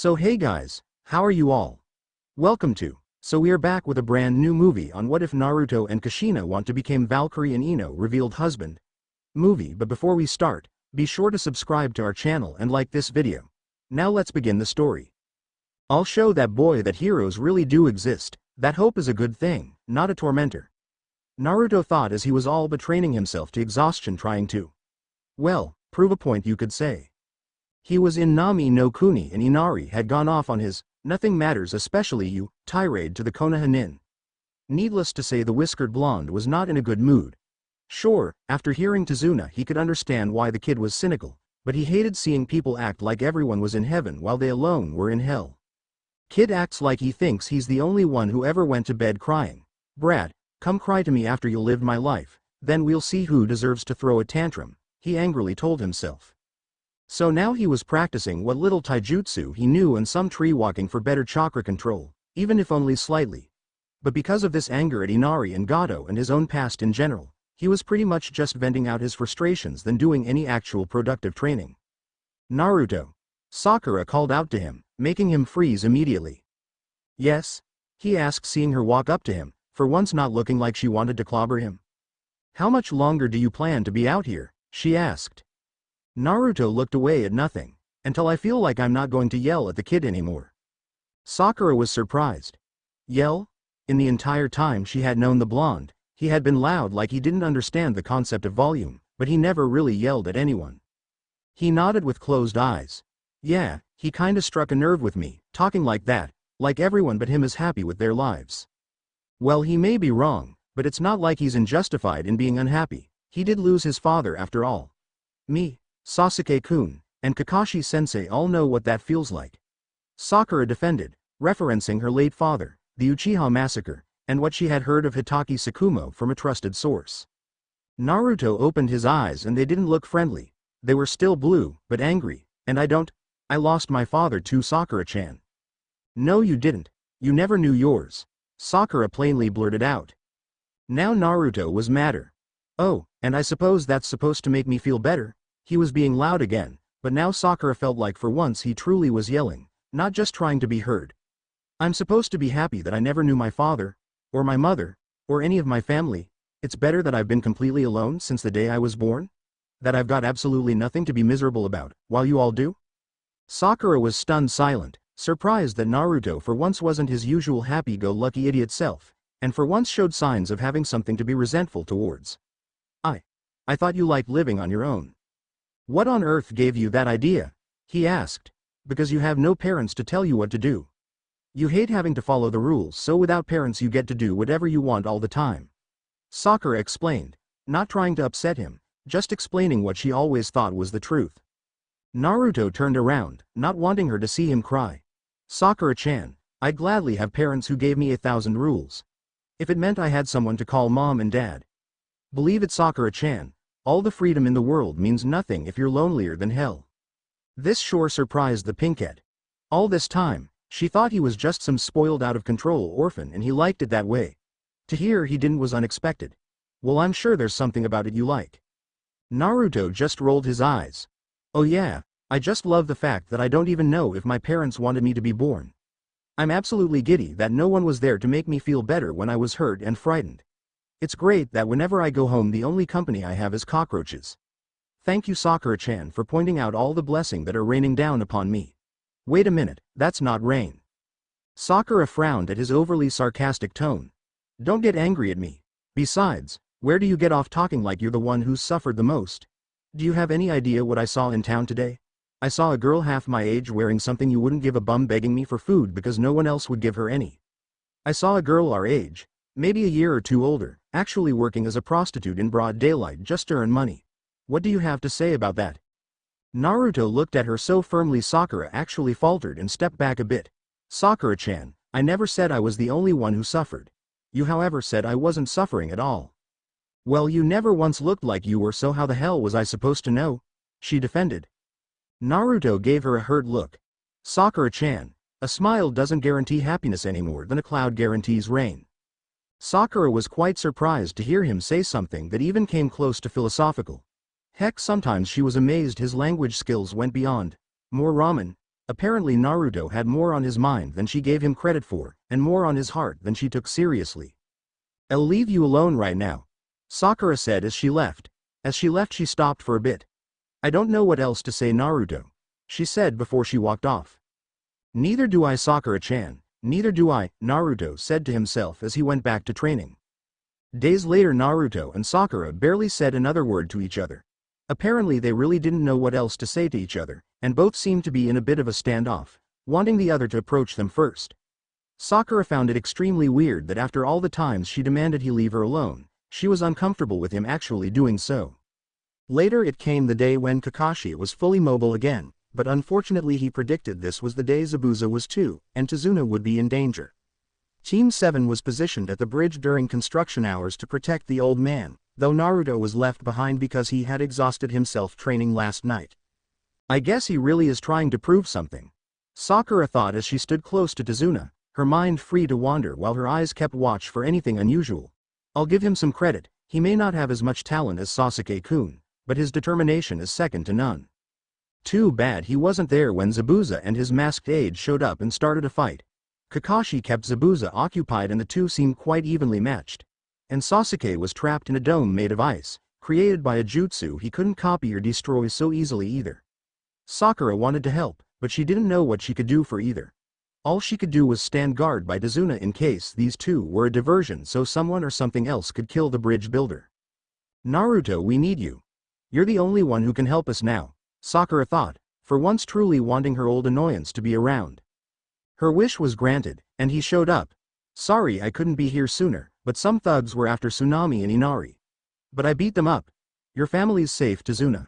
So hey guys, how are you all? Welcome to. So we are back with a brand new movie on what if Naruto and Kushina want to become Valkyrie and Ino revealed husband movie. But before we start, be sure to subscribe to our channel and like this video. Now let's begin the story. I'll show that boy that heroes really do exist, that hope is a good thing, not a tormentor. Naruto thought as he was all but training himself to exhaustion trying to, well, prove a point you could say. He was in Nami no Kuni and Inari had gone off on his nothing matters especially you tirade to the Konoha. Needless to say the whiskered blonde was not in a good mood. Sure, after hearing Tazuna he could understand why the kid was cynical, but he hated seeing people act like everyone was in heaven while they alone were in hell. Kid acts like he thinks he's the only one who ever went to bed crying. Brat, come cry to me after you lived my life, then we'll see who deserves to throw a tantrum, he angrily told himself. So now he was practicing what little taijutsu he knew and some tree walking for better chakra control, even if only slightly. But because of this anger at Inari and Gato and his own past in general, he was pretty much just venting out his frustrations than doing any actual productive training. Naruto. Sakura called out to him, making him freeze immediately. Yes? He asked seeing her walk up to him, for once not looking like she wanted to clobber him. How much longer do you plan to be out here? She asked. Naruto looked away at nothing, until I feel like I'm not going to yell at the kid anymore. Sakura was surprised. Yell? In the entire time she had known the blonde, he had been loud like he didn't understand the concept of volume, but he never really yelled at anyone. He nodded with closed eyes. Yeah, he kinda struck a nerve with me, talking like that, like everyone but him is happy with their lives. Well, he may be wrong, but it's not like he's unjustified in being unhappy. He did lose his father after all. Me, Sasuke-kun, and Kakashi-sensei all know what that feels like. Sakura defended, referencing her late father, the Uchiha massacre, and what she had heard of Hitaki Tsukumo from a trusted source. Naruto opened his eyes and they didn't look friendly. They were still blue, but angry, and I lost my father too, Sakura-chan. No you didn't, you never knew yours. Sakura plainly blurted out. Now Naruto was madder. Oh, and I suppose that's supposed to make me feel better? He was being loud again, but now Sakura felt like for once he truly was yelling, not just trying to be heard. I'm supposed to be happy that I never knew my father, or my mother, or any of my family. It's better that I've been completely alone since the day I was born? That I've got absolutely nothing to be miserable about, while you all do? Sakura was stunned silent, surprised that Naruto for once wasn't his usual happy-go-lucky idiot self, and for once showed signs of having something to be resentful towards. I thought you liked living on your own. What on earth gave you that idea? He asked. Because you have no parents to tell you what to do. You hate having to follow the rules, so without parents you get to do whatever you want all the time. Sakura explained, not trying to upset him, just explaining what she always thought was the truth. Naruto turned around, not wanting her to see him cry. Sakura-chan, I'd gladly have parents who gave me 1,000 rules. If it meant I had someone to call mom and dad. Believe it, Sakura-chan, all the freedom in the world means nothing if you're lonelier than hell. This sure surprised the pinkette. All this time, she thought he was just some spoiled out-of-control orphan and he liked it that way. To hear he didn't was unexpected. Well, I'm sure there's something about it you like. Naruto just rolled his eyes. Oh yeah, I just love the fact that I don't even know if my parents wanted me to be born. I'm absolutely giddy that no one was there to make me feel better when I was hurt and frightened. It's great that whenever I go home the only company I have is cockroaches. Thank you Sakura-chan for pointing out all the blessing that are raining down upon me. Wait a minute, that's not rain. Sakura frowned at his overly sarcastic tone. Don't get angry at me. Besides, where do you get off talking like you're the one who's suffered the most? Do you have any idea what I saw in town today? I saw a girl half my age wearing something you wouldn't give a bum begging me for food because no one else would give her any. I saw a girl our age, maybe a year or two older, actually working as a prostitute in broad daylight just to earn money. What do you have to say about that? Naruto looked at her so firmly Sakura actually faltered and stepped back a bit. Sakura-chan, I never said I was the only one who suffered. You however said I wasn't suffering at all. Well, you never once looked like you were, so how the hell was I supposed to know? She defended. Naruto gave her a hurt look. Sakura-chan, a smile doesn't guarantee happiness any more than a cloud guarantees rain. Sakura was quite surprised to hear him say something that even came close to philosophical. Heck, sometimes she was amazed his language skills went beyond. More ramen. Apparently Naruto had more on his mind than she gave him credit for, and more on his heart than she took seriously. "I'll leave you alone right now," Sakura said as she left. As she left she stopped for a bit. "I don't know what else to say, Naruto," she said before she walked off. "Neither do I, Sakura-chan, neither do I," Naruto said to himself as he went back to training. Days later Naruto and Sakura barely said another word to each other. Apparently they really didn't know what else to say to each other, and both seemed to be in a bit of a standoff, wanting the other to approach them first. Sakura found it extremely weird that after all the times she demanded he leave her alone, she was uncomfortable with him actually doing so. Later it came the day when Kakashi was fully mobile again, but unfortunately he predicted this was the day Zabuza was too, and Tazuna would be in danger. Team 7 was positioned at the bridge during construction hours to protect the old man, though Naruto was left behind because he had exhausted himself training last night. "I guess he really is trying to prove something," Sakura thought as she stood close to Tazuna, her mind free to wander while her eyes kept watch for anything unusual. "I'll give him some credit, he may not have as much talent as Sasuke-kun, but his determination is second to none. Too bad he wasn't there when Zabuza and his masked aide showed up and started a fight. Kakashi kept Zabuza occupied and the two seemed quite evenly matched. And Sasuke was trapped in a dome made of ice, created by a jutsu he couldn't copy or destroy so easily either." Sakura wanted to help, but she didn't know what she could do for either. All she could do was stand guard by Tazuna in case these two were a diversion so someone or something else could kill the bridge builder. "Naruto, we need you. You're the only one who can help us now," Sakura thought, for once truly wanting her old annoyance to be around. Her wish was granted, and he showed up. "Sorry I couldn't be here sooner, but some thugs were after Tsunami and Inari. But I beat them up. Your family's safe, Tazuna."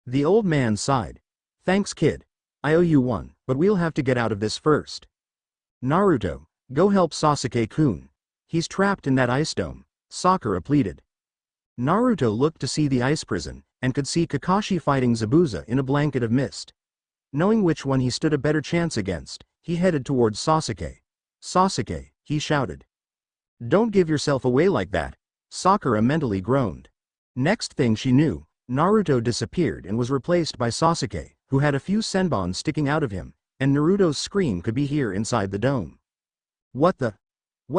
The old man sighed. "Thanks, kid. I owe you one, but we'll have to get out of this first. Naruto, go help Sasuke-kun. He's trapped in that ice dome," Sakura pleaded. Naruto looked to see the ice prison, and could see Kakashi fighting Zabuza in a blanket of mist. Knowing which one he stood a better chance against, he headed towards Sasuke. "Sasuke," he shouted. "Don't give yourself away like that," Sakura mentally groaned. Next thing she knew, Naruto disappeared and was replaced by Sasuke, who had a few senbons sticking out of him, and Naruto's scream could be heard inside the dome. What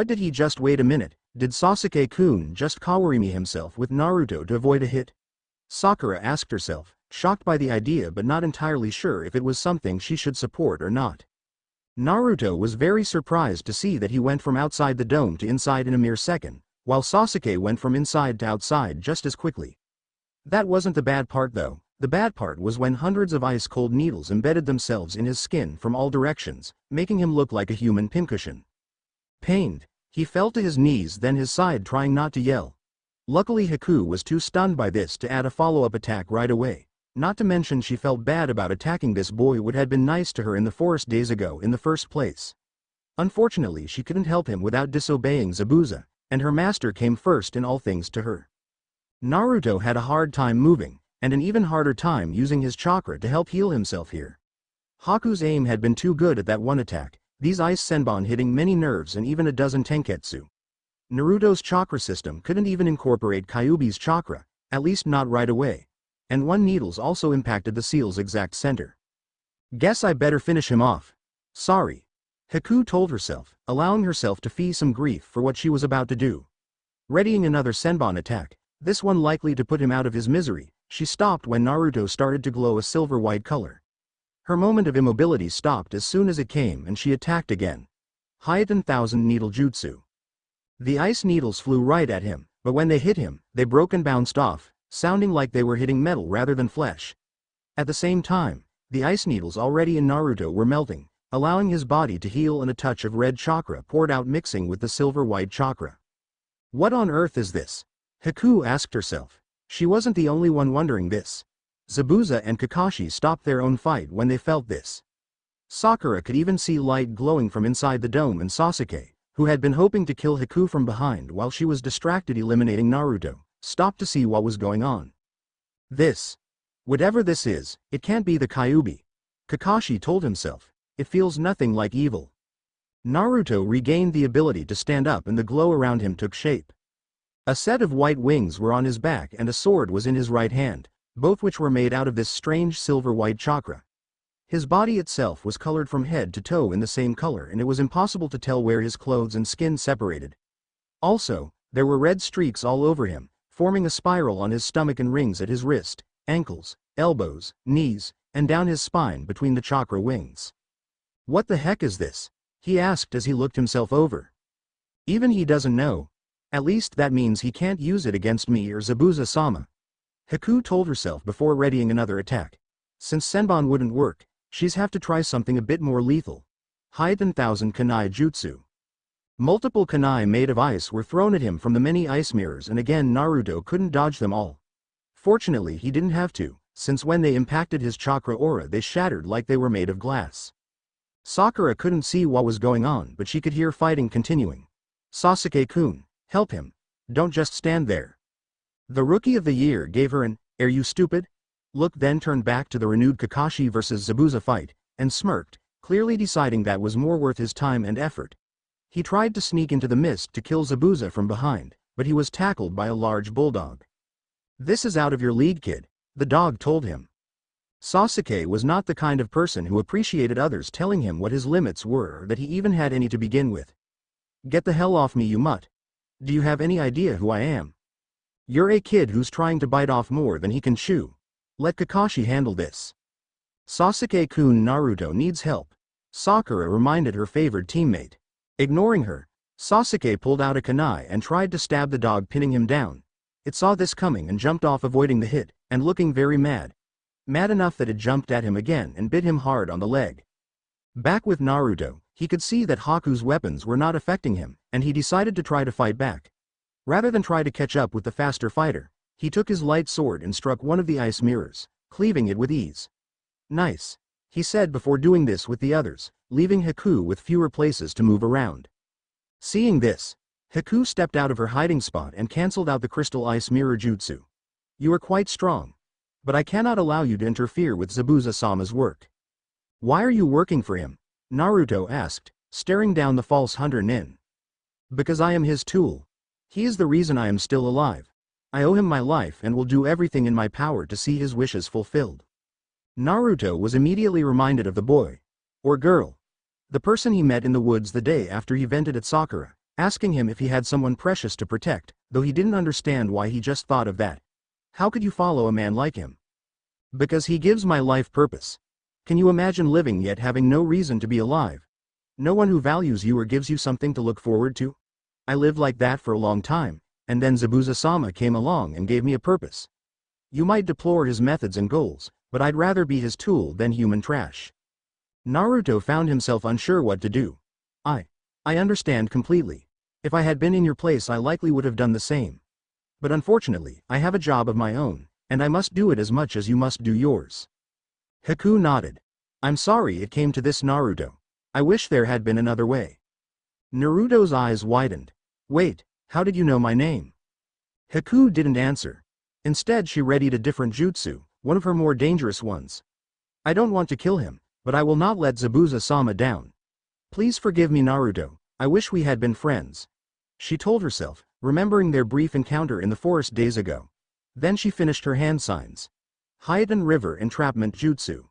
did he just wait a minute, did Sasuke-kun just Kawarimi himself with Naruto to avoid a hit? Sakura asked herself, shocked by the idea but not entirely sure if it was something she should support or not. Naruto was very surprised to see that he went from outside the dome to inside in a mere second, while Sasuke went from inside to outside just as quickly. That wasn't the bad part though. The bad part was when hundreds of ice-cold needles embedded themselves in his skin from all directions, making him look like a human pincushion. Pained, he fell to his knees then his side trying not to yell. Luckily Haku was too stunned by this to add a follow-up attack right away. Not to mention she felt bad about attacking this boy who had been nice to her in the forest days ago in the first place. Unfortunately she couldn't help him without disobeying Zabuza, and her master came first in all things to her. Naruto had a hard time moving, and an even harder time using his chakra to help heal himself here. Haku's aim had been too good at that one attack, these ice senbon hitting many nerves and even a dozen tenketsu. Naruto's chakra system couldn't even incorporate Kyuubi's chakra, at least not right away. And one needles also impacted the seal's exact center. Guess I better finish him off. Sorry. Haku told herself, allowing herself to feel some grief for what she was about to do. Readying another senbon attack, this one likely to put him out of his misery, she stopped when Naruto started to glow a silver-white color. Her moment of immobility stopped as soon as it came and she attacked again. Hyeten Thousand Needle Jutsu. The ice needles flew right at him, but when they hit him, they broke and bounced off, sounding like they were hitting metal rather than flesh. At the same time, the ice needles already in Naruto were melting, allowing his body to heal and a touch of red chakra poured out mixing with the silver-white chakra. What on earth is this? Haku asked herself. She wasn't the only one wondering this. Zabuza and Kakashi stopped their own fight when they felt this. Sakura could even see light glowing from inside the dome and Sasuke, who had been hoping to kill Haku from behind while she was distracted eliminating Naruto, stopped to see what was going on. Whatever this is, it can't be the Kyuubi. Kakashi told himself. It feels nothing like evil. Naruto regained the ability to stand up and the glow around him took shape. A set of white wings were on his back and a sword was in his right hand, both which were made out of this strange silver-white chakra. His body itself was colored from head to toe in the same color, and it was impossible to tell where his clothes and skin separated. Also, there were red streaks all over him, forming a spiral on his stomach and rings at his wrist, ankles, elbows, knees, and down his spine between the chakra wings. "What the heck is this?" he asked as he looked himself over. "Even he doesn't know. At least that means he can't use it against me or Zabuza-sama," Haku told herself before readying another attack. Since Senbon wouldn't work, she's have to try something a bit more lethal. Hide 10,000 Kanai Jutsu. Multiple Kanai made of ice were thrown at him from the many ice mirrors, and again Naruto couldn't dodge them all. Fortunately he didn't have to, since when they impacted his chakra aura they shattered like they were made of glass. Sakura couldn't see what was going on, but she could hear fighting continuing. "Sasuke-kun, help him. Don't just stand there." The Rookie of the Year gave her an "Are you stupid?" look, then turned back to the renewed Kakashi vs Zabuza fight, and smirked, clearly deciding that was more worth his time and effort. He tried to sneak into the mist to kill Zabuza from behind, but he was tackled by a large bulldog. "This is out of your league, kid," the dog told him. Sasuke was not the kind of person who appreciated others telling him what his limits were or that he even had any to begin with. "Get the hell off me, you mutt. Do you have any idea who I am? You're a kid who's trying to bite off more than he can chew. Let Kakashi handle this." "Sasuke-kun, Naruto needs help," Sakura reminded her favored teammate. Ignoring her, Sasuke pulled out a kunai and tried to stab the dog, pinning him down. It saw this coming and jumped off, avoiding the hit, and looking very mad. Mad enough that it jumped at him again and bit him hard on the leg. Back with Naruto, he could see that Haku's weapons were not affecting him, and he decided to try to fight back. Rather than try to catch up with the faster fighter, he took his light sword and struck one of the ice mirrors, cleaving it with ease. "Nice," he said before doing this with the others, leaving Haku with fewer places to move around. Seeing this, Haku stepped out of her hiding spot and cancelled out the crystal ice mirror jutsu. "You are quite strong. But I cannot allow you to interfere with Zabuza-sama's work." "Why are you working for him?" Naruto asked, staring down the false hunter Nin. "Because I am his tool. He is the reason I am still alive. I owe him my life and will do everything in my power to see his wishes fulfilled." Naruto was immediately reminded of the boy, or girl, the person he met in the woods the day after he vented at Sakura, asking him if he had someone precious to protect, though he didn't understand why he just thought of that. How could you follow a man like him? "Because he gives my life purpose. Can you imagine living yet having no reason to be alive? No one who values you or gives you something to look forward to? I lived like that for a long time, and then Zabuza-sama came along and gave me a purpose. You might deplore his methods and goals, but I'd rather be his tool than human trash." Naruto found himself unsure what to do. I understand completely. If I had been in your place I likely would have done the same. But unfortunately, I have a job of my own, and I must do it as much as you must do yours." Haku nodded. "I'm sorry it came to this, Naruto. I wish there had been another way." Naruto's eyes widened. "Wait, how did you know my name?" Haku didn't answer. Instead she readied a different jutsu, one of her more dangerous ones. "I don't want to kill him, but I will not let Zabuza-sama down. Please forgive me, Naruto. I wish we had been friends," she told herself, remembering their brief encounter in the forest days ago. Then she finished her hand signs. Hiden River Entrapment Jutsu.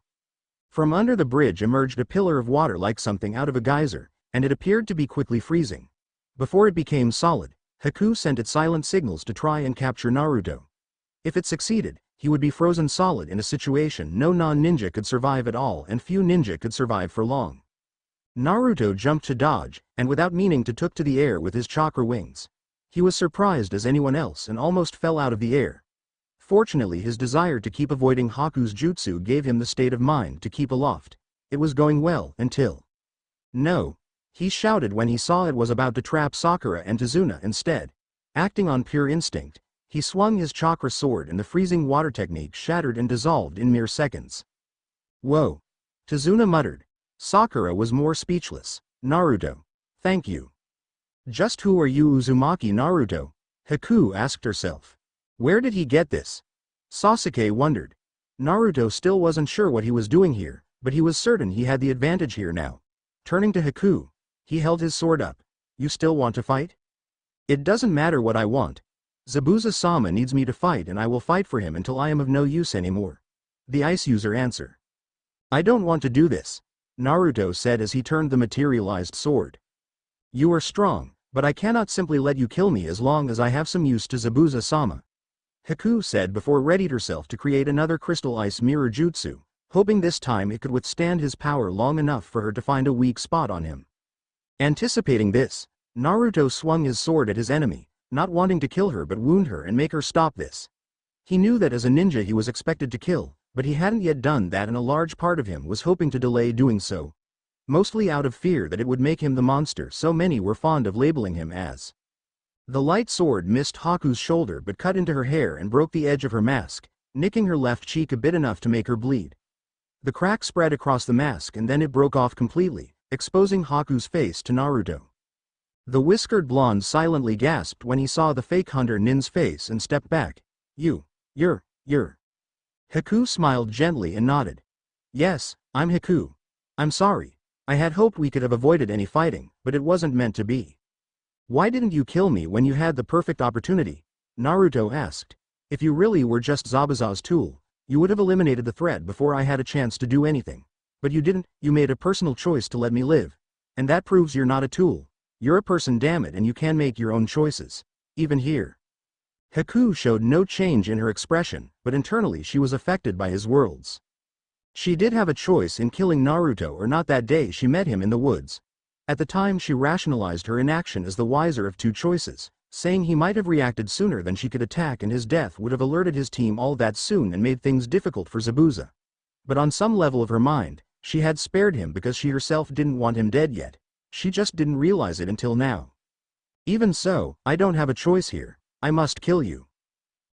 From under the bridge emerged a pillar of water like something out of a geyser, and it appeared to be quickly freezing. Before it became solid, Haku sent its silent signals to try and capture Naruto. If it succeeded, he would be frozen solid in a situation no non-ninja could survive at all, and few ninja could survive for long. Naruto jumped to dodge, and without meaning took to the air with his chakra wings. He was surprised as anyone else and almost fell out of the air. Fortunately his desire to keep avoiding Haku's jutsu gave him the state of mind to keep aloft. It was going well until... "No!" he shouted when he saw it was about to trap Sakura and Tazuna instead. Acting on pure instinct, he swung his chakra sword and the freezing water technique shattered and dissolved in mere seconds. "Whoa!" Tazuna muttered. Sakura was more speechless. "Naruto. Thank you." "Just who are you, Uzumaki Naruto?" Haku asked herself. "Where did he get this?" Sasuke wondered. Naruto still wasn't sure what he was doing here, but he was certain he had the advantage here now. Turning to Haku, he held his sword up. "You still want to fight?" "It doesn't matter what I want. Zabuza-sama needs me to fight, and I will fight for him until I am of no use anymore," the ice user answered. I don't want to do this, Naruto said as he turned the materialized sword. You are strong, but I cannot simply let you kill me as long as I have some use to Zabuza-sama, Haku said before readied herself to create another crystal ice mirror jutsu, hoping this time it could withstand his power long enough for her to find a weak spot on him. Anticipating this, Naruto swung his sword at his enemy, not wanting to kill her but wound her and make her stop this. He knew that as a ninja he was expected to kill, but he hadn't yet done that and a large part of him was hoping to delay doing so. Mostly out of fear that it would make him the monster so many were fond of labeling him as. The light sword missed Haku's shoulder but cut into her hair and broke the edge of her mask, nicking her left cheek a bit enough to make her bleed. The crack spread across the mask and then it broke off completely, exposing Haku's face to Naruto. The whiskered blonde silently gasped when he saw the fake hunter Nin's face and stepped back. You're. Haku smiled gently and nodded. Yes, I'm Haku. I'm sorry. I had hoped we could have avoided any fighting, but it wasn't meant to be. Why didn't you kill me when you had the perfect opportunity? Naruto asked. If you really were just Zabuza's tool, you would have eliminated the threat before I had a chance to do anything. But you didn't, you made a personal choice to let me live. And that proves you're not a tool. You're a person, damn it, and you can make your own choices. Even here. Haku showed no change in her expression, but internally she was affected by his words. She did have a choice in killing Naruto or not that day she met him in the woods. At the time she rationalized her inaction as the wiser of two choices, saying he might have reacted sooner than she could attack and his death would have alerted his team all that soon and made things difficult for Zabuza. But on some level of her mind, she had spared him because she herself didn't want him dead yet. She just didn't realize it until now. Even so, I don't have a choice here. I must kill you.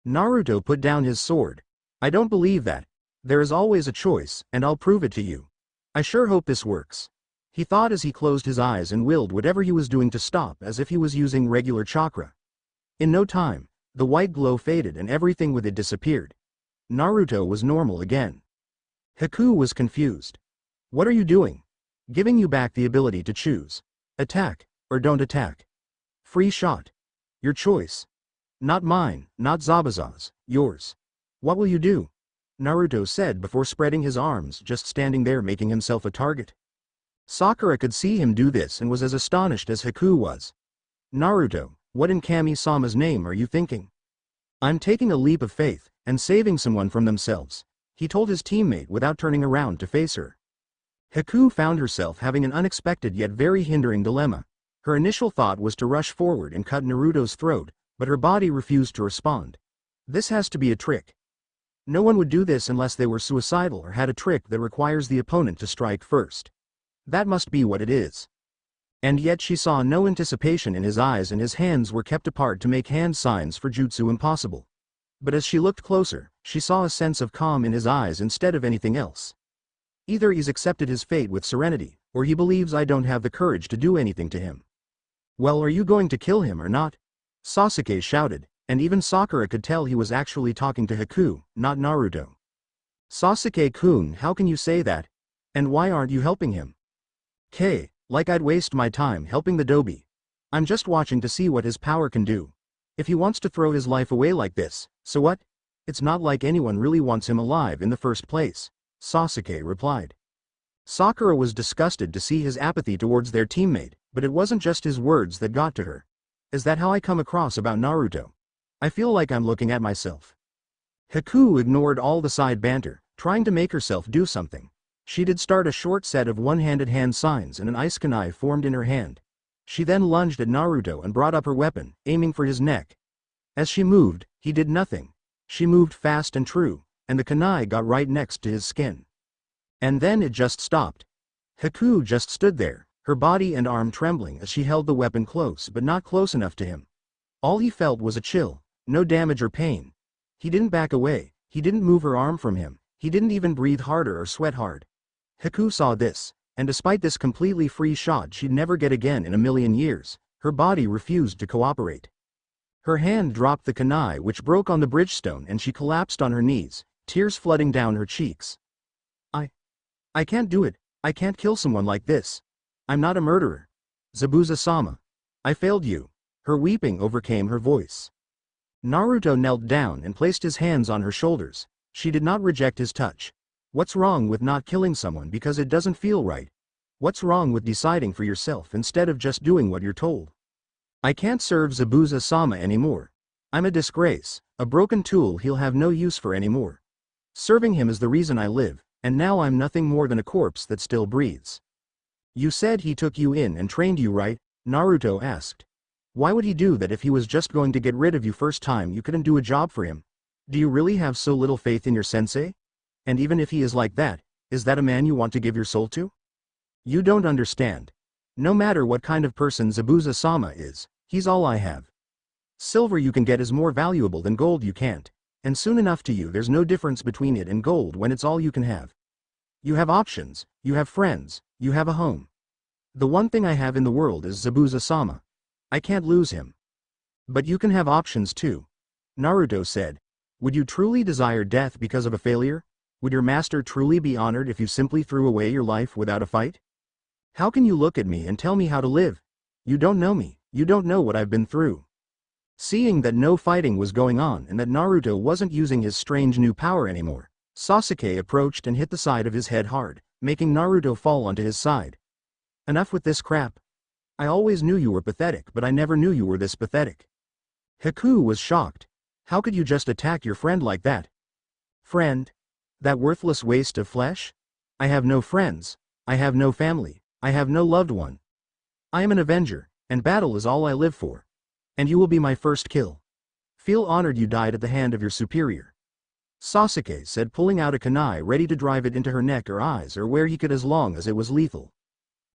Naruto put down his sword. I don't believe that. There is always a choice, and I'll prove it to you. I sure hope this works. He thought as he closed his eyes and willed whatever he was doing to stop as if he was using regular chakra. In no time, the white glow faded and everything with it disappeared. Naruto was normal again. Haku was confused. What are you doing? Giving you back the ability to choose. Attack, or don't attack. Free shot. Your choice. Not mine, not Zabuza's, yours. What will you do? Naruto said before spreading his arms, just standing there making himself a target. Sakura could see him do this and was as astonished as Haku was. Naruto, what in Kami-sama's name are you thinking? I'm taking a leap of faith, and saving someone from themselves, he told his teammate without turning around to face her. Haku found herself having an unexpected yet very hindering dilemma. Her initial thought was to rush forward and cut Naruto's throat, but her body refused to respond. This has to be a trick. No one would do this unless they were suicidal or had a trick that requires the opponent to strike first. That must be what it is. And yet she saw no anticipation in his eyes and his hands were kept apart to make hand signs for jutsu impossible. But as she looked closer, she saw a sense of calm in his eyes instead of anything else. Either he's accepted his fate with serenity, or he believes I don't have the courage to do anything to him. Well, are you going to kill him or not? Sasuke shouted, and even Sakura could tell he was actually talking to Haku, not Naruto. Sasuke-kun, how can you say that? And why aren't you helping him? Like I'd waste my time helping the Dobi. I'm just watching to see what his power can do. If he wants to throw his life away like this, so what? It's not like anyone really wants him alive in the first place, Sasuke replied. Sakura was disgusted to see his apathy towards their teammate, but it wasn't just his words that got to her. Is that how I come across about Naruto? I feel like I'm looking at myself. Haku ignored all the side banter, trying to make herself do something. She did start a short set of one-handed hand signs and an ice kunai formed in her hand. She then lunged at Naruto and brought up her weapon, aiming for his neck. As she moved, he did nothing. She moved fast and true, and the kunai got right next to his skin. And then it just stopped. Haku just stood there, her body and arm trembling as she held the weapon close but not close enough to him. All he felt was a chill, no damage or pain. He didn't back away, he didn't move her arm from him, he didn't even breathe harder or sweat hard. Haku saw this, and despite this completely free shot she'd never get again in a million years, her body refused to cooperate. Her hand dropped the kunai which broke on the bridgestone and she collapsed on her knees, tears flooding down her cheeks. I can't do it, I can't kill someone like this. I'm not a murderer. Zabuza-sama. I failed you. Her weeping overcame her voice. Naruto knelt down and placed his hands on her shoulders. She did not reject his touch. What's wrong with not killing someone because it doesn't feel right? What's wrong with deciding for yourself instead of just doing what you're told? I can't serve Zabuza-sama anymore. I'm a disgrace, a broken tool he'll have no use for anymore. Serving him is the reason I live, and now I'm nothing more than a corpse that still breathes. You said he took you in and trained you, right? Naruto asked. Why would he do that if he was just going to get rid of you first time you couldn't do a job for him? Do you really have so little faith in your sensei? And even if he is like that, is that a man you want to give your soul to? You don't understand. No matter what kind of person Zabuza-sama is, he's all I have. Silver you can get is more valuable than gold you can't, and soon enough to you there's no difference between it and gold when it's all you can have. You have options, you have friends, you have a home. The one thing I have in the world is Zabuza-sama. I can't lose him. But you can have options too. Naruto said. Would you truly desire death because of a failure? Would your master truly be honored if you simply threw away your life without a fight? How can you look at me and tell me how to live? You don't know me, you don't know what I've been through. Seeing that no fighting was going on and that Naruto wasn't using his strange new power anymore, Sasuke approached and hit the side of his head hard, making Naruto fall onto his side. Enough with this crap. I always knew you were pathetic, but I never knew you were this pathetic. Haku was shocked. How could you just attack your friend like that? Friend? That worthless waste of flesh? I have no friends. I have no family. I have no loved one. I am an avenger, and battle is all I live for. And you will be my first kill. Feel honored you died at the hand of your superior. Sasuke said, pulling out a kunai ready to drive it into her neck or eyes or where he could as long as it was lethal.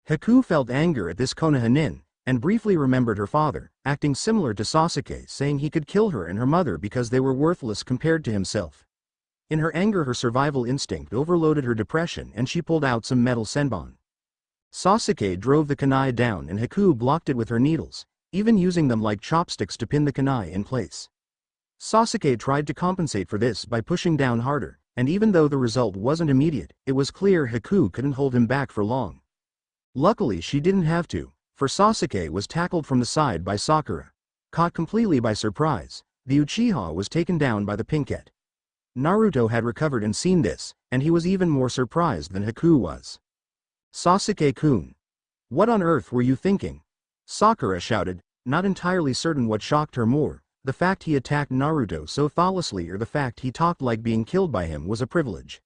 Haku felt anger at this Konoha and briefly remembered her father, acting similar to Sasuke, saying he could kill her and her mother because they were worthless compared to himself. In her anger her survival instinct overloaded her depression and she pulled out some metal senbon. Sasuke drove the kunai down and Haku blocked it with her needles, even using them like chopsticks to pin the kunai in place. Sasuke tried to compensate for this by pushing down harder, and even though the result wasn't immediate, it was clear Haku couldn't hold him back for long. Luckily she didn't have to, for Sasuke was tackled from the side by Sakura. Caught completely by surprise, the Uchiha was taken down by the Pinkette. Naruto had recovered and seen this, and he was even more surprised than Haku was. Sasuke-kun. What on earth were you thinking? Sakura shouted, not entirely certain what shocked her more, the fact he attacked Naruto so thoughtlessly or the fact he talked like being killed by him was a privilege.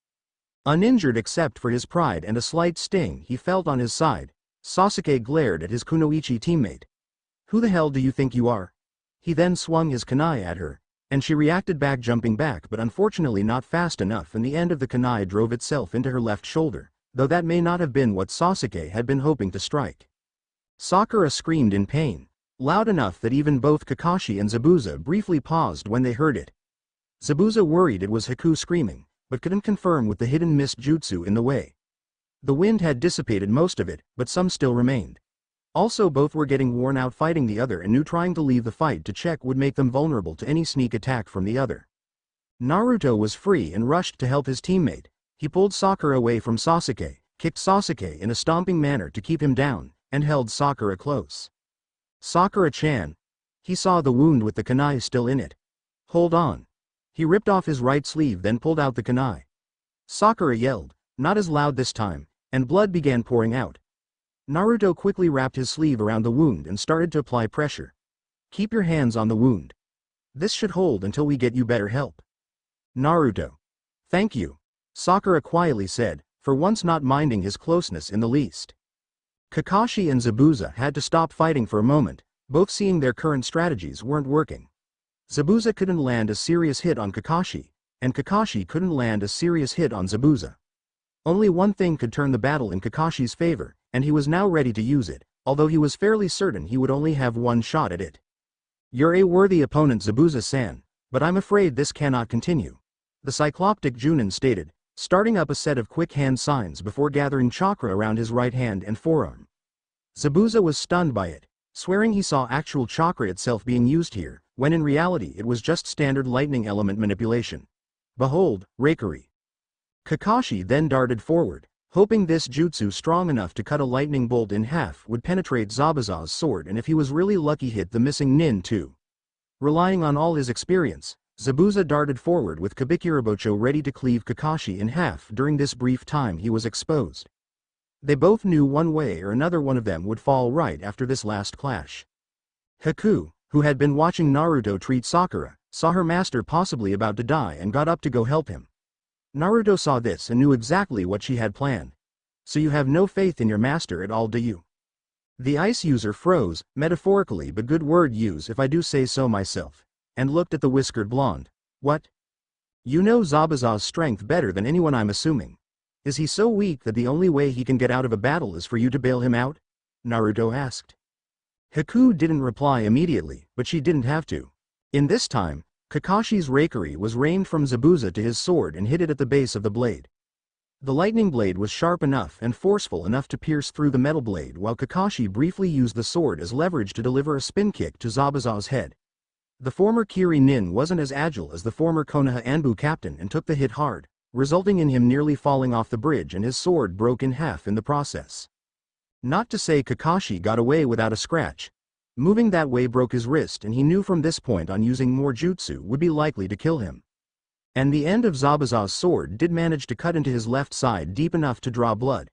Uninjured except for his pride and a slight sting he felt on his side, Sasuke glared at his kunoichi teammate. Who the hell do you think you are? He then swung his kunai at her, and she reacted back, jumping back, but unfortunately not fast enough, and the end of the kunai drove itself into her left shoulder, though that may not have been what Sasuke had been hoping to strike. Sakura screamed in pain, loud enough that even both Kakashi and Zabuza briefly paused when they heard it. Zabuza worried it was Haku screaming, but couldn't confirm with the hidden mist jutsu in the way. The wind had dissipated most of it, but some still remained. Also both were getting worn out fighting the other and knew trying to leave the fight to check would make them vulnerable to any sneak attack from the other. Naruto was free and rushed to help his teammate. He pulled Sakura away from Sasuke, kicked Sasuke in a stomping manner to keep him down, and held Sakura close. Sakura-chan. He saw the wound with the kunai still in it. Hold on. He ripped off his right sleeve then pulled out the kunai. Sakura yelled, not as loud this time, and blood began pouring out. Naruto quickly wrapped his sleeve around the wound and started to apply pressure. Keep your hands on the wound. This should hold until we get you better help. Naruto. Thank you. Sakura quietly said, for once not minding his closeness in the least. Kakashi and Zabuza had to stop fighting for a moment, both seeing their current strategies weren't working. Zabuza couldn't land a serious hit on Kakashi, and Kakashi couldn't land a serious hit on Zabuza. Only one thing could turn the battle in Kakashi's favor, and he was now ready to use it, although he was fairly certain he would only have one shot at it. You're a worthy opponent, Zabuza-san, but I'm afraid this cannot continue. The cycloptic Junin stated, starting up a set of quick hand signs before gathering chakra around his right hand and forearm. Zabuza was stunned by it, swearing he saw actual chakra itself being used here, when in reality it was just standard lightning element manipulation. Behold, Valkyrie. Kakashi then darted forward, hoping this jutsu strong enough to cut a lightning bolt in half would penetrate Zabuza's sword and if he was really lucky hit the missing nin too. Relying on all his experience, Zabuza darted forward with Kabikirabocho ready to cleave Kakashi in half during this brief time he was exposed. They both knew one way or another one of them would fall right after this last clash. Haku, who had been watching Naruto treat Sakura, saw her master possibly about to die and got up to go help him. Naruto saw this and knew exactly what she had planned. So you have no faith in your master at all, do you? The ice user froze, metaphorically but good word use if I do say so myself, and looked at the whiskered blonde. What? You know Zabuza's strength better than anyone, I'm assuming. Is he so weak that the only way he can get out of a battle is for you to bail him out? Naruto asked. Haku didn't reply immediately, but she didn't have to. In this time, Kakashi's Valkyrie was reined from Zabuza to his sword and hit it at the base of the blade. The lightning blade was sharp enough and forceful enough to pierce through the metal blade, while Kakashi briefly used the sword as leverage to deliver a spin kick to Zabuza's head. The former Kiri Nin wasn't as agile as the former Konoha Anbu captain and took the hit hard, resulting in him nearly falling off the bridge, and his sword broke in half in the process. Not to say Kakashi got away without a scratch. Moving that way broke his wrist, and he knew from this point on using more jutsu would be likely to kill him. And the end of Zabuza's sword did manage to cut into his left side deep enough to draw blood.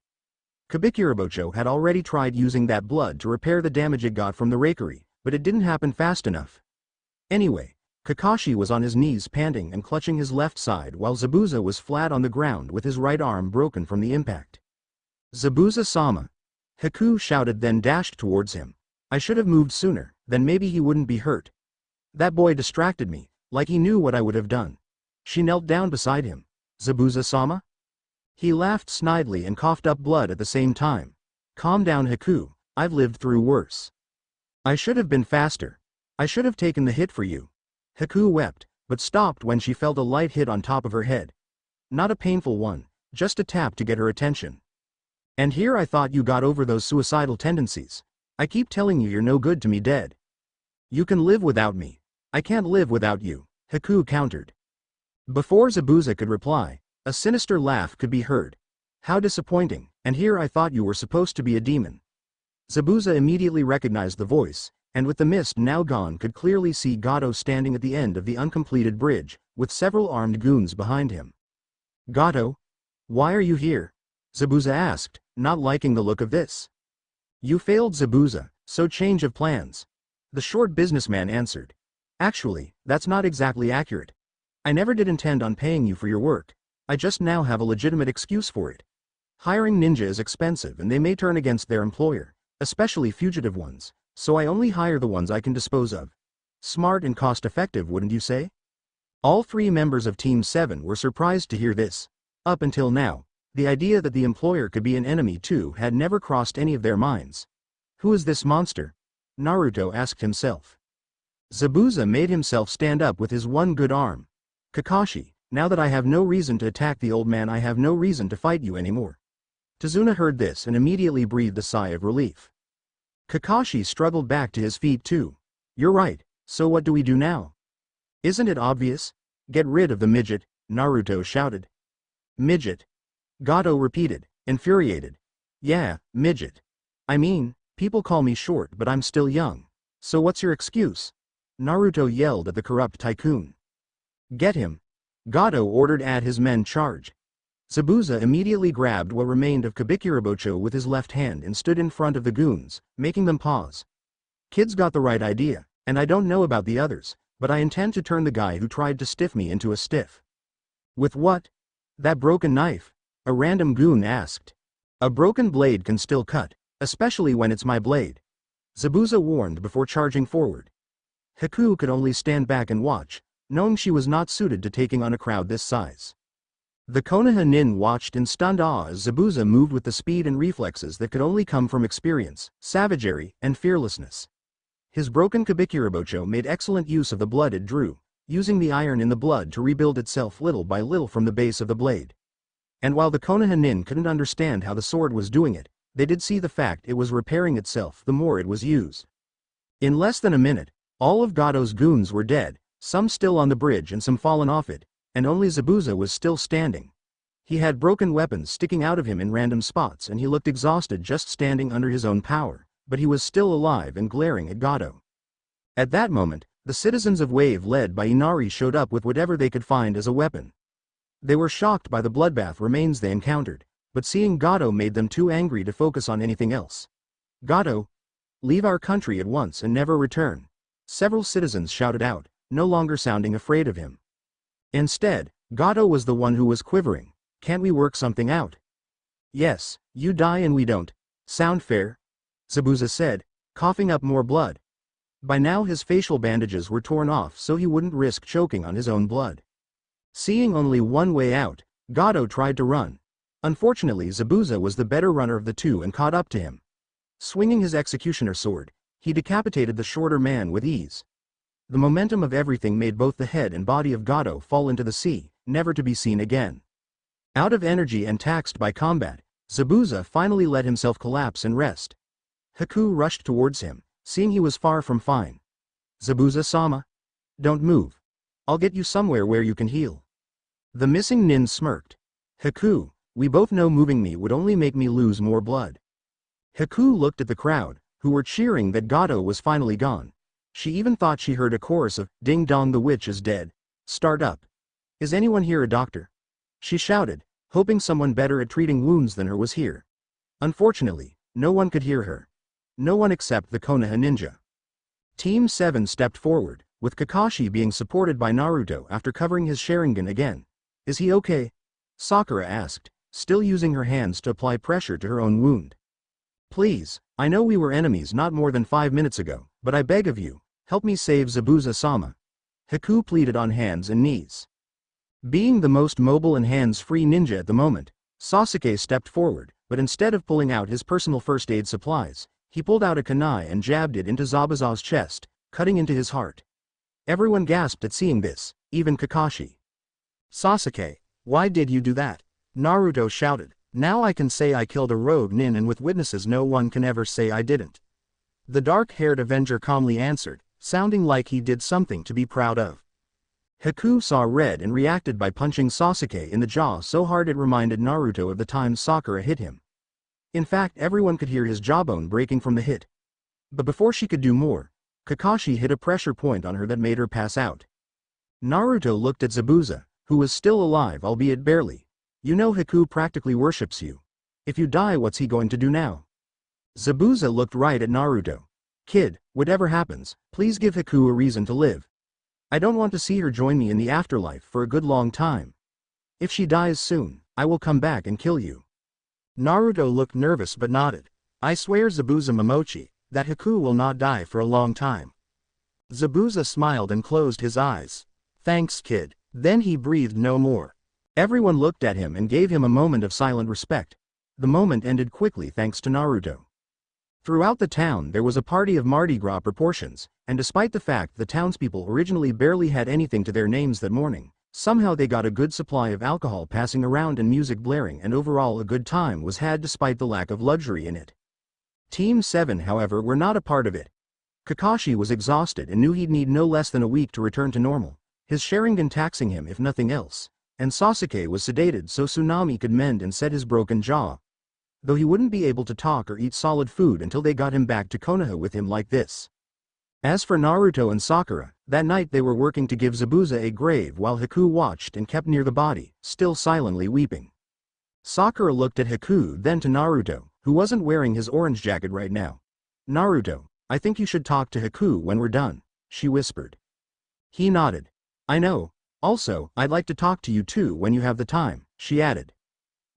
Kabikirabocho had already tried using that blood to repair the damage it got from the Valkyrie, but it didn't happen fast enough. Anyway, Kakashi was on his knees panting and clutching his left side while Zabuza was flat on the ground with his right arm broken from the impact. Zabuza-sama! Haku shouted, then dashed towards him. I should have moved sooner, then maybe he wouldn't be hurt. That boy distracted me, like he knew what I would have done. She knelt down beside him. Zabuza-sama? He laughed snidely and coughed up blood at the same time. Calm down, Haku, I've lived through worse. I should have been faster. I should have taken the hit for you. Haku wept, but stopped when she felt a light hit on top of her head. Not a painful one, just a tap to get her attention. And here I thought you got over those suicidal tendencies. I keep telling you you're no good to me dead. You can live without me. I can't live without you, Haku countered. Before Zabuza could reply, a sinister laugh could be heard. How disappointing, and here I thought you were supposed to be a demon. Zabuza immediately recognized the voice, and with the mist now gone could clearly see Gato standing at the end of the uncompleted bridge, with several armed goons behind him. Gato? Why are you here? Zabuza asked, not liking the look of this. You failed, Zabuza, so change of plans. The short businessman answered. Actually, that's not exactly accurate. I never did intend on paying you for your work. I just now have a legitimate excuse for it. Hiring ninja is expensive and they may turn against their employer, especially fugitive ones, so I only hire the ones I can dispose of. Smart and cost-effective, wouldn't you say? All three members of Team 7 were surprised to hear this. Up until now, the idea that the employer could be an enemy too had never crossed any of their minds. Who is this monster? Naruto asked himself. Zabuza made himself stand up with his one good arm. Kakashi, now that I have no reason to attack the old man, I have no reason to fight you anymore. Tazuna heard this and immediately breathed a sigh of relief. Kakashi struggled back to his feet too. You're right, so what do we do now? Isn't it obvious? Get rid of the midget, Naruto shouted. Midget? Gato repeated, infuriated. Yeah, midget. I mean, people call me short but I'm still young. So what's your excuse? Naruto yelled at the corrupt tycoon. Get him. Gato ordered as his men charged. Zabuza immediately grabbed what remained of Kabikirabocho with his left hand and stood in front of the goons, making them pause. Kid's got the right idea, and I don't know about the others, but I intend to turn the guy who tried to stiff me into a stiff. With what? That broken knife? A random goon asked. A broken blade can still cut, especially when it's my blade. Zabuza warned before charging forward. Haku could only stand back and watch, knowing she was not suited to taking on a crowd this size. The Konoha Nin watched in stunned awe as Zabuza moved with the speed and reflexes that could only come from experience, savagery, and fearlessness. His broken Kabikirabocho made excellent use of the blood it drew, using the iron in the blood to rebuild itself little by little from the base of the blade. And while the Konoha Nin couldn't understand how the sword was doing it, they did see the fact it was repairing itself the more it was used. In less than a minute, all of Gato's goons were dead, some still on the bridge and some fallen off it, and only Zabuza was still standing. He had broken weapons sticking out of him in random spots and he looked exhausted just standing under his own power, but he was still alive and glaring at Gato. At that moment, The citizens of Wave led by Inari showed up with whatever they could find as a weapon. They were shocked by the bloodbath remains they encountered, but seeing Gato made them too angry to focus on anything else. Gato, leave our country at once and never return. Several citizens shouted out, no longer sounding afraid of him. Instead, Gato was the one who was quivering. Can't we work something out? Yes, you die and we don't. Sound fair? Zabuza said, coughing up more blood. By now his facial bandages were torn off so he wouldn't risk choking on his own blood. Seeing only one way out, Gato tried to run. Unfortunately, Zabuza was the better runner of the two and caught up to him. Swinging his executioner sword, he decapitated the shorter man with ease. The momentum of everything made both the head and body of Gato fall into the sea, never to be seen again. Out of energy and taxed by combat, Zabuza finally let himself collapse and rest. Haku rushed towards him, seeing he was far from fine. Zabuza-sama? Don't move. I'll get you somewhere where you can heal. The missing nin smirked. Haku, we both know moving me would only make me lose more blood. Haku looked at the crowd, who were cheering that Gato was finally gone. She even thought she heard a chorus of, "Ding dong, the witch is dead. Start up. Is anyone here a doctor?" She shouted, hoping someone better at treating wounds than her was here. Unfortunately, no one could hear her. No one except the Konoha ninja. Team 7 stepped forward, with Kakashi being supported by Naruto after covering his Sharingan again. Is he okay? Sakura asked, still using her hands to apply pressure to her own wound. Please, I know we were enemies not more than 5 minutes ago, but I beg of you, help me save Zabuza-sama. Haku pleaded on hands and knees. Being the most mobile and hands-free ninja at the moment, Sasuke stepped forward, but instead of pulling out his personal first aid supplies, he pulled out a kunai and jabbed it into Zabuza's chest, cutting into his heart. Everyone gasped at seeing this, even Kakashi. Sasuke, why did you do that? Naruto shouted. Now I can say I killed a rogue nin, and with witnesses no one can ever say I didn't. The dark-haired Avenger calmly answered, sounding like he did something to be proud of. Haku saw red and reacted by punching Sasuke in the jaw so hard it reminded Naruto of the time Sakura hit him. In fact, everyone could hear his jawbone breaking from the hit. But before she could do more, Kakashi hit a pressure point on her that made her pass out. Naruto looked at Zabuza, who was still alive albeit barely. You know Haku practically worships you. If you die, what's he going to do now? Zabuza looked right at Naruto. Kid, whatever happens, please give Haku a reason to live. I don't want to see her join me in the afterlife for a good long time. If she dies soon, I will come back and kill you. Naruto looked nervous but nodded. I swear Zabuza Momochi, that Haku will not die for a long time. Zabuza smiled and closed his eyes. Thanks, kid. Then he breathed no more. Everyone looked at him and gave him a moment of silent respect. The moment ended quickly thanks to Naruto. Throughout the town there was a party of Mardi Gras proportions, and despite the fact the townspeople originally barely had anything to their names that morning, somehow they got a good supply of alcohol passing around and music blaring, and overall a good time was had despite the lack of luxury in it. Team 7, however, were not a part of it. Kakashi was exhausted and knew he'd need no less than a week to return to normal, his Sharingan taxing him if nothing else, and Sasuke was sedated so Tsunami could mend and set his broken jaw. Though he wouldn't be able to talk or eat solid food until they got him back to Konoha with him like this. As for Naruto and Sakura, that night they were working to give Zabuza a grave while Haku watched and kept near the body, still silently weeping. Sakura looked at Haku, then to Naruto, who wasn't wearing his orange jacket right now. Naruto, I think you should talk to Haku when we're done, she whispered. He nodded. I know. Also, I'd like to talk to you too when you have the time, she added.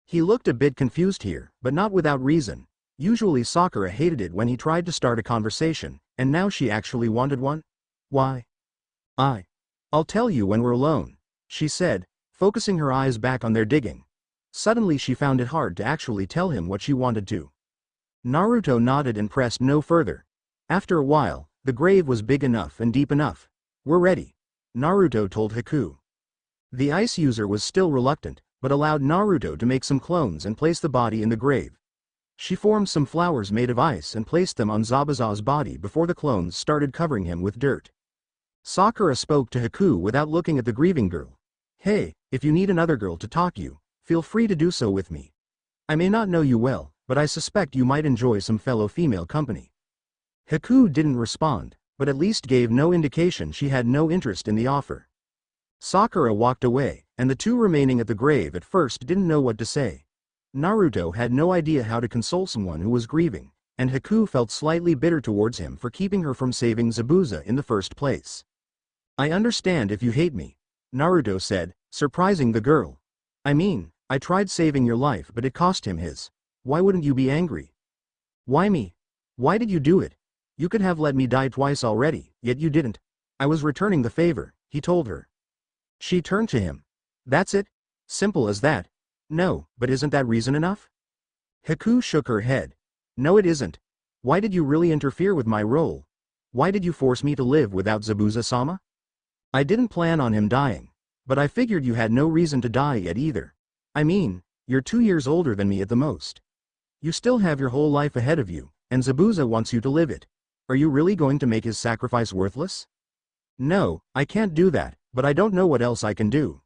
He looked a bit confused here, but not without reason. Usually Sakura hated it when he tried to start a conversation, and now she actually wanted one? Why? I'll tell you when we're alone, she said, focusing her eyes back on their digging. Suddenly she found it hard to actually tell him what she wanted to. Naruto nodded and pressed no further. After a while, the grave was big enough and deep enough. We're ready, Naruto told Haku. The ice user was still reluctant, but allowed Naruto to make some clones and place the body in the grave. She formed some flowers made of ice and placed them on Zabuza's body before the clones started covering him with dirt. Sakura spoke to Haku without looking at the grieving girl. Hey, if you need another girl to talk you, feel free to do so with me. I may not know you well, but I suspect you might enjoy some fellow female company. Haku didn't respond, but at least gave no indication she had no interest in the offer. Sakura walked away, and the two remaining at the grave at first didn't know what to say. Naruto had no idea how to console someone who was grieving, and Haku felt slightly bitter towards him for keeping her from saving Zabuza in the first place. "I understand if you hate me," Naruto said, surprising the girl. "I mean, I tried saving your life but it cost him his. Why wouldn't you be angry?" "Why me? Why did you do it? You could have let me die twice already, yet you didn't." "I was returning the favor," he told her. She turned to him. "That's it? Simple as that?" "No, but isn't that reason enough?" Haku shook her head. "No, it isn't. Why did you really interfere with my role? Why did you force me to live without Zabuza-sama?" "I didn't plan on him dying. But I figured you had no reason to die yet either. I mean, you're 2 years older than me at the most. You still have your whole life ahead of you, and Zabuza wants you to live it. Are you really going to make his sacrifice worthless?" "No, I can't do that, but I don't know what else I can do."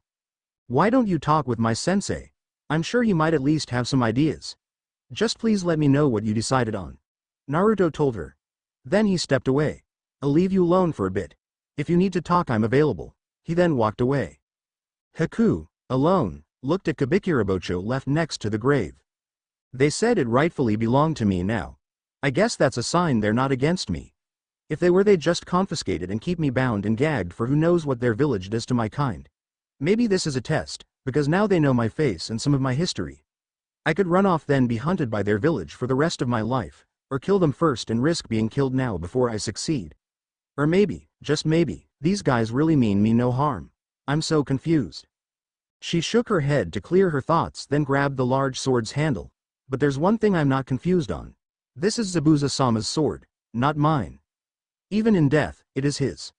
"Why don't you talk with my sensei? I'm sure he might at least have some ideas. Just please let me know what you decided on," Naruto told her. Then he stepped away. "I'll leave you alone for a bit. If you need to talk, I'm available." He then walked away. Haku, alone, looked at Kabikirabocho left next to the grave. "They said it rightfully belonged to me now. I guess that's a sign they're not against me. If they were, they'd just confiscate it and keep me bound and gagged for who knows what their village does to my kind. Maybe this is a test, because now they know my face and some of my history. I could run off then be hunted by their village for the rest of my life, or kill them first and risk being killed now before I succeed. Or maybe, just maybe, these guys really mean me no harm. I'm so confused." She shook her head to clear her thoughts, then grabbed the large sword's handle. "But there's one thing I'm not confused on. This is Zabuza-sama's sword, not mine. Even in death, it is his."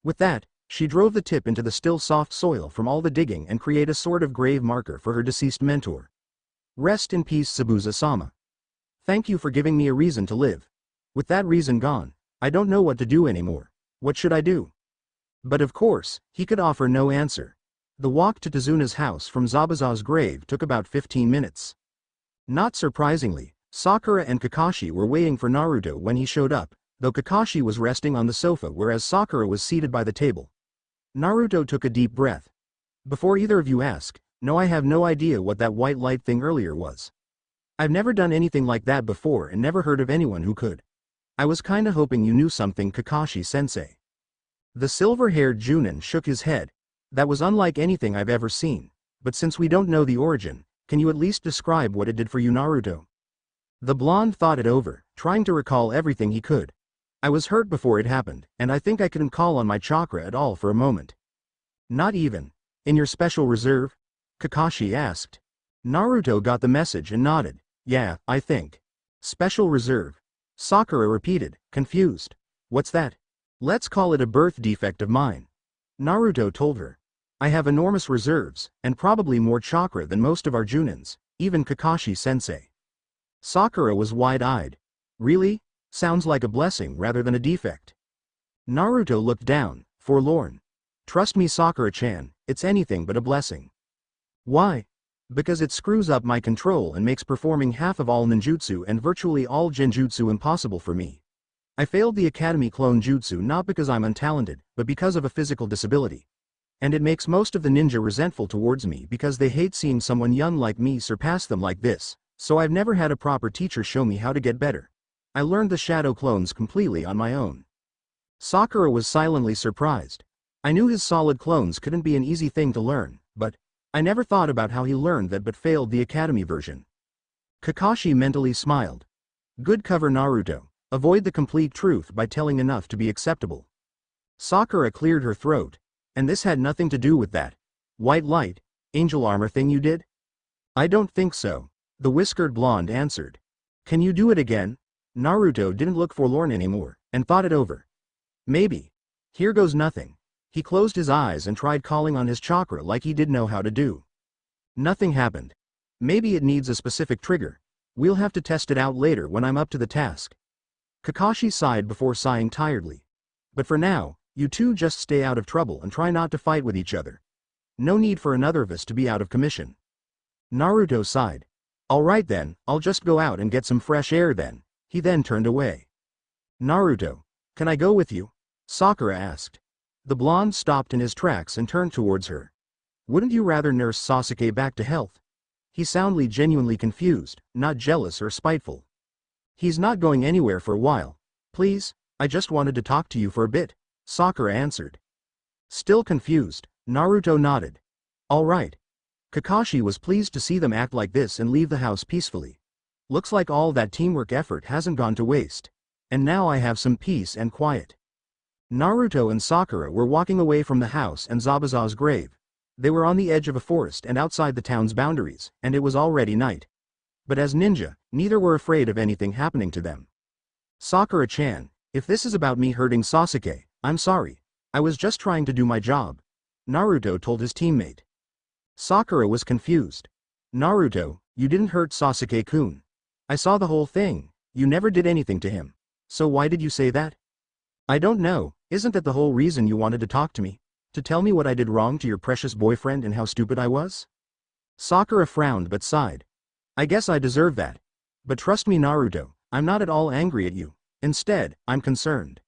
With that, she drove the tip into the still soft soil from all the digging and create a sort of grave marker for her deceased mentor. "Rest in peace, Zabuza-sama. Thank you for giving me a reason to live. With that reason gone, I don't know what to do anymore. What should I do?" But of course, he could offer no answer. The walk to Tazuna's house from Zabuza's grave took about 15 minutes. Not surprisingly, Sakura and Kakashi were waiting for Naruto when he showed up, though Kakashi was resting on the sofa whereas Sakura was seated by the table. Naruto took a deep breath. "Before either of you ask, no, I have no idea what that white light thing earlier was. I've never done anything like that before and never heard of anyone who could. I was kinda hoping you knew something, Kakashi-sensei." The silver-haired Junin shook his head. "That was unlike anything I've ever seen, but since we don't know the origin, can you at least describe what it did for you, Naruto?" The blonde thought it over, trying to recall everything he could. "I was hurt before it happened, and I think I couldn't call on my chakra at all for a moment." "Not even in your special reserve?" Kakashi asked. Naruto got the message and nodded. "Yeah, I think. Special reserve." Sakura repeated, confused. "What's that?" "Let's call it a birth defect of mine," Naruto told her. "I have enormous reserves, and probably more chakra than most of our Junins, even Kakashi-sensei." Sakura was wide-eyed. "Really? Sounds like a blessing rather than a defect." Naruto looked down, forlorn. "Trust me, Sakura-chan, it's anything but a blessing." "Why?" "Because it screws up my control and makes performing half of all ninjutsu and virtually all genjutsu impossible for me. I failed the academy clone jutsu not because I'm untalented, but because of a physical disability. And it makes most of the ninja resentful towards me because they hate seeing someone young like me surpass them like this, so I've never had a proper teacher show me how to get better. I learned the shadow clones completely on my own." Sakura was silently surprised. "I knew his solid clones couldn't be an easy thing to learn, but I never thought about how he learned that but failed the academy version." Kakashi mentally smiled. "Good cover, Naruto. Avoid the complete truth by telling enough to be acceptable." Sakura cleared her throat. "And this had nothing to do with that white light, angel armor thing you did?" "I don't think so," the whiskered blonde answered. "Can you do it again?" Naruto didn't look forlorn anymore, and thought it over. "Maybe. Here goes nothing." He closed his eyes and tried calling on his chakra like he did know how to do. Nothing happened. "Maybe it needs a specific trigger. We'll have to test it out later when I'm up to the task." Kakashi sighed before sighing tiredly. "But for now, you two just stay out of trouble and try not to fight with each other. No need for another of us to be out of commission." Naruto sighed. "All right then, I'll just go out and get some fresh air then." He then turned away. "Naruto, can I go with you?" Sakura asked. The blonde stopped in his tracks and turned towards her. Wouldn't you rather nurse Sasuke back to health? He sounded genuinely confused, not jealous or spiteful. He's not going anywhere for a while. Please, I just wanted to talk to you for a bit, Sakura answered. Still confused, Naruto nodded. All right. Kakashi was pleased to see them act like this and leave the house peacefully. Looks like all that teamwork effort hasn't gone to waste. And now I have some peace and quiet. Naruto and Sakura were walking away from the house and Zabuza's grave. They were on the edge of a forest and outside the town's boundaries, and it was already night. But as ninja, neither were afraid of anything happening to them. Sakura-chan, if this is about me hurting Sasuke, I'm sorry. I was just trying to do my job, Naruto told his teammate. Sakura was confused. Naruto, you didn't hurt Sasuke-kun. I saw the whole thing, you never did anything to him. So why did you say that? I don't know, isn't that the whole reason you wanted to talk to me? To tell me what I did wrong to your precious boyfriend and how stupid I was? Sakura frowned but sighed. I guess I deserve that. But trust me Naruto, I'm not at all angry at you. Instead, I'm concerned.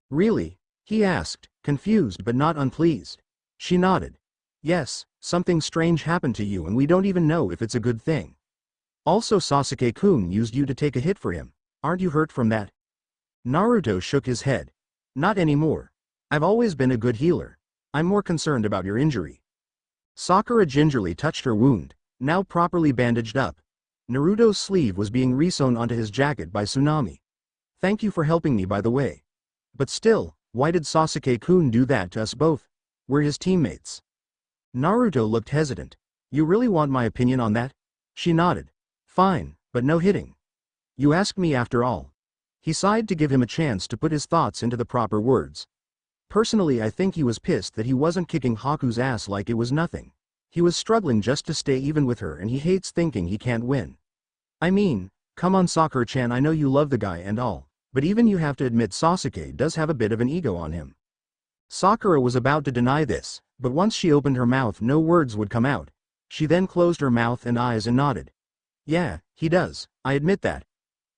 Really? He asked, confused but not unpleased. She nodded. Yes, something strange happened to you and we don't even know if it's a good thing. Also Sasuke-kun used you to take a hit for him. Aren't you hurt from that? Naruto shook his head. Not anymore. I've always been a good healer. I'm more concerned about your injury. Sakura gingerly touched her wound, now properly bandaged up. Naruto's sleeve was being resewn onto his jacket by Tsunami. Thank you for helping me by the way. But still, why did Sasuke-kun do that to us both? We're his teammates. Naruto looked hesitant. You really want my opinion on that? She nodded. Fine, but no hitting. You asked me after all. He sighed to give him a chance to put his thoughts into the proper words. Personally I think he was pissed that he wasn't kicking Haku's ass like it was nothing. He was struggling just to stay even with her and he hates thinking he can't win. I mean, come on Sakura-chan, I know you love the guy and all, but even you have to admit Sasuke does have a bit of an ego on him. Sakura was about to deny this, but once she opened her mouth no words would come out. She then closed her mouth and eyes and nodded. Yeah, he does, I admit that.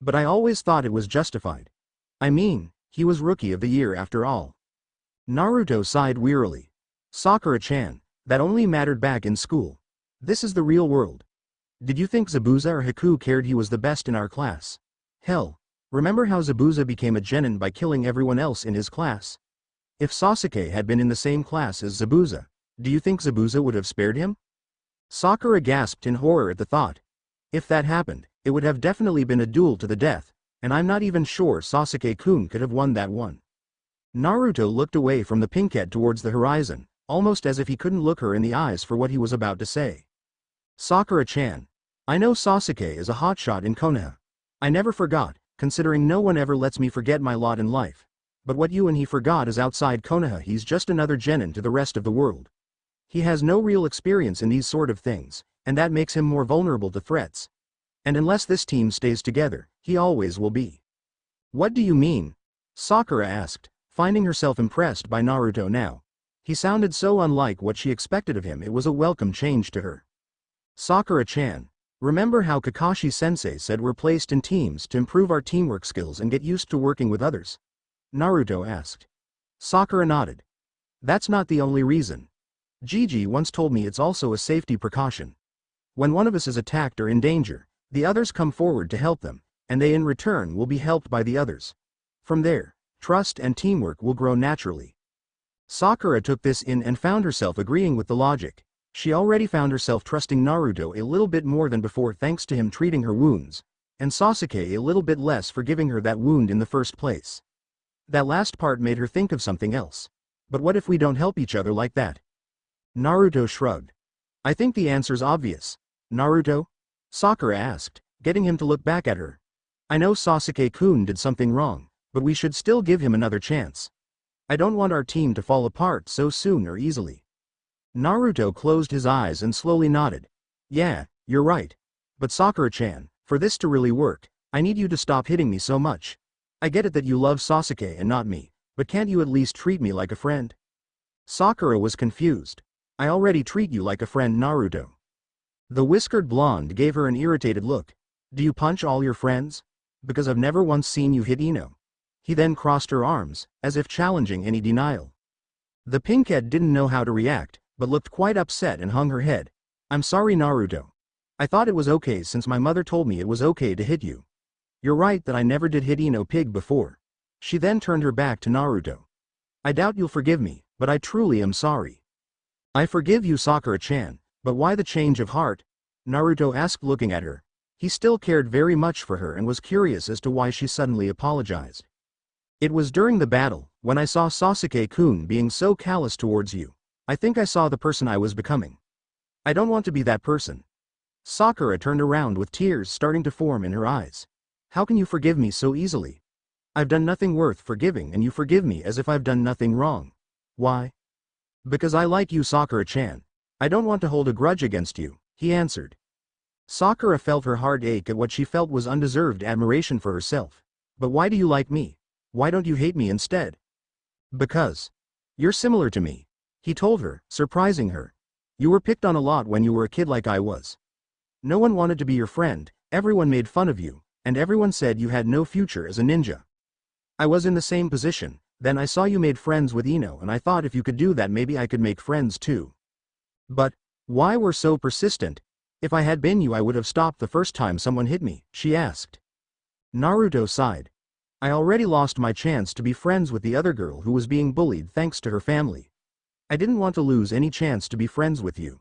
But I always thought it was justified. I mean, he was Rookie of the Year after all. Naruto sighed wearily. Sakura-chan, that only mattered back in school. This is the real world. Did you think Zabuza or Haku cared he was the best in our class? Hell, remember how Zabuza became a genin by killing everyone else in his class? If Sasuke had been in the same class as Zabuza, do you think Zabuza would have spared him? Sakura gasped in horror at the thought. If that happened, it would have definitely been a duel to the death, and I'm not even sure Sasuke-kun could have won that one. Naruto looked away from the pinkette towards the horizon, almost as if he couldn't look her in the eyes for what he was about to say. Sakura-chan, I know Sasuke is a hotshot in Konoha. I never forgot, considering no one ever lets me forget my lot in life. But what you and he forgot is outside Konoha he's just another genin to the rest of the world. He has no real experience in these sort of things, and that makes him more vulnerable to threats. And unless this team stays together, he always will be. What do you mean? Sakura asked, finding herself impressed by Naruto now. He sounded so unlike what she expected of him it was a welcome change to her. Sakura-chan, remember how Kakashi-sensei said we're placed in teams to improve our teamwork skills and get used to working with others? Naruto asked. Sakura nodded. That's not the only reason. Gigi once told me it's also a safety precaution. When one of us is attacked or in danger, the others come forward to help them, and they in return will be helped by the others. From there, trust and teamwork will grow naturally. Sakura took this in and found herself agreeing with the logic. She already found herself trusting Naruto a little bit more than before thanks to him treating her wounds, and Sasuke a little bit less for giving her that wound in the first place. That last part made her think of something else. But what if we don't help each other like that? Naruto shrugged. I think the answer's obvious. Naruto? Sakura asked, getting him to look back at her. I know Sasuke-kun did something wrong, but we should still give him another chance. I don't want our team to fall apart so soon or easily. Naruto closed his eyes and slowly nodded. Yeah, you're right. But Sakura-chan, for this to really work, I need you to stop hitting me so much. I get it that you love Sasuke and not me, but can't you at least treat me like a friend? Sakura was confused. I already treat you like a friend, Naruto. The whiskered blonde gave her an irritated look. Do you punch all your friends? Because I've never once seen you hit Ino. He then crossed her arms, as if challenging any denial. The pinkhead didn't know how to react, but looked quite upset and hung her head. I'm sorry, Naruto. I thought it was okay since my mother told me it was okay to hit you. You're right that I never did hit Ino Pig before. She then turned her back to Naruto. I doubt you'll forgive me, but I truly am sorry. I forgive you, Sakura-chan, but why the change of heart? Naruto asked, looking at her. He still cared very much for her and was curious as to why she suddenly apologized. It was during the battle, when I saw Sasuke-kun being so callous towards you. I think I saw the person I was becoming. I don't want to be that person. Sakura turned around with tears starting to form in her eyes. How can you forgive me so easily? I've done nothing worth forgiving and you forgive me as if I've done nothing wrong. Why? Because I like you, Sakura-chan. I don't want to hold a grudge against you, he answered. Sakura felt her heart ache at what she felt was undeserved admiration for herself. But why do you like me? Why don't you hate me instead? Because you're similar to me, he told her, surprising her. You were picked on a lot when you were a kid like I was. No one wanted to be your friend, everyone made fun of you, and everyone said you had no future as a ninja. I was in the same position, then I saw you made friends with Ino and I thought if you could do that maybe I could make friends too. But why were so persistent? If I had been you I would have stopped the first time someone hit me, she asked. Naruto sighed. I already lost my chance to be friends with the other girl who was being bullied thanks to her family. I didn't want to lose any chance to be friends with you.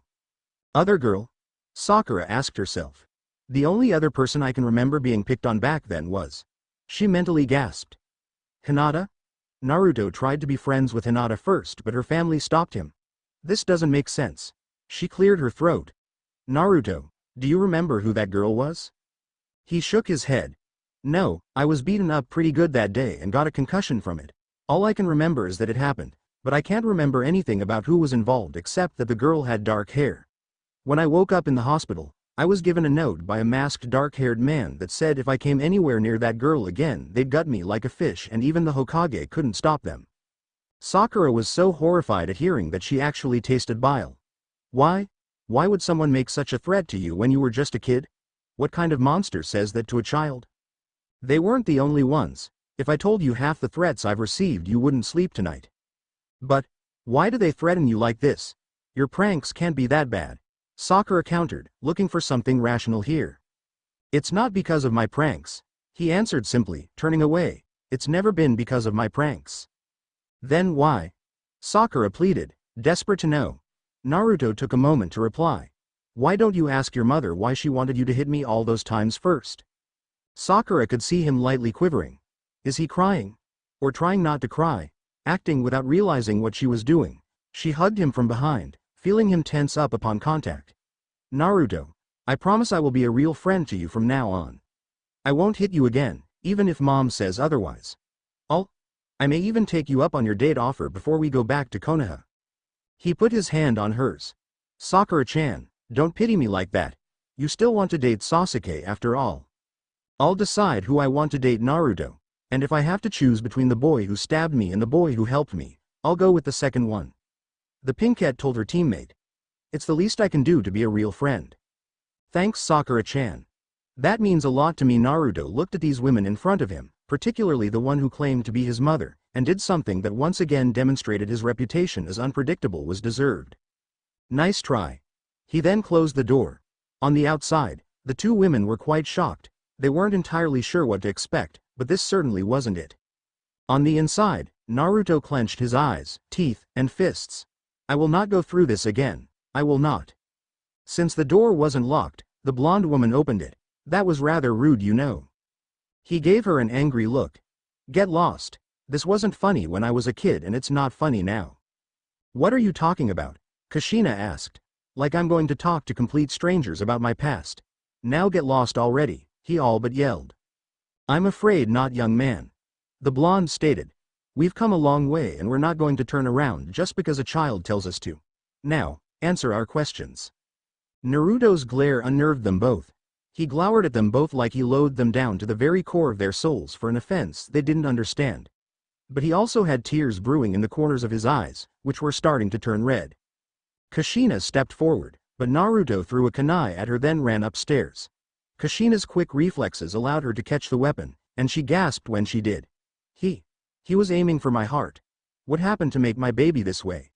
Other girl? Sakura asked herself. The only other person I can remember being picked on back then was. She mentally gasped. Hinata? Naruto tried to be friends with Hinata first but her family stopped him. This doesn't make sense. She cleared her throat. Naruto, do you remember who that girl was? He shook his head. No, I was beaten up pretty good that day and got a concussion from it. All I can remember is that it happened, but I can't remember anything about who was involved except that the girl had dark hair. When I woke up in the hospital, I was given a note by a masked dark-haired man that said if I came anywhere near that girl again they'd gut me like a fish and even the Hokage couldn't stop them. Sakura was so horrified at hearing that she actually tasted bile. Why? Why would someone make such a threat to you when you were just a kid? What kind of monster says that to a child? They weren't the only ones. If I told you half the threats I've received you wouldn't sleep tonight. But why do they threaten you like this? Your pranks can't be that bad. Sakura countered, looking for something rational here. It's not because of my pranks, he answered simply, turning away. It's never been because of my pranks. Then why? Sakura pleaded, desperate to know. Naruto took a moment to reply. Why don't you ask your mother why she wanted you to hit me all those times first? Sakura could see him lightly quivering. Is he crying? Or trying not to cry? Acting without realizing what she was doing. She hugged him from behind, feeling him tense up upon contact. Naruto, I promise I will be a real friend to you from now on. I won't hit you again, even if mom says otherwise. I may even take you up on your date offer before we go back to Konoha. He put his hand on hers. Sakura-chan, don't pity me like that. You still want to date Sasuke after all. I'll decide who I want to date, Naruto, and if I have to choose between the boy who stabbed me and the boy who helped me, I'll go with the second one. The pinkhead told her teammate. It's the least I can do to be a real friend. Thanks, Sakura-chan. That means a lot to me. Naruto looked at these women in front of him, particularly the one who claimed to be his mother, and did something that once again demonstrated his reputation as unpredictable was deserved. Nice try. He then closed the door. On the outside, the two women were quite shocked. They weren't entirely sure what to expect, but this certainly wasn't it. On the inside, Naruto clenched his eyes, teeth, and fists. I will not go through this again. I will not. Since the door wasn't locked, the blonde woman opened it. That was rather rude, you know. He gave her an angry look. Get lost. This wasn't funny when I was a kid and it's not funny now. What are you talking about? Kushina asked. Like I'm going to talk to complete strangers about my past. Now get lost already, he all but yelled. I'm afraid not, young man. The blonde stated. We've come a long way and we're not going to turn around just because a child tells us to. Now, answer our questions. Naruto's glare unnerved them both. He glowered at them both like he loathed them down to the very core of their souls for an offense they didn't understand. But he also had tears brewing in the corners of his eyes, which were starting to turn red. Kushina stepped forward, but Naruto threw a kunai at her then ran upstairs. Kushina's quick reflexes allowed her to catch the weapon, and she gasped when she did. He was aiming for my heart. What happened to make my baby this way?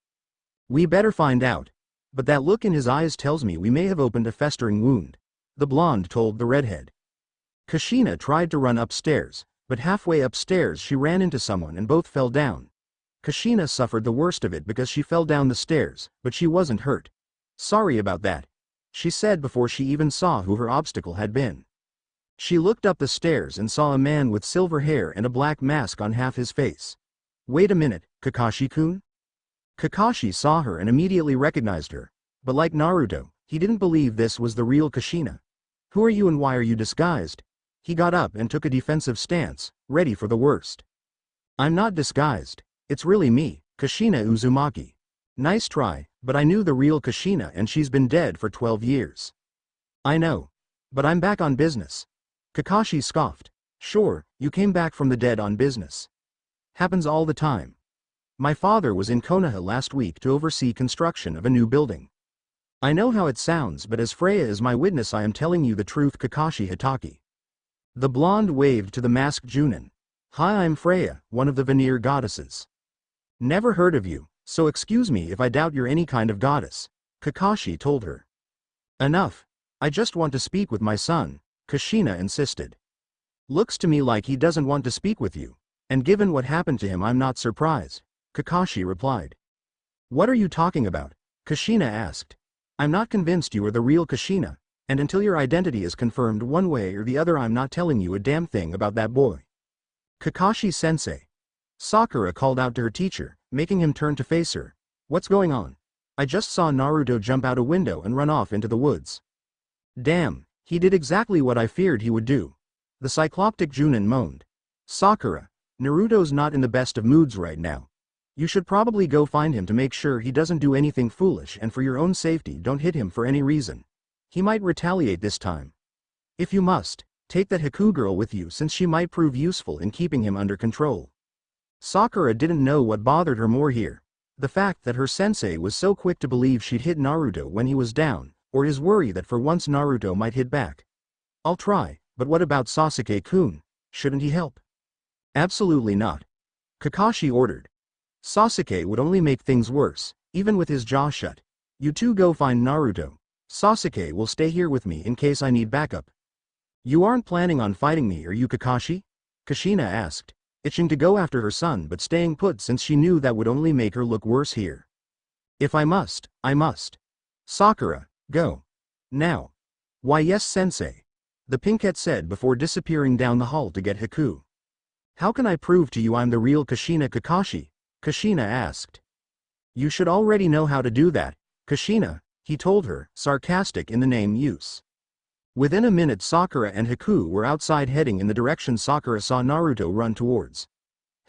We better find out. But that look in his eyes tells me we may have opened a festering wound. The blonde told the redhead. Kushina tried to run upstairs, but halfway upstairs she ran into someone and both fell down. Kushina suffered the worst of it because she fell down the stairs, but she wasn't hurt. Sorry about that, she said before she even saw who her obstacle had been. She looked up the stairs and saw a man with silver hair and a black mask on half his face. Wait a minute, Kakashi-kun? Kakashi saw her and immediately recognized her, but like Naruto, he didn't believe this was the real Kushina. Who are you and why are you disguised? He got up and took a defensive stance, ready for the worst. I'm not disguised. It's really me, Kushina Uzumaki. Nice try, but I knew the real Kushina and she's been dead for 12 years. I know. But I'm back on business. Kakashi scoffed. Sure, you came back from the dead on business. Happens all the time. My father was in Konoha last week to oversee construction of a new building. I know how it sounds, but as Freya is my witness I am telling you the truth, Kakashi Hitaki. The blonde waved to the masked Junin. Hi, I'm Freya, one of the veneer goddesses. Never heard of you, so excuse me if I doubt you're any kind of goddess, Kakashi told her. Enough. I just want to speak with my son, Kushina insisted. Looks to me like he doesn't want to speak with you, and given what happened to him I'm not surprised, Kakashi replied. What are you talking about? Kushina asked. I'm not convinced you are the real Kushina, and until your identity is confirmed one way or the other I'm not telling you a damn thing about that boy. Kakashi-sensei. Sakura called out to her teacher, making him turn to face her. What's going on? I just saw Naruto jump out a window and run off into the woods. Damn, he did exactly what I feared he would do. The cycloptic Junin moaned. Sakura, Naruto's not in the best of moods right now. You should probably go find him to make sure he doesn't do anything foolish, and for your own safety don't hit him for any reason. He might retaliate this time. If you must, take that Haku girl with you since she might prove useful in keeping him under control. Sakura didn't know what bothered her more here. The fact that her sensei was so quick to believe she'd hit Naruto when he was down, or his worry that for once Naruto might hit back. I'll try, but what about Sasuke-kun? Shouldn't he help? Absolutely not. Kakashi ordered. Sasuke would only make things worse, even with his jaw shut. You two go find Naruto. Sasuke will stay here with me in case I need backup. You aren't planning on fighting me, are you, Kakashi? Kushina asked, itching to go after her son but staying put since she knew that would only make her look worse here. If I must, I must. Sakura, go. Now. Why yes, sensei. The pinkette said before disappearing down the hall to get Haku. How can I prove to you I'm the real Kushina, Kakashi? Kushina asked. You should already know how to do that, Kushina, he told her, sarcastic in the name use. Within a minute Sakura and Haku were outside heading in the direction Sakura saw Naruto run towards.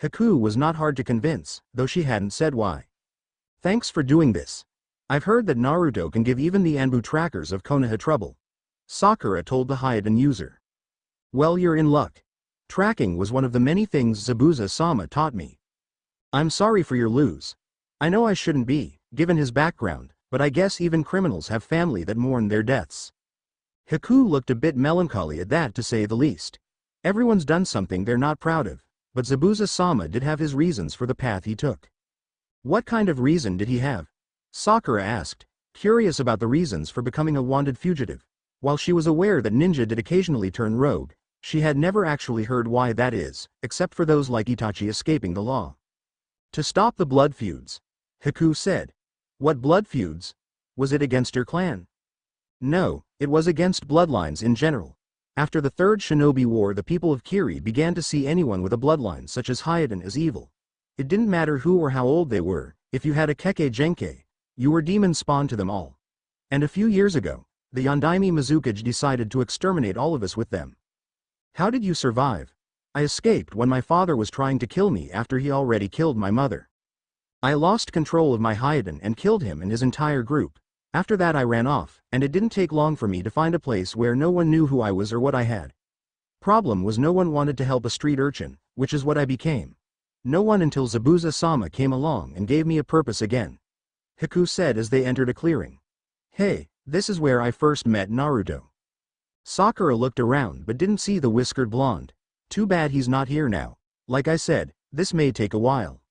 Haku was not hard to convince, though she hadn't said why. Thanks for doing this. I've heard that Naruto can give even the Anbu trackers of Konoha trouble. Sakura told the Hyuden user. Well, you're in luck. Tracking was one of the many things Zabuza-sama taught me. I'm sorry for your lose. I know I shouldn't be, given his background, but I guess even criminals have family that mourn their deaths. Haku looked a bit melancholy at that, to say the least. Everyone's done something they're not proud of, but Zabuza-sama did have his reasons for the path he took. What kind of reason did he have? Sakura asked, curious about the reasons for becoming a wanted fugitive. While she was aware that ninja did occasionally turn rogue, she had never actually heard why that is, except for those like Itachi escaping the law. To stop the blood feuds. Haku said. What blood feuds? Was it against your clan? No, it was against bloodlines in general. After the Third Shinobi War, the people of Kiri began to see anyone with a bloodline such as Hyuden as evil. It didn't matter who or how old they were, if you had a Kekkei Genkei, you were demon spawn to them all. And a few years ago, the Yondaime Mizukage decided to exterminate all of us with them. How did you survive? I escaped when my father was trying to kill me after he already killed my mother. I lost control of my Hyuden and killed him and his entire group. After that I ran off, and it didn't take long for me to find a place where no one knew who I was or what I had. Problem was no one wanted to help a street urchin, which is what I became. No one until Zabuza-sama came along and gave me a purpose again. Haku said as they entered a clearing. Hey, this is where I first met Naruto. Sakura looked around but didn't see the whiskered blonde. Too bad he's not here now. Like I said, this may take a while.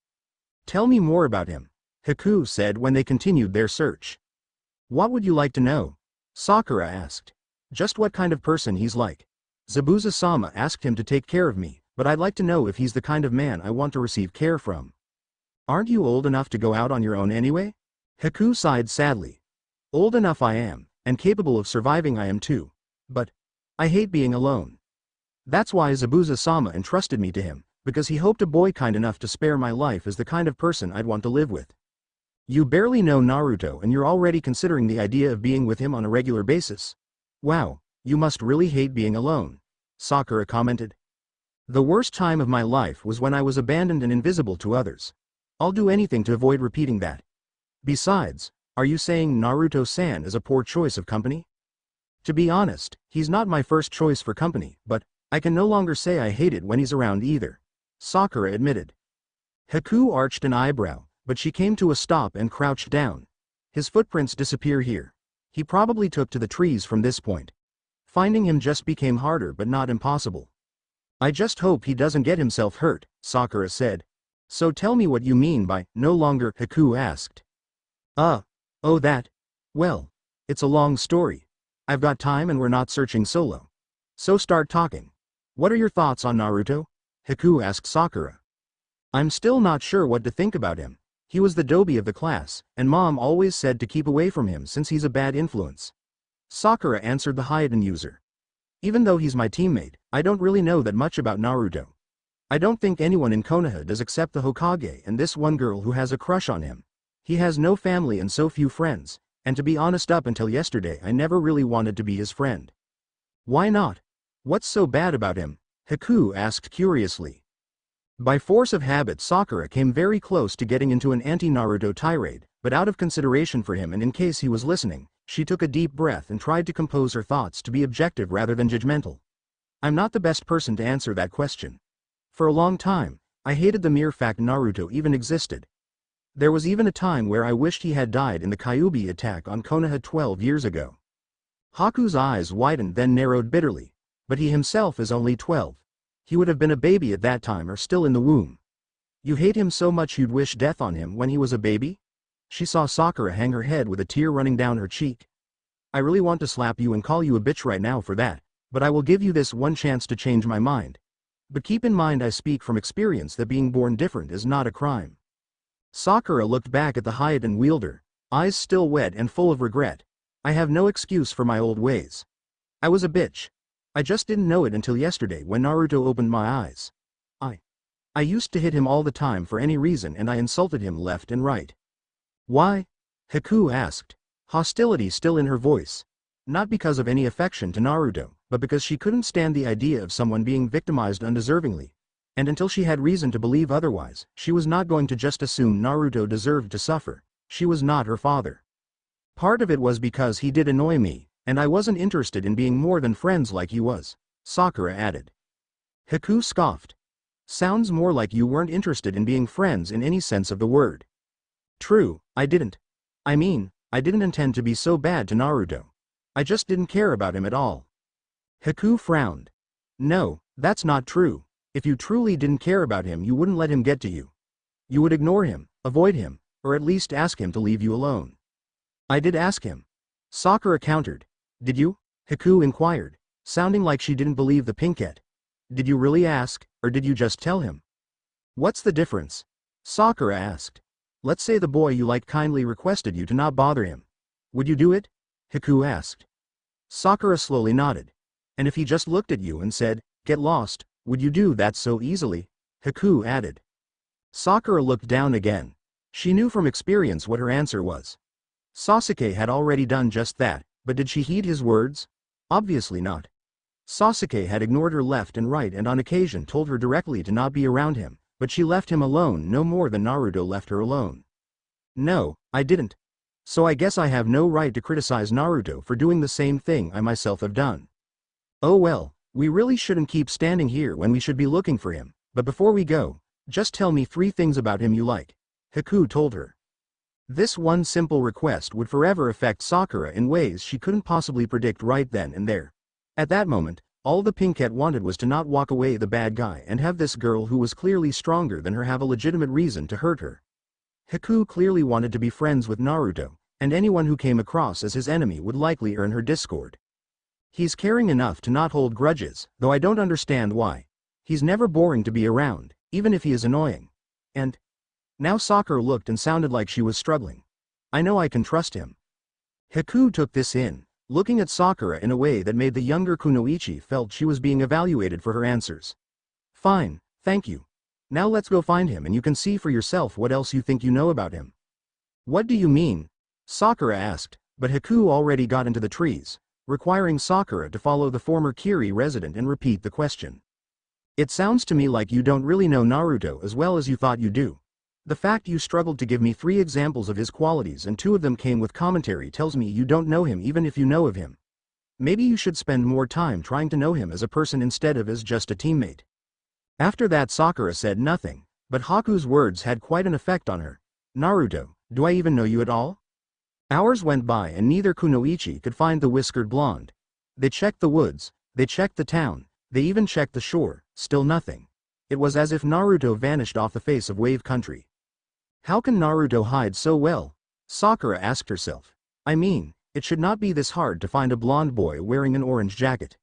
Tell me more about him, Haku said when they continued their search. What would you like to know? Sakura asked. Just what kind of person he's like. Zabuza-sama asked him to take care of me, but I'd like to know if he's the kind of man I want to receive care from. Aren't you old enough to go out on your own anyway? Haku sighed sadly. Old enough I am, and capable of surviving I am too. But I hate being alone. That's why Zabuza-sama entrusted me to him, because he hoped a boy kind enough to spare my life is the kind of person I'd want to live with. You barely know Naruto and you're already considering the idea of being with him on a regular basis. Wow, you must really hate being alone, Sakura commented. The worst time of my life was when I was abandoned and invisible to others. I'll do anything to avoid repeating that. Besides, are you saying Naruto-san is a poor choice of company? To be honest, he's not my first choice for company, but I can no longer say I hate it when he's around either, Sakura admitted. Haku arched an eyebrow, but she came to a stop and crouched down. His footprints disappear here. He probably took to the trees from this point. Finding him just became harder but not impossible. I just hope he doesn't get himself hurt, Sakura said. So tell me what you mean by no longer, Haku asked. Oh that. Well, it's a long story. I've got time and we're not searching solo. So start talking. What are your thoughts on Naruto? Haku asked Sakura. I'm still not sure what to think about him. He was the doby of the class, and Mom always said to keep away from him since he's a bad influence. Sakura answered the Hyden user. Even though he's my teammate, I don't really know that much about Naruto. I don't think anyone in Konoha does except the Hokage and this one girl who has a crush on him. He has no family and so few friends, and to be honest up until yesterday I never really wanted to be his friend. Why not? What's so bad about him? Haku asked curiously. By force of habit Sakura came very close to getting into an anti-Naruto tirade, but out of consideration for him and in case he was listening, she took a deep breath and tried to compose her thoughts to be objective rather than judgmental. I'm not the best person to answer that question. For a long time, I hated the mere fact Naruto even existed. There was even a time where I wished he had died in the Kyuubi attack on Konoha 12 years ago. Haku's eyes widened then narrowed bitterly, but he himself is only 12. He would have been a baby at that time or still in the womb. You hate him so much you'd wish death on him when he was a baby? She saw Sakura hang her head with a tear running down her cheek. I really want to slap you and call you a bitch right now for that, but I will give you this one chance to change my mind. But keep in mind I speak from experience that being born different is not a crime. Sakura looked back at the Hyden wielder, eyes still wet and full of regret. I have no excuse for my old ways. I was a bitch. I just didn't know it until yesterday when Naruto opened my eyes. I used to hit him all the time for any reason and I insulted him left and right. Why? Haku asked, hostility still in her voice. Not because of any affection to Naruto, but because she couldn't stand the idea of someone being victimized undeservingly. And until she had reason to believe otherwise, she was not going to just assume Naruto deserved to suffer. She was not her father. Part of it was because he did annoy me, and I wasn't interested in being more than friends like he was, Sakura added. Haku scoffed. Sounds more like you weren't interested in being friends in any sense of the word. True, I didn't. I mean, I didn't intend to be so bad to Naruto. I just didn't care about him at all. Haku frowned. No, that's not true. If you truly didn't care about him you wouldn't let him get to you. You would ignore him, avoid him, or at least ask him to leave you alone. I did ask him. Sakura countered. Did you? Haku inquired, sounding like she didn't believe the pinkette. Did you really ask, or did you just tell him? What's the difference? Sakura asked. Let's say the boy you like kindly requested you to not bother him. Would you do it? Haku asked. Sakura slowly nodded. And if he just looked at you and said, get lost, would you do that so easily? Haku added. Sakura looked down again. She knew from experience what her answer was. Sasuke had already done just that, but did she heed his words? Obviously not. Sasuke had ignored her left and right and on occasion told her directly to not be around him, but she left him alone no more than Naruto left her alone. No, I didn't. So I guess I have no right to criticize Naruto for doing the same thing I myself have done. Oh well, we really shouldn't keep standing here when we should be looking for him, but before we go, just tell me 3 things about him you like, Haku told her. This one simple request would forever affect Sakura in ways she couldn't possibly predict right then and there. At that moment, All the Pinkette wanted was to not walk away the bad guy and have this girl who was clearly stronger than her have a legitimate reason to hurt her. Haku clearly wanted to be friends with Naruto, and anyone who came across as his enemy would likely earn her discord. He's caring enough to not hold grudges, though I don't understand why. He's never boring to be around, even if he is annoying. And now Sakura looked and sounded like she was struggling. I know I can trust him. Haku took this in, looking at Sakura in a way that made the younger Kunoichi felt she was being evaluated for her answers. Fine, thank you. Now let's go find him and you can see for yourself what else you think you know about him. What do you mean? Sakura asked, but Haku already got into the trees, requiring Sakura to follow the former Kiri resident and repeat the question. It sounds to me like you don't really know Naruto as well as you thought you do. The fact you struggled to give me 3 examples of his qualities and 2 of them came with commentary tells me you don't know him even if you know of him. Maybe you should spend more time trying to know him as a person instead of as just a teammate. After that Sakura said nothing, but Haku's words had quite an effect on her. Naruto, do I even know you at all? Hours went by and neither Kunoichi could find the whiskered blonde. They checked the woods, they checked the town, they even checked the shore, still nothing. It was as if Naruto vanished off the face of Wave Country. How can Naruto hide so well? Sakura asked herself. I mean, it should not be this hard to find a blonde boy wearing an orange jacket.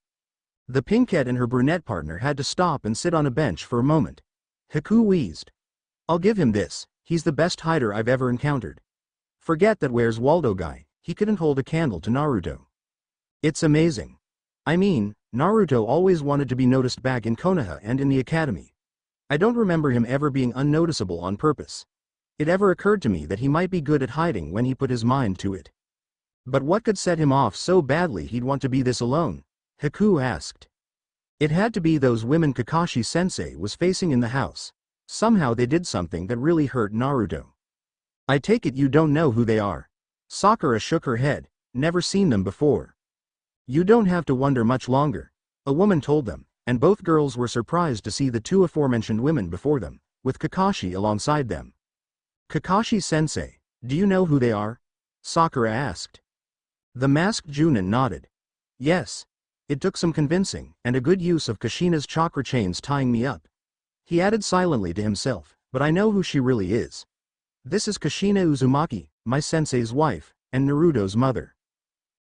The Pinkette and her brunette partner had to stop and sit on a bench for a moment. Haku wheezed. I'll give him this, he's the best hider I've ever encountered. Forget that Where's Waldo guy, he couldn't hold a candle to Naruto. It's amazing. I mean, Naruto always wanted to be noticed back in Konoha and in the academy. I don't remember him ever being unnoticeable on purpose. It ever occurred to me that he might be good at hiding when he put his mind to it. But what could set him off so badly he'd want to be this alone? Haku asked. It had to be those women Kakashi-sensei was facing in the house. Somehow they did something that really hurt Naruto. I take it you don't know who they are. Sakura shook her head, never seen them before. You don't have to wonder much longer. A woman told them, and both girls were surprised to see the 2 aforementioned women before them, with Kakashi alongside them. Kakashi-sensei, do you know who they are? Sakura asked. The masked Junin nodded. Yes. It took some convincing, and a good use of Kushina's chakra chains tying me up. He added silently to himself, but I know who she really is. This is Kushina Uzumaki, my sensei's wife, and Naruto's mother.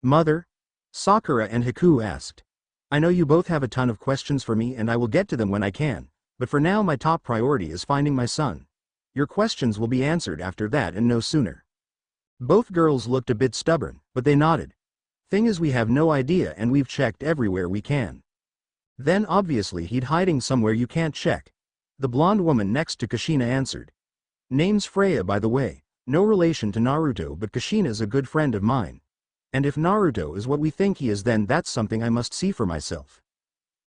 Mother? Sakura and Haku asked. I know you both have a ton of questions for me and I will get to them when I can, but for now my top priority is finding my son. Your questions will be answered after that and no sooner. Both girls looked a bit stubborn, but they nodded. Thing is we have no idea and we've checked everywhere we can. Then obviously he'd hiding somewhere you can't check. The blonde woman next to Kushina answered. Name's Freya by the way, no relation to Naruto but Kushina's a good friend of mine. And if Naruto is what we think he is then that's something I must see for myself.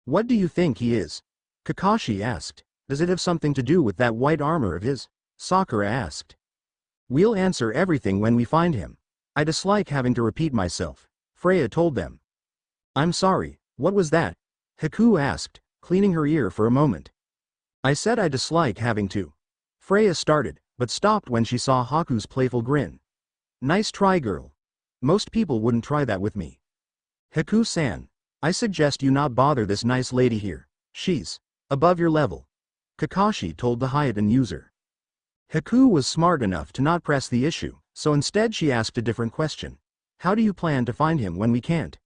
What do you think he is? Kakashi asked. Does it have something to do with that white armor of his? Sakura asked. We'll answer everything when we find him. I dislike having to repeat myself, Freya told them. I'm sorry, what was that? Haku asked, cleaning her ear for a moment. I said I dislike having to. Freya started, but stopped when she saw Haku's playful grin. Nice try girl. Most people wouldn't try that with me. Haku-san, I suggest you not bother this nice lady here. She's above your level. Kakashi told the Hyaden user. Haku was smart enough to not press the issue, so instead she asked a different question. How do you plan to find him when we can't?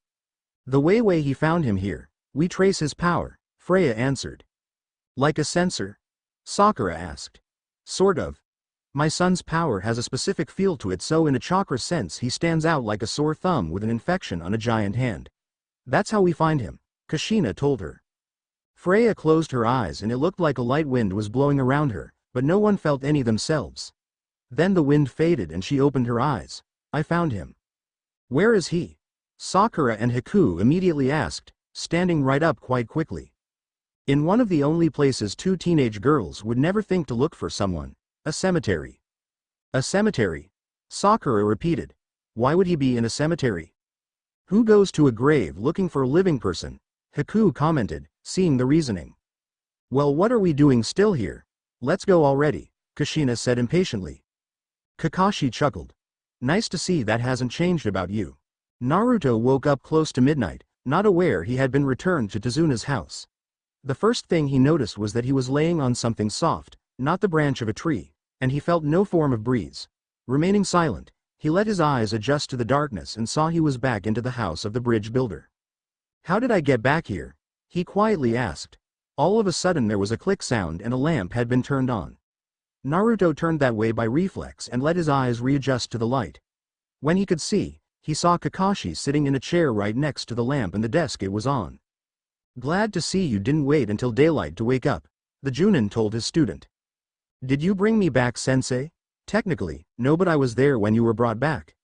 The way he found him here, we trace his power, Freya answered. Like a sensor? Sakura asked. Sort of. My son's power has a specific feel to it so in a chakra sense he stands out like a sore thumb with an infection on a giant hand. That's how we find him, Kushina told her. Freya closed her eyes and it looked like a light wind was blowing around her, but no one felt any themselves. Then the wind faded and she opened her eyes. I found him. Where is he? Sakura and Haku immediately asked, standing right up quite quickly. In one of the only places 2 teenage girls would never think to look for someone, a cemetery. A cemetery? Sakura repeated. Why would he be in a cemetery? Who goes to a grave looking for a living person? Haku commented, seeing the reasoning. Well, what are we doing still here? Let's go already, Kushina said impatiently. Kakashi chuckled. Nice to see that hasn't changed about you. Naruto woke up close to midnight, not aware he had been returned to Tezuna's house. The first thing he noticed was that he was laying on something soft, not the branch of a tree, and he felt no form of breeze. Remaining silent, he let his eyes adjust to the darkness and saw he was back into the house of the bridge builder. "How did I get back here?" he quietly asked. All of a sudden there was a click sound and a lamp had been turned on. Naruto turned that way by reflex and let his eyes readjust to the light. When he could see, he saw Kakashi sitting in a chair right next to the lamp and the desk it was on. "Glad to see you didn't wait until daylight to wake up," the Junin told his student. "Did you bring me back, sensei?" "Technically, no, but I was there when you were brought back."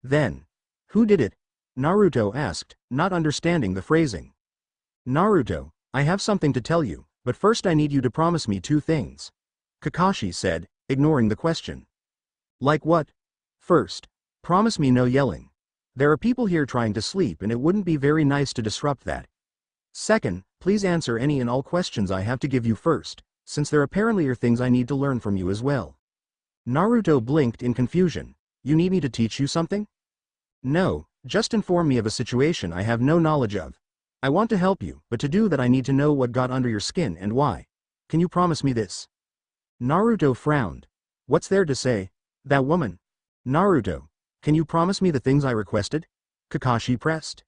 "Then, who did it?" Naruto asked, not understanding the phrasing. "Naruto, I have something to tell you, but first I need you to promise me two things," Kakashi said, ignoring the question. "Like what?" "First, promise me no yelling. There are people here trying to sleep and it wouldn't be very nice to disrupt that. Second, please answer any and all questions I have to give you first, since there apparently are things I need to learn from you as well." Naruto blinked in confusion. "You need me to teach you something?" "No, just inform me of a situation I have no knowledge of. I want to help you, but to do that I need to know what got under your skin and why. Can you promise me this?" Naruto frowned. "What's there to say? That woman." "Naruto, can you promise me the things I requested?" Kakashi pressed.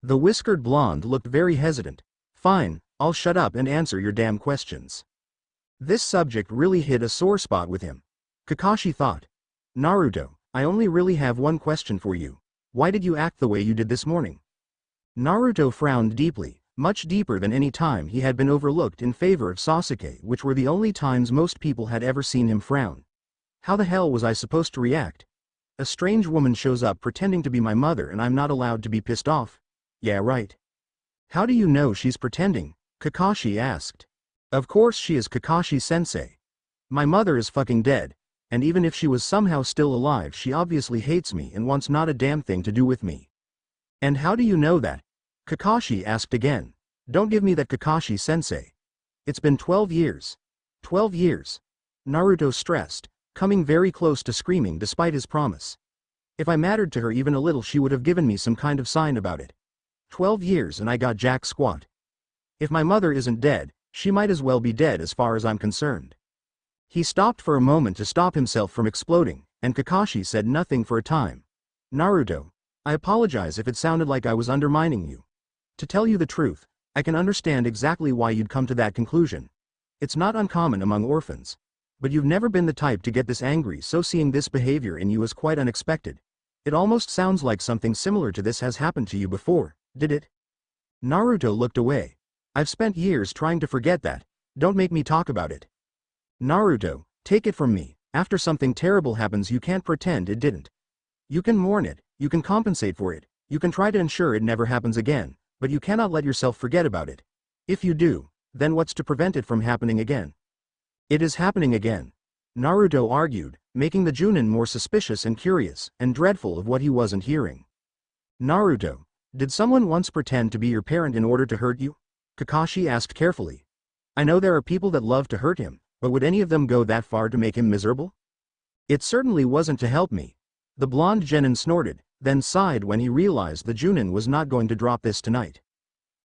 The whiskered blonde looked very hesitant. "Fine, I'll shut up and answer your damn questions." This subject really hit a sore spot with him. Kakashi thought. "Naruto, I only really have one question for you. Why did you act the way you did this morning?" Naruto frowned deeply, much deeper than any time he had been overlooked in favor of Sasuke, which were the only times most people had ever seen him frown. How the hell was I supposed to react? A strange woman shows up pretending to be my mother and I'm not allowed to be pissed off? Yeah, right. "How do you know she's pretending?" Kakashi asked. "Of course she is, Kakashi-sensei. My mother is fucking dead, and even if she was somehow still alive she obviously hates me and wants not a damn thing to do with me." "And how do you know that?" Kakashi asked again. "Don't give me that, Kakashi-sensei. It's been 12 years. 12 years. Naruto stressed, coming very close to screaming despite his promise. If I mattered to her even a little she would have given me some kind of sign about it. 12 years and I got jack squat. If my mother isn't dead, she might as well be dead as far as I'm concerned." He stopped for a moment to stop himself from exploding, and Kakashi said nothing for a time. "Naruto, I apologize if it sounded like I was undermining you. To tell you the truth, I can understand exactly why you'd come to that conclusion. It's not uncommon among orphans. But you've never been the type to get this angry, so seeing this behavior in you is quite unexpected. It almost sounds like something similar to this has happened to you before, did it?" Naruto looked away. "I've spent years trying to forget that. Don't make me talk about it." "Naruto, take it from me, after something terrible happens you can't pretend it didn't. You can mourn it, you can compensate for it, you can try to ensure it never happens again, but you cannot let yourself forget about it. If you do, then what's to prevent it from happening again?" "It is happening again," Naruto argued, making the Junin more suspicious and curious, and dreadful of what he wasn't hearing. "Naruto, did someone once pretend to be your parent in order to hurt you?" Kakashi asked carefully. "I know there are people that love to hurt him, but would any of them go that far to make him miserable?" "It certainly wasn't to help me." The blonde genin snorted, then sighed when he realized the Junin was not going to drop this tonight.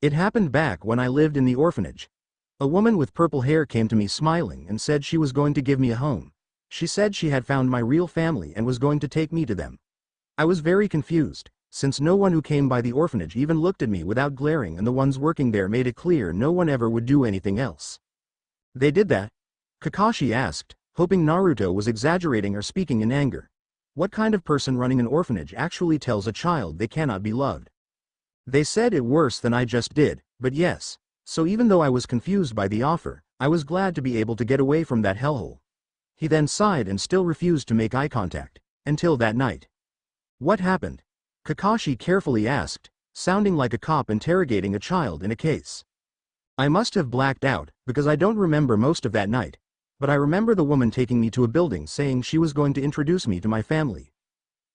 "It happened back when I lived in the orphanage. A woman with purple hair came to me smiling and said she was going to give me a home. She said she had found my real family and was going to take me to them. I was very confused, since no one who came by the orphanage even looked at me without glaring, and the ones working there made it clear no one ever would do anything else." "They did that?" Kakashi asked, hoping Naruto was exaggerating or speaking in anger. What kind of person running an orphanage actually tells a child they cannot be loved? "They said it worse than I just did, but yes. So even though I was confused by the offer, I was glad to be able to get away from that hellhole." He then sighed and still refused to make eye contact, until that night. "What happened?" Kakashi carefully asked, sounding like a cop interrogating a child in a case. "I must have blacked out, because I don't remember most of that night, but I remember the woman taking me to a building saying she was going to introduce me to my family.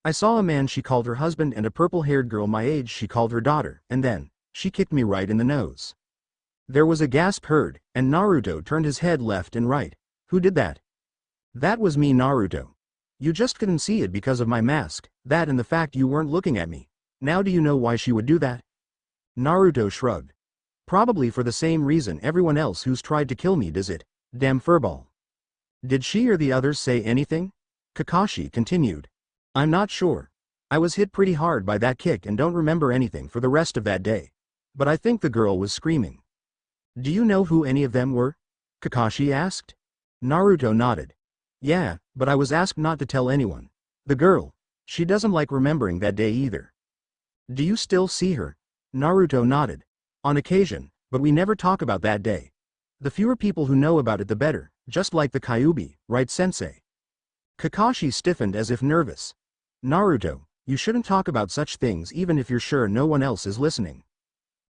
I saw a man she called her husband and a purple-haired girl my age she called her daughter, and then, she kicked me right in the nose." There was a gasp heard, and Naruto turned his head left and right. "Who did that?" "That was me, Naruto. You just couldn't see it because of my mask, that and the fact you weren't looking at me. Now do you know why she would do that?" Naruto shrugged. Probably for the same reason everyone else who's tried to kill me does it. Damn furball. Did she or the others say anything? Kakashi continued. I'm not sure. I was hit pretty hard by that kick and don't remember anything for the rest of that day. But I think the girl was screaming. Do you know who any of them were? Kakashi asked. Naruto nodded. Yeah, but I was asked not to tell anyone. The girl. She doesn't like remembering that day either. Do you still see her? Naruto nodded. On occasion, but we never talk about that day. The fewer people who know about it the better, just like the Kyuubi, right sensei? Kakashi stiffened as if nervous. Naruto, you shouldn't talk about such things even if you're sure no one else is listening.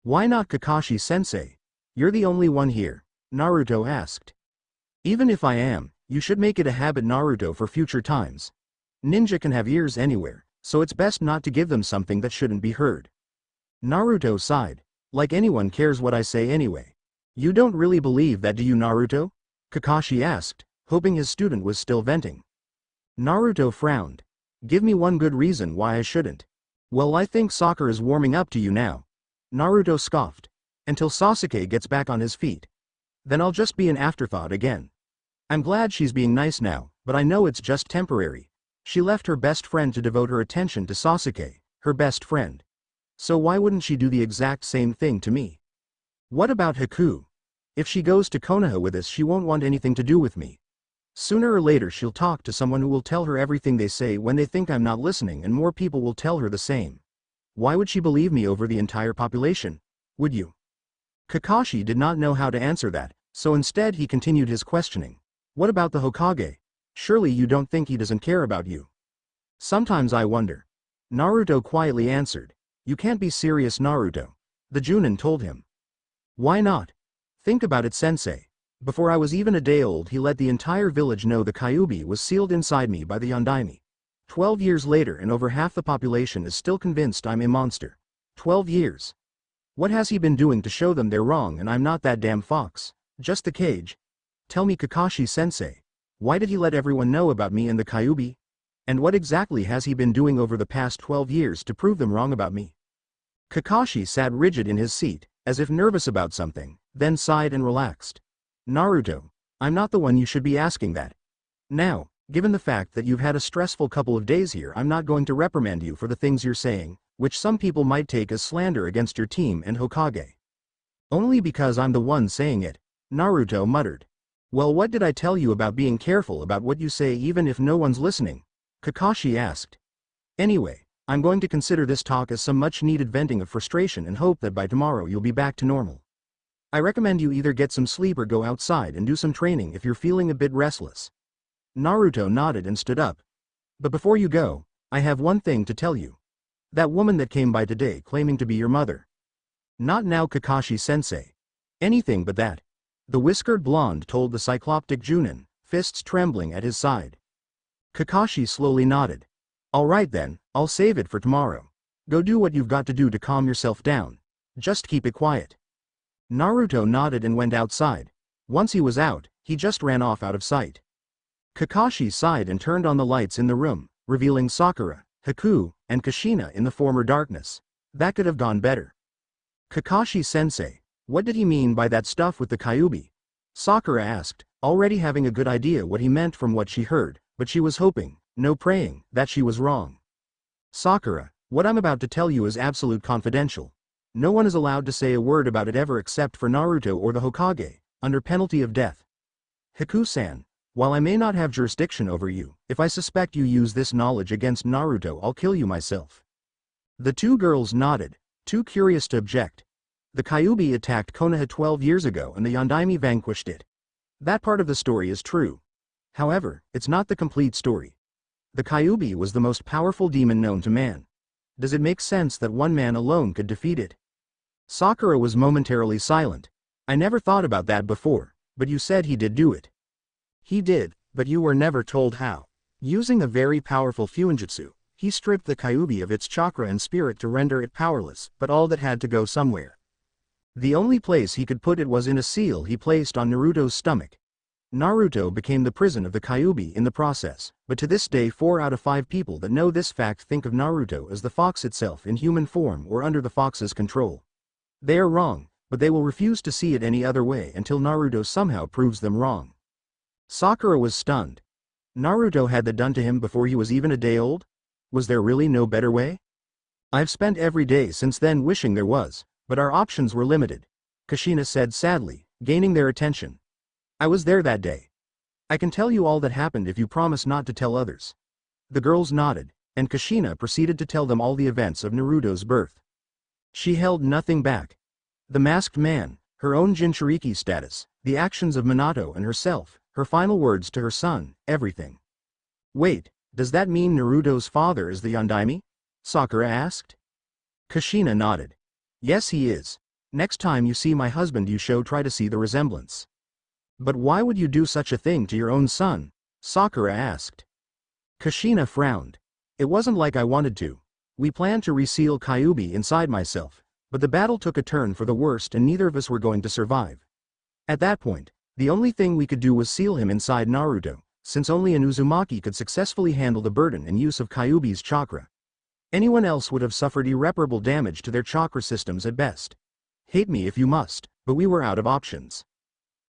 Why not, Kakashi-sensei? You're the only one here, Naruto asked. Even if I am, you should make it a habit, Naruto, for future times. Ninja can have ears anywhere, so it's best not to give them something that shouldn't be heard. Naruto sighed. Like anyone cares what I say anyway. You don't really believe that, do you, Naruto? Kakashi asked, hoping his student was still venting. Naruto frowned. Give me one good reason why I shouldn't. Well, I think soccer is warming up to you now. Naruto scoffed. Until Sasuke gets back on his feet. Then I'll just be an afterthought again. I'm glad she's being nice now, but I know it's just temporary. She left her best friend to devote her attention to Sasuke, her best friend. So why wouldn't she do the exact same thing to me? What about Haku? If she goes to Konoha with us, she won't want anything to do with me. Sooner or later she'll talk to someone who will tell her everything they say when they think I'm not listening, and more people will tell her the same. Why would she believe me over the entire population? Would you? Kakashi did not know how to answer that, so instead he continued his questioning. What about the Hokage? Surely you don't think he doesn't care about you? Sometimes I wonder. Naruto quietly answered. You can't be serious, Naruto. The Junin told him. Why not? Think about it, sensei. Before I was even a day old, he let the entire village know the Kyuubi was sealed inside me by the Yondaime. 12 years later and over half the population is still convinced I'm a monster. 12 years. What has he been doing to show them they're wrong and I'm not that damn fox? Just the cage. Tell me, Kakashi-sensei. Why did he let everyone know about me and the Kyuubi? And what exactly has he been doing over the past 12 years to prove them wrong about me? Kakashi sat rigid in his seat, as if nervous about something, then sighed and relaxed. Naruto, I'm not the one you should be asking that. Now, given the fact that you've had a stressful couple of days here, I'm not going to reprimand you for the things you're saying, which some people might take as slander against your team and Hokage. Only because I'm the one saying it, Naruto muttered. Well, what did I tell you about being careful about what you say even if no one's listening? Kakashi asked. Anyway, I'm going to consider this talk as some much-needed venting of frustration and hope that by tomorrow you'll be back to normal. I recommend you either get some sleep or go outside and do some training if you're feeling a bit restless. Naruto nodded and stood up. But before you go, I have one thing to tell you. That woman that came by today claiming to be your mother. Not now, Kakashi-sensei. Anything but that. The whiskered blonde told the cycloptic Junin, fists trembling at his side. Kakashi slowly nodded. All right then, I'll save it for tomorrow. Go do what you've got to do to calm yourself down. Just keep it quiet. Naruto nodded and went outside. Once he was out, he just ran off out of sight. Kakashi sighed and turned on the lights in the room, revealing Sakura, Haku, and Kushina in the former darkness. That could have gone better. Kakashi-sensei, what did he mean by that stuff with the Kyuubi? Sakura asked, already having a good idea what he meant from what she heard, but she was hoping, no praying, that she was wrong. Sakura, what I'm about to tell you is absolute confidential. No one is allowed to say a word about it ever except for Naruto or the Hokage, under penalty of death. Haku-san, while I may not have jurisdiction over you, if I suspect you use this knowledge against Naruto, I'll kill you myself. The two girls nodded, too curious to object. The Kyuubi attacked Konoha 12 years ago and the Yondaime vanquished it. That part of the story is true. However, it's not the complete story. The Kyuubi was the most powerful demon known to man. Does it make sense that one man alone could defeat it? Sakura was momentarily silent. I never thought about that before, but you said he did do it. He did, but you were never told how. Using a very powerful fuinjutsu, he stripped the Kyuubi of its chakra and spirit to render it powerless, but all that had to go somewhere. The only place he could put it was in a seal he placed on Naruto's stomach. Naruto became the prison of the Kyuubi in the process, but to this day 4 out of 5 people that know this fact think of Naruto as the fox itself in human form or under the fox's control. They are wrong, but they will refuse to see it any other way until Naruto somehow proves them wrong. Sakura was stunned. Naruto had that done to him before he was even a day old? Was there really no better way? I've spent every day since then wishing there was, but our options were limited, Kushina said sadly, gaining their attention. I was there that day. I can tell you all that happened if you promise not to tell others. The girls nodded, and Kushina proceeded to tell them all the events of Naruto's birth. She held nothing back. The masked man, her own Jinchuriki status, the actions of Minato and herself, her final words to her son, everything. Wait, does that mean Naruto's father is the Yondaime? Sakura asked. Kushina nodded. Yes, he is. Next time you see my husband you try to see the resemblance. But why would you do such a thing to your own son? Sakura asked. Kushina frowned. It wasn't like I wanted to. We planned to reseal Kyuubi inside myself, but the battle took a turn for the worst and neither of us were going to survive. At that point, the only thing we could do was seal him inside Naruto, since only an Uzumaki could successfully handle the burden and use of Kyuubi's chakra. Anyone else would have suffered irreparable damage to their chakra systems at best. Hate me if you must, but we were out of options.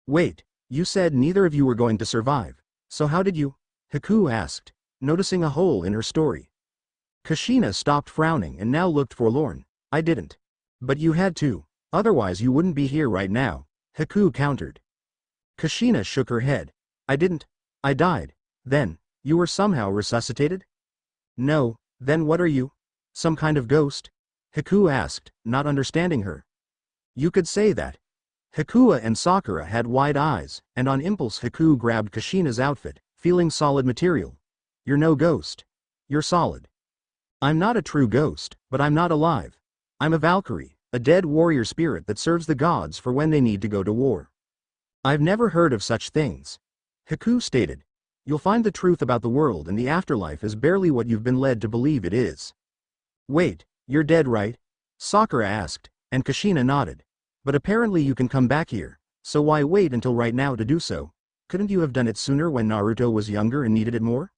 Wait, you said neither of you were going to survive, so how did you? Haku asked, noticing a hole in her story. Kushina stopped frowning and now looked forlorn. I didn't. But you had to, otherwise you wouldn't be here right now, Haku countered. Kushina shook her head. I didn't. I died. Then, you were somehow resuscitated? No, then what are you? Some kind of ghost? Haku asked, not understanding her. You could say that. Hakua and Sakura had wide eyes, and on impulse Haku grabbed Kushina's outfit, feeling solid material. You're no ghost. You're solid. I'm not a true ghost, but I'm not alive. I'm a Valkyrie, a dead warrior spirit that serves the gods for when they need to go to war. I've never heard of such things. Haku stated. You'll find the truth about the world and the afterlife is barely what you've been led to believe it is. Wait, you're dead, right? Sakura asked, and Kushina nodded. But apparently you can come back here, so why wait until right now to do so? Couldn't you have done it sooner when Naruto was younger and needed it more?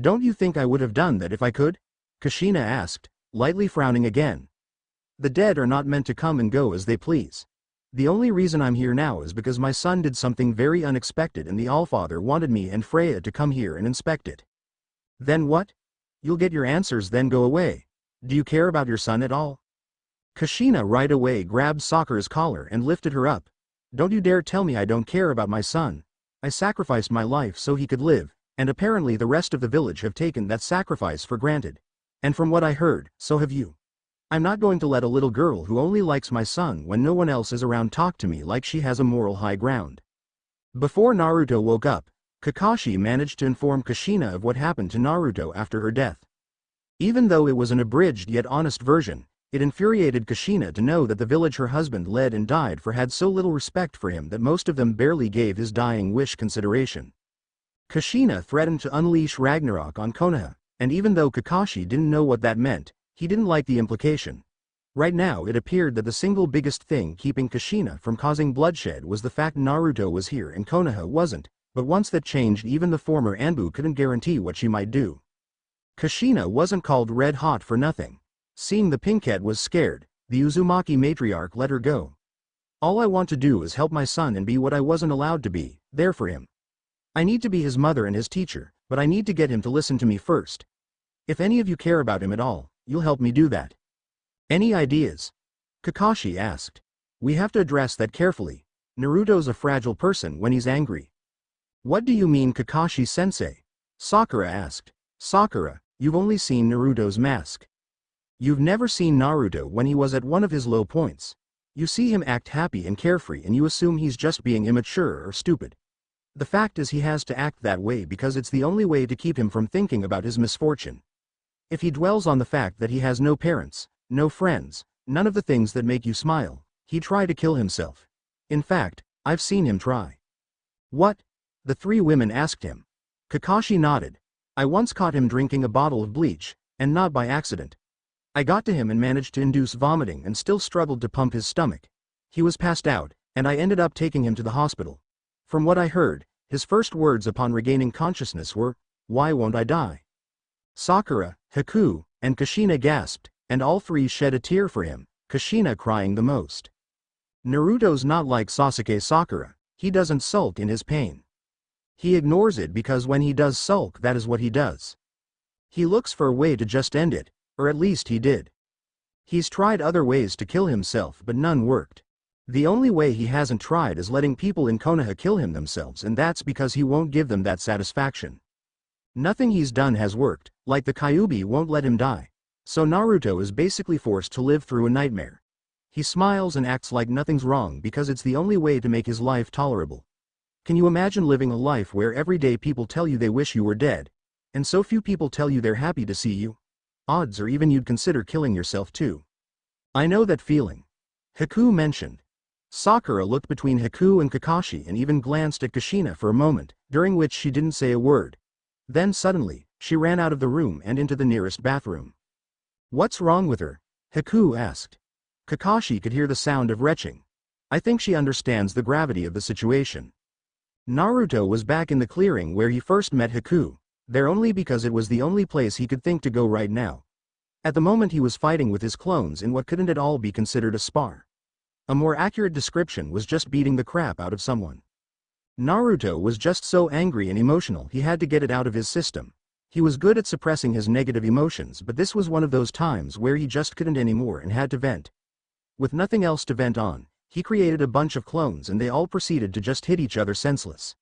Don't you think I would have done that if I could? Kushina asked, lightly frowning again. The dead are not meant to come and go as they please. The only reason I'm here now is because my son did something very unexpected and the Allfather wanted me and Freya to come here and inspect it. Then what? You'll get your answers then go away. Do you care about your son at all? Kushina right away grabbed Sakura's collar and lifted her up. Don't you dare tell me I don't care about my son. I sacrificed my life so he could live, and apparently the rest of the village have taken that sacrifice for granted. And from what I heard, so have you. I'm not going to let a little girl who only likes my son when no one else is around talk to me like she has a moral high ground. Before Naruto woke up, Kakashi managed to inform Kushina of what happened to Naruto after her death. Even though it was an abridged yet honest version, it infuriated Kushina to know that the village her husband led and died for had so little respect for him that most of them barely gave his dying wish consideration. Kushina threatened to unleash Ragnarok on Konoha, and even though Kakashi didn't know what that meant, he didn't like the implication. Right now it appeared that the single biggest thing keeping Kushina from causing bloodshed was the fact Naruto was here and Konoha wasn't, but once that changed even the former Anbu couldn't guarantee what she might do. Kushina wasn't called red hot for nothing. Seeing the pinkette was scared, the Uzumaki matriarch let her go. All I want to do is help my son and be what I wasn't allowed to be, there for him. I need to be his mother and his teacher, but I need to get him to listen to me first. If any of you care about him at all, you'll help me do that. Any ideas? Kakashi asked. We have to address that carefully. Naruto's a fragile person when he's angry. What do you mean, Kakashi-sensei? Sakura asked. Sakura, you've only seen Naruto's mask. You've never seen Naruto when he was at one of his low points. You see him act happy and carefree and you assume he's just being immature or stupid. The fact is he has to act that way because it's the only way to keep him from thinking about his misfortune. If he dwells on the fact that he has no parents, no friends, none of the things that make you smile, he'd try to kill himself. In fact, I've seen him try. What? The three women asked him. Kakashi nodded. I once caught him drinking a bottle of bleach, and not by accident. I got to him and managed to induce vomiting and still struggled to pump his stomach. He was passed out, and I ended up taking him to the hospital. From what I heard, his first words upon regaining consciousness were, "Why won't I die?" Sakura, Haku, and Kushina gasped, and all three shed a tear for him, Kushina crying the most. Naruto's not like Sasuke Sakura, he doesn't sulk in his pain. He ignores it because when he does sulk, that is what he does. He looks for a way to just end it, or at least he did. He's tried other ways to kill himself but none worked. The only way he hasn't tried is letting people in Konoha kill him themselves, and that's because he won't give them that satisfaction. Nothing he's done has worked, like the Kyuubi won't let him die. So Naruto is basically forced to live through a nightmare. He smiles and acts like nothing's wrong because it's the only way to make his life tolerable. Can you imagine living a life where every day people tell you they wish you were dead, and so few people tell you they're happy to see you? Odds are even you'd consider killing yourself too. I know that feeling. Haku mentioned. Sakura looked between Haku and Kakashi and even glanced at Kushina for a moment, during which she didn't say a word. Then suddenly, she ran out of the room and into the nearest bathroom. What's wrong with her? Haku asked. Kakashi could hear the sound of retching. I think she understands the gravity of the situation. Naruto was back in the clearing where he first met Haku, there only because it was the only place he could think to go right now. At the moment he was fighting with his clones in what couldn't at all be considered a spar. A more accurate description was just beating the crap out of someone. Naruto was just so angry and emotional he had to get it out of his system. He was good at suppressing his negative emotions, but this was one of those times where he just couldn't anymore and had to vent. With nothing else to vent on, he created a bunch of clones and they all proceeded to just hit each other senseless.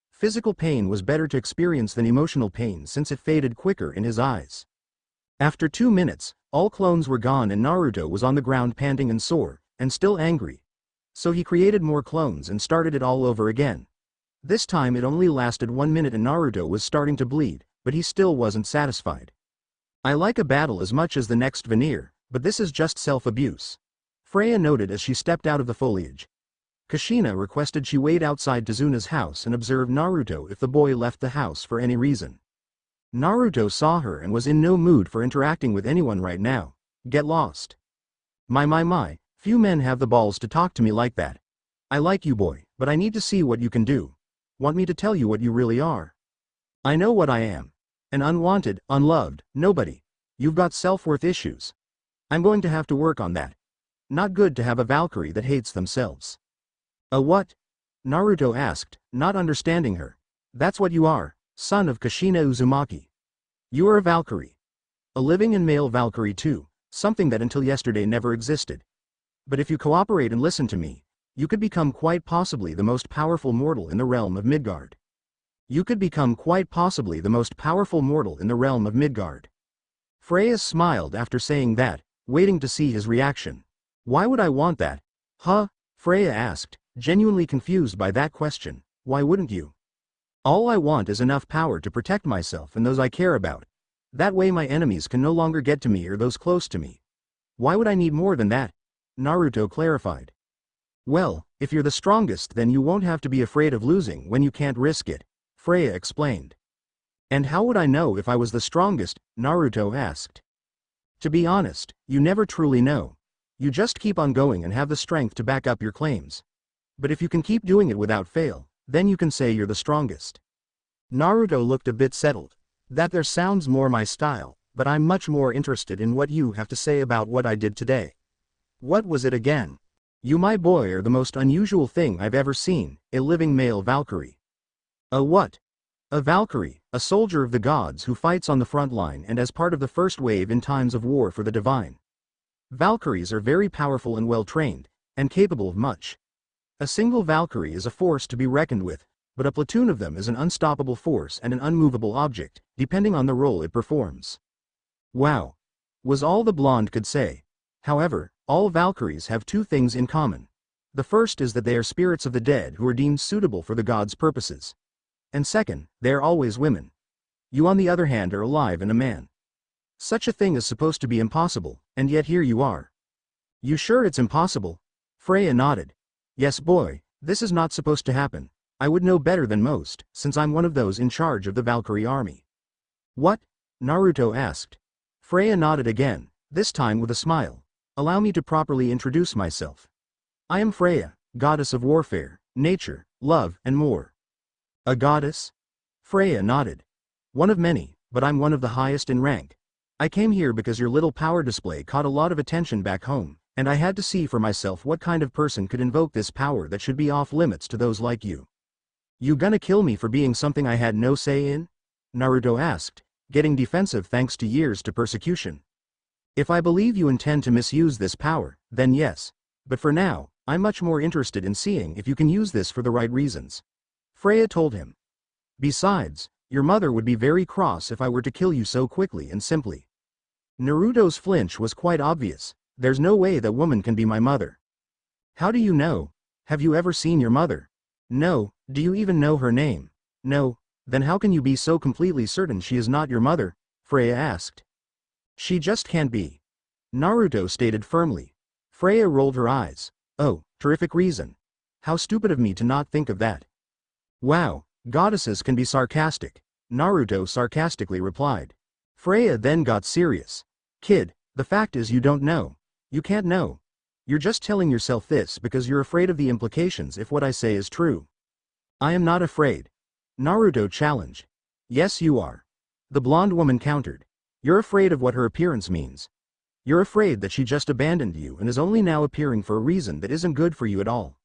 Physical pain was better to experience than emotional pain since it faded quicker in his eyes. After 2 minutes, all clones were gone and Naruto was on the ground panting and sore, and still angry. So he created more clones and started it all over again. This time it only lasted 1 minute and Naruto was starting to bleed, but he still wasn't satisfied. I like a battle as much as the next veneer, but this is just self-abuse. Freya noted as she stepped out of the foliage. Kushina requested she wait outside Tazuna's house and observe Naruto if the boy left the house for any reason. Naruto saw her and was in no mood for interacting with anyone right now. Get lost. My, few men have the balls to talk to me like that. I like you boy, but I need to see what you can do. Want me to tell you what you really are? I know what I am. An unwanted, unloved, nobody. You've got self-worth issues. I'm going to have to work on that. Not good to have a Valkyrie that hates themselves. A what? Naruto asked, not understanding her. That's what you are, son of Kushina Uzumaki. You are a Valkyrie. A living and male Valkyrie too, something that until yesterday never existed. But if you cooperate and listen to me, you could become quite possibly the most powerful mortal in the realm of Midgard. You could become quite possibly the most powerful mortal in the realm of Midgard. Freya smiled after saying that, waiting to see his reaction. Why would I want that? Huh? Freya asked, genuinely confused by that question. Why wouldn't you? All I want is enough power to protect myself and those I care about. That way my enemies can no longer get to me or those close to me. Why would I need more than that? Naruto clarified. Well, if you're the strongest then you won't have to be afraid of losing when you can't risk it, Freya explained. And how would I know if I was the strongest? Naruto asked. To be honest, you never truly know. You just keep on going and have the strength to back up your claims. But if you can keep doing it without fail, then you can say you're the strongest. Naruto looked a bit settled. That there sounds more my style, but I'm much more interested in what you have to say about what I did today. What was it again? You my boy are the most unusual thing I've ever seen, a living male Valkyrie. A what? A Valkyrie, a soldier of the gods who fights on the front line and as part of the first wave in times of war for the divine. Valkyries are very powerful and well-trained, and capable of much. A single Valkyrie is a force to be reckoned with, but a platoon of them is an unstoppable force and an unmovable object, depending on the role it performs. Wow! Was all the blonde could say. However, all Valkyries have two things in common. The first is that they are spirits of the dead who are deemed suitable for the gods' purposes. And second, they are always women. You on the other hand are alive and a man. Such a thing is supposed to be impossible, and yet here you are. You sure it's impossible? Freya nodded. Yes boy, this is not supposed to happen. I would know better than most, since I'm one of those in charge of the Valkyrie army. What? Naruto asked. Freya nodded again, this time with a smile. Allow me to properly introduce myself. I am Freya, goddess of warfare, nature, love, and more. A goddess? Freya nodded. One of many, but I'm one of the highest in rank. I came here because your little power display caught a lot of attention back home, And I had to see for myself what kind of person could invoke this power that should be off limits to those like you. You gonna kill me for being something I had no say in? Naruto asked, getting defensive thanks to years to persecution. If I believe you intend to misuse this power, then yes. But for now, I'm much more interested in seeing if you can use this for the right reasons. Freya told him. Besides, your mother would be very cross if I were to kill you so quickly and simply. Naruto's flinch was quite obvious. There's no way that woman can be my mother. How do you know? Have you ever seen your mother? No. Do you even know her name? No. Then how can you be so completely certain she is not your mother? Freya asked. She just can't be. Naruto stated firmly. Freya rolled her eyes. Oh, terrific reason. How stupid of me to not think of that. Wow, goddesses can be sarcastic, Naruto sarcastically replied. Freya then got serious. Kid, the fact is you don't know. You can't know. You're just telling yourself this because you're afraid of the implications if what I say is true. I am not afraid. Naruto challenged. Yes you are. The blonde woman countered. You're afraid of what her appearance means. You're afraid that she just abandoned you and is only now appearing for a reason that isn't good for you at all.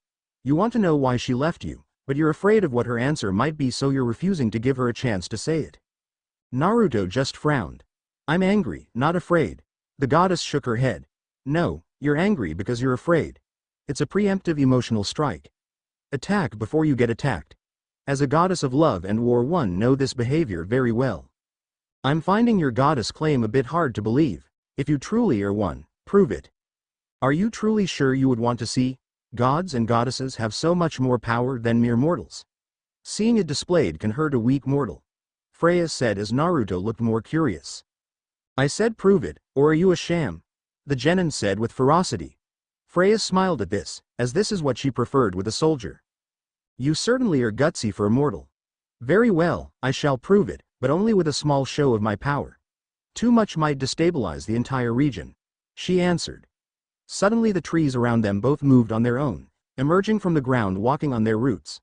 You want to know why she left you, but you're afraid of what her answer might be, so you're refusing to give her a chance to say it. Naruto just frowned. I'm angry, not afraid. The goddess shook her head. No, you're angry because you're afraid. It's a preemptive emotional strike. Attack before you get attacked. As a goddess of love and war, one know this behavior very well. I'm finding your goddess claim a bit hard to believe. If you truly are one, prove it. Are you truly sure you would want to see? Gods and goddesses have so much more power than mere mortals. Seeing it displayed can hurt a weak mortal. Freya said as Naruto looked more curious. I said prove it, or are you a sham? The genin said with ferocity. Freya smiled at this, as this is what she preferred with a soldier. You certainly are gutsy for a mortal. Very well, I shall prove it, but only with a small show of my power. Too much might destabilize the entire region. She answered. Suddenly the trees around them both moved on their own, emerging from the ground walking on their roots.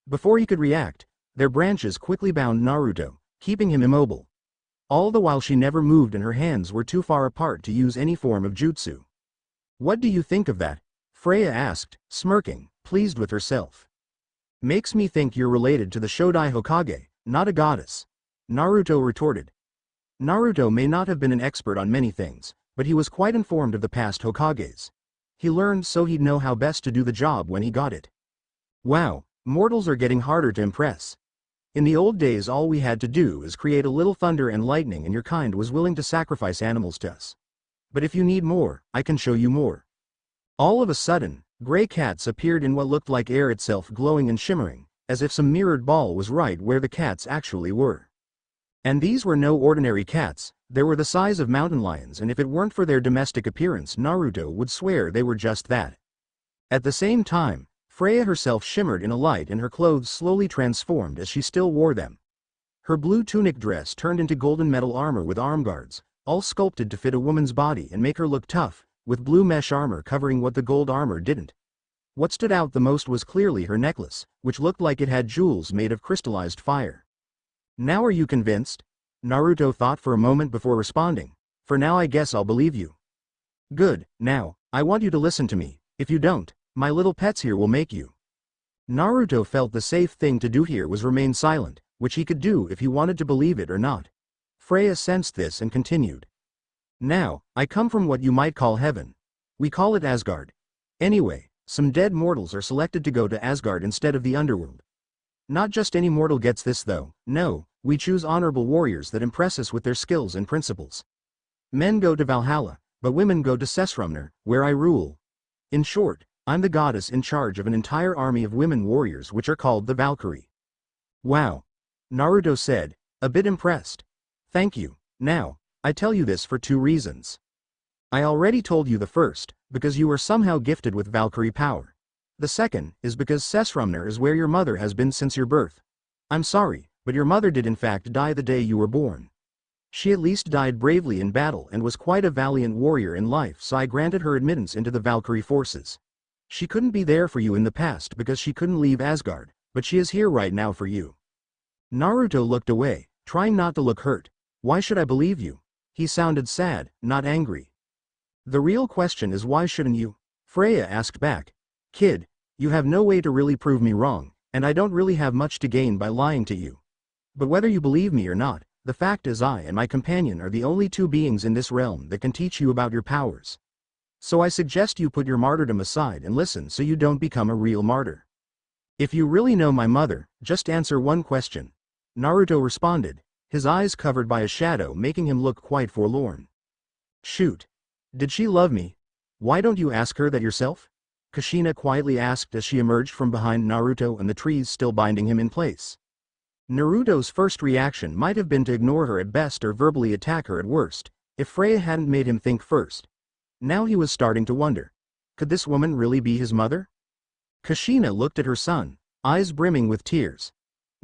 Before he could react, their branches quickly bound Naruto, keeping him immobile. All the while she never moved and her hands were too far apart to use any form of jutsu. What do you think of that? Freya asked, smirking, pleased with herself. Makes me think you're related to the Shodai Hokage, not a goddess. Naruto retorted. Naruto may not have been an expert on many things, but he was quite informed of the past Hokages. He learned so he'd know how best to do the job when he got it. Wow, mortals are getting harder to impress. In the old days all we had to do is create a little thunder and lightning and your kind was willing to sacrifice animals to us. But if you need more, I can show you more. All of a sudden, gray cats appeared in what looked like air itself, glowing and shimmering, as if some mirrored ball was right where the cats actually were. And these were no ordinary cats, they were the size of mountain lions, and if it weren't for their domestic appearance Naruto would swear they were just that. At the same time, Freya herself shimmered in a light and her clothes slowly transformed as she still wore them. Her blue tunic dress turned into golden metal armor with arm guards, all sculpted to fit a woman's body and make her look tough, with blue mesh armor covering what the gold armor didn't. What stood out the most was clearly her necklace, which looked like it had jewels made of crystallized fire. Now are you convinced? Naruto thought for a moment before responding. For now I guess I'll believe you. Good, now, I want you to listen to me. If you don't, my little pets here will make you. Naruto felt the safe thing to do here was remain silent, which he could do if he wanted to believe it or not. Freya sensed this and continued. Now, I come from what you might call heaven. We call it Asgard. Anyway, some dead mortals are selected to go to Asgard instead of the underworld. Not just any mortal gets this though, no, we choose honorable warriors that impress us with their skills and principles. Men go to Valhalla, but women go to Sessrumnir, where I rule. In short, I'm the goddess in charge of an entire army of women warriors which are called the Valkyrie. Wow. Naruto said, a bit impressed. Thank you. Now, I tell you this for two reasons. I already told you the first, because you are somehow gifted with Valkyrie power. The second is because Sessrumnir is where your mother has been since your birth. I'm sorry, but your mother did in fact die the day you were born. She at least died bravely in battle and was quite a valiant warrior in life, so I granted her admittance into the Valkyrie forces. She couldn't be there for you in the past because she couldn't leave Asgard, but she is here right now for you. Naruto looked away, trying not to look hurt. Why should I believe you? He sounded sad, not angry. The real question is why shouldn't you? Freya asked back. Kid, you have no way to really prove me wrong, and I don't really have much to gain by lying to you. But whether you believe me or not, the fact is I and my companion are the only two beings in this realm that can teach you about your powers. So I suggest you put your martyrdom aside and listen so you don't become a real martyr. If you really know my mother, just answer one question. Naruto responded, his eyes covered by a shadow making him look quite forlorn. Shoot. Did she love me? Why don't you ask her that yourself? Kushina quietly asked as she emerged from behind Naruto and the trees still binding him in place. Naruto's first reaction might have been to ignore her at best or verbally attack her at worst, if Freya hadn't made him think first. Now he was starting to wonder. Could this woman really be his mother? Kushina looked at her son, eyes brimming with tears.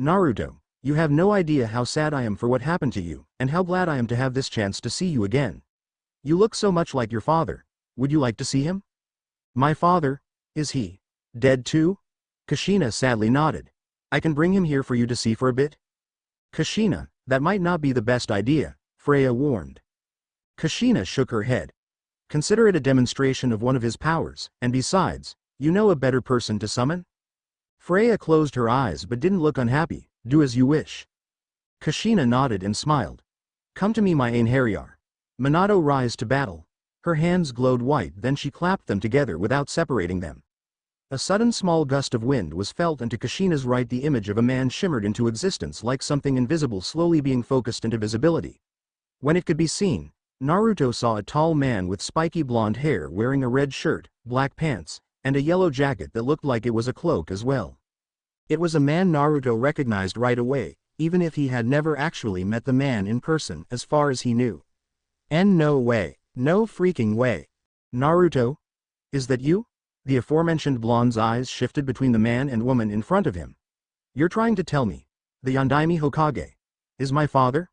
Naruto, you have no idea how sad I am for what happened to you, and how glad I am to have this chance to see you again. You look so much like your father. Would you like to see him? My father? Is he dead too? Kushina sadly nodded. I can bring him here for you to see for a bit? Kushina, that might not be the best idea, Freya warned. Kushina shook her head. Consider it a demonstration of one of his powers, and besides, you know a better person to summon? Freya closed her eyes but didn't look unhappy. Do as you wish. Kushina nodded and smiled. Come to me, my Einherjar. Minato rise to battle. Her hands glowed white, then she clapped them together without separating them. A sudden small gust of wind was felt, and to Kushina's right the image of a man shimmered into existence like something invisible slowly being focused into visibility. When it could be seen, Naruto saw a tall man with spiky blonde hair wearing a red shirt, black pants, and a yellow jacket that looked like it was a cloak as well. It was a man Naruto recognized right away, even if he had never actually met the man in person as far as he knew. And no way. No freaking way. Naruto? Is that you? The aforementioned blonde's eyes shifted between the man and woman in front of him. You're trying to tell me the Yondaime Hokage is my father?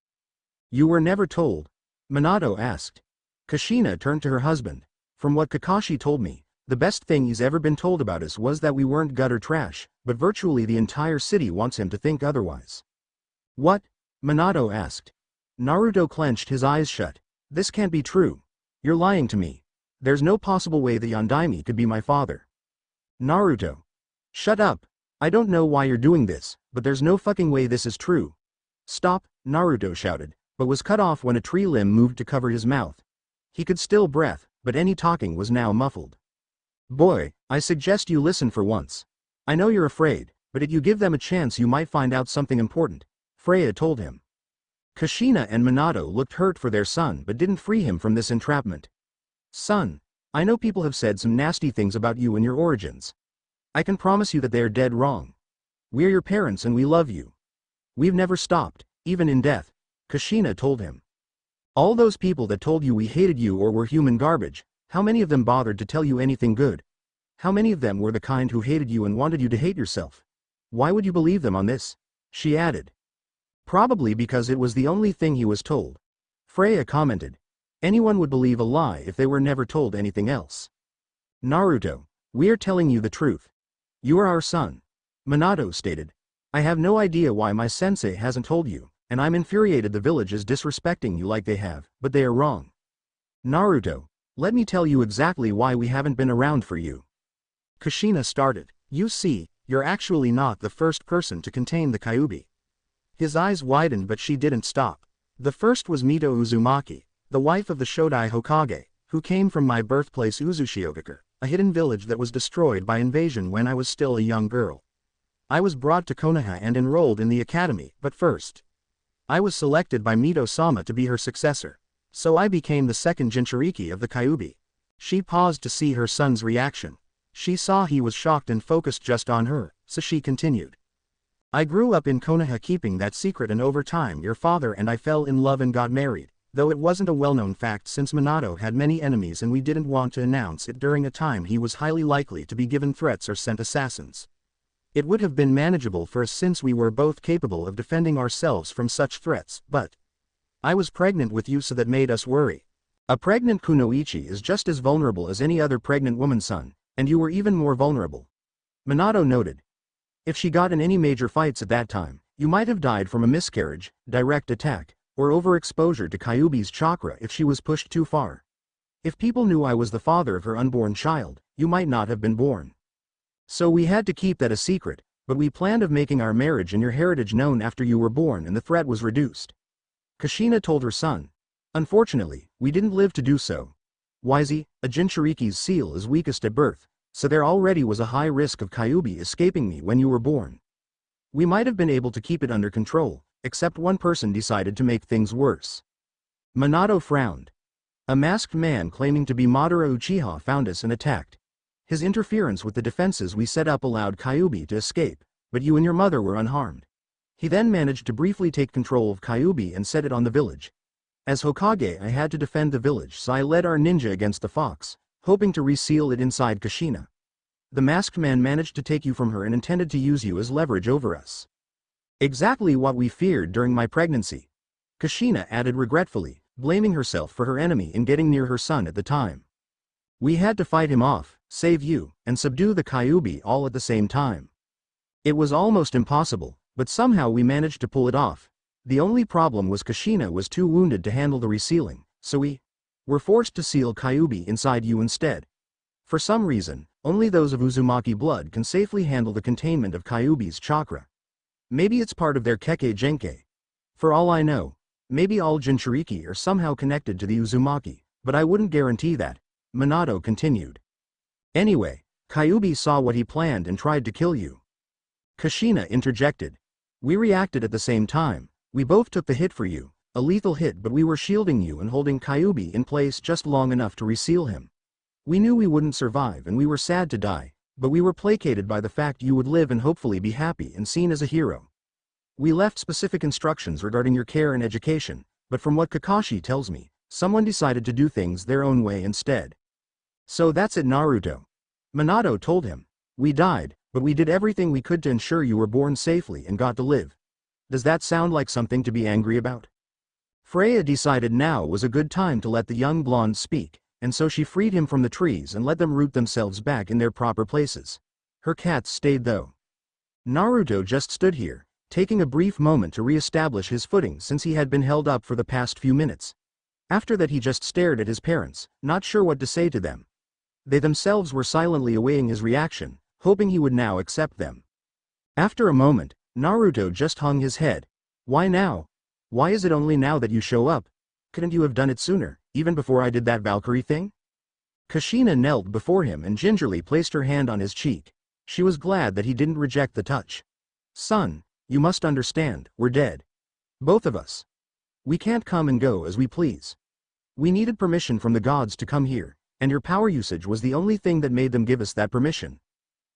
You were never told? Minato asked. Kushina turned to her husband. From what Kakashi told me, the best thing he's ever been told about us was that we weren't gutter trash, but virtually the entire city wants him to think otherwise. What? Minato asked. Naruto clenched his eyes shut. This can't be true. You're lying to me. There's no possible way the Yondaime could be my father. Naruto. Shut up. I don't know why you're doing this, but there's no fucking way this is true. Stop, Naruto shouted, but was cut off when a tree limb moved to cover his mouth. He could still breath, but any talking was now muffled. Boy, I suggest you listen for once. I know you're afraid, but if you give them a chance you might find out something important, Freya told him. Kushina and Minato looked hurt for their son but didn't free him from this entrapment. Son, I know people have said some nasty things about you and your origins. I can promise you that they are dead wrong. We're your parents and we love you. We've never stopped, even in death, Kushina told him. All those people that told you we hated you or were human garbage, how many of them bothered to tell you anything good? How many of them were the kind who hated you and wanted you to hate yourself? Why would you believe them on this? She added. Probably because it was the only thing he was told. Freya commented. Anyone would believe a lie if they were never told anything else. Naruto, we are telling you the truth. You are our son. Minato stated. I have no idea why my sensei hasn't told you, and I'm infuriated the village is disrespecting you like they have, but they are wrong. Naruto, let me tell you exactly why we haven't been around for you. Kushina started. You see, you're actually not the first person to contain the Kyuubi. His eyes widened but she didn't stop. The first was Mito Uzumaki, the wife of the Shodai Hokage, who came from my birthplace Uzushiogakure, a hidden village that was destroyed by invasion when I was still a young girl. I was brought to Konoha and enrolled in the academy, but first, I was selected by Mito-sama to be her successor. So I became the second Jinchuriki of the Kyuubi. She paused to see her son's reaction. She saw he was shocked and focused just on her, so she continued. I grew up in Konoha keeping that secret, and over time your father and I fell in love and got married, though it wasn't a well-known fact since Minato had many enemies and we didn't want to announce it during a time he was highly likely to be given threats or sent assassins. It would have been manageable for us since we were both capable of defending ourselves from such threats, but I was pregnant with you, so that made us worry. A pregnant kunoichi is just as vulnerable as any other pregnant woman, son, and you were even more vulnerable. Minato noted. If she got in any major fights at that time, you might have died from a miscarriage, direct attack, or overexposure to Kyuubi's chakra if she was pushed too far. If people knew I was the father of her unborn child, you might not have been born. So we had to keep that a secret, but we planned of making our marriage and your heritage known after you were born and the threat was reduced. Kushina told her son. Unfortunately, we didn't live to do so. Wisey, a Jinchuriki's seal is weakest at birth, so there already was a high risk of Kyuubi escaping me when you were born. We might have been able to keep it under control, except one person decided to make things worse. Minato frowned. A masked man claiming to be Madara Uchiha found us and attacked. His interference with the defenses we set up allowed Kyuubi to escape, but you and your mother were unharmed. He then managed to briefly take control of Kyuubi and set it on the village. As Hokage I had to defend the village, so I led our ninja against the fox, hoping to reseal it inside Kushina. The masked man managed to take you from her and intended to use you as leverage over us. Exactly what we feared during my pregnancy. Kushina added regretfully, blaming herself for her enemy in getting near her son at the time. We had to fight him off, save you, and subdue the Kyuubi all at the same time. It was almost impossible, but somehow we managed to pull it off. The only problem was Kushina was too wounded to handle the resealing, so we were forced to seal Kyuubi inside you instead. For some reason, only those of Uzumaki blood can safely handle the containment of Kyuubi's chakra. Maybe it's part of their Kekkei Genkei. For all I know, maybe all Jinchuriki are somehow connected to the Uzumaki, but I wouldn't guarantee that, Minato continued. Anyway, Kyuubi saw what he planned and tried to kill you. Kushina interjected. We reacted at the same time. We both took the hit for you, a lethal hit, but we were shielding you and holding Kyuubi in place just long enough to reseal him. We knew we wouldn't survive and we were sad to die, but we were placated by the fact you would live and hopefully be happy and seen as a hero. We left specific instructions regarding your care and education, but from what Kakashi tells me, someone decided to do things their own way instead. So that's it, Naruto. Minato told him. We died, but we did everything we could to ensure you were born safely and got to live. Does that sound like something to be angry about? Freya decided now was a good time to let the young blonde speak, and so she freed him from the trees and let them root themselves back in their proper places. Her cats stayed though. Naruto just stood here, taking a brief moment to re-establish his footing since he had been held up for the past few minutes. After that he just stared at his parents, not sure what to say to them. They themselves were silently awaiting his reaction, hoping he would now accept them. After a moment, Naruto just hung his head. Why now? Why is it only now that you show up? Couldn't you have done it sooner, even before I did that Valkyrie thing? Kushina knelt before him and gingerly placed her hand on his cheek. She was glad that he didn't reject the touch. Son, you must understand, we're dead. Both of us. We can't come and go as we please. We needed permission from the gods to come here, and your power usage was the only thing that made them give us that permission.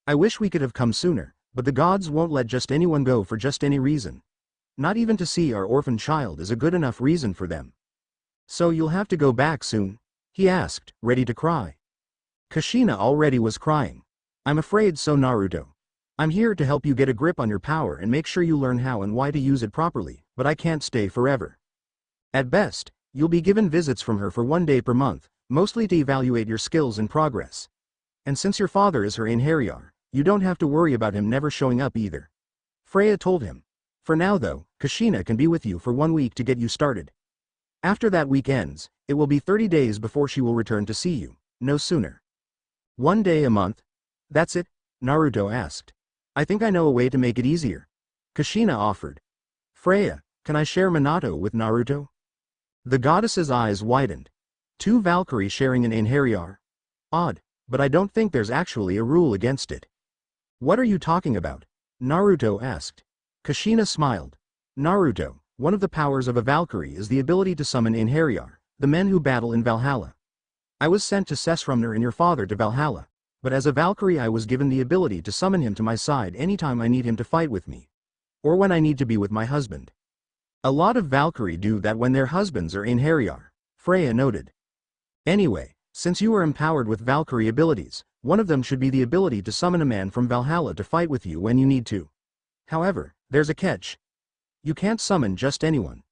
I wish we could have come sooner, but the gods won't let just anyone go for just any reason. Not even to see our orphan child is a good enough reason for them. So you'll have to go back soon? He asked, ready to cry. Kushina already was crying. I'm afraid so, Naruto. I'm here to help you get a grip on your power and make sure you learn how and why to use it properly, but I can't stay forever. At best, you'll be given visits from her for 1 day per month, mostly to evaluate your skills and progress. And since your father is her Einherjar, you don't have to worry about him never showing up either. Freya told him. For now though, Kushina can be with you for 1 week to get you started. After that week ends, it will be 30 days before she will return to see you, no sooner. 1 day a month? That's it? Naruto asked. I think I know a way to make it easier. Kushina offered. Freya, can I share Minato with Naruto? The goddess's eyes widened. 2 Valkyrie sharing an Einherjar? Odd, but I don't think there's actually a rule against it. What are you talking about? Naruto asked. Kushina smiled. Naruto, one of the powers of a Valkyrie is the ability to summon Einherjar, the men who battle in Valhalla. I was sent to Sessrumner and your father to Valhalla, but as a Valkyrie I was given the ability to summon him to my side anytime I need him to fight with me. Or when I need to be with my husband. A lot of Valkyrie do that when their husbands are Einherjar, Freya noted. Anyway, since you are empowered with Valkyrie abilities, one of them should be the ability to summon a man from Valhalla to fight with you when you need to. However, there's a catch. You can't summon just anyone.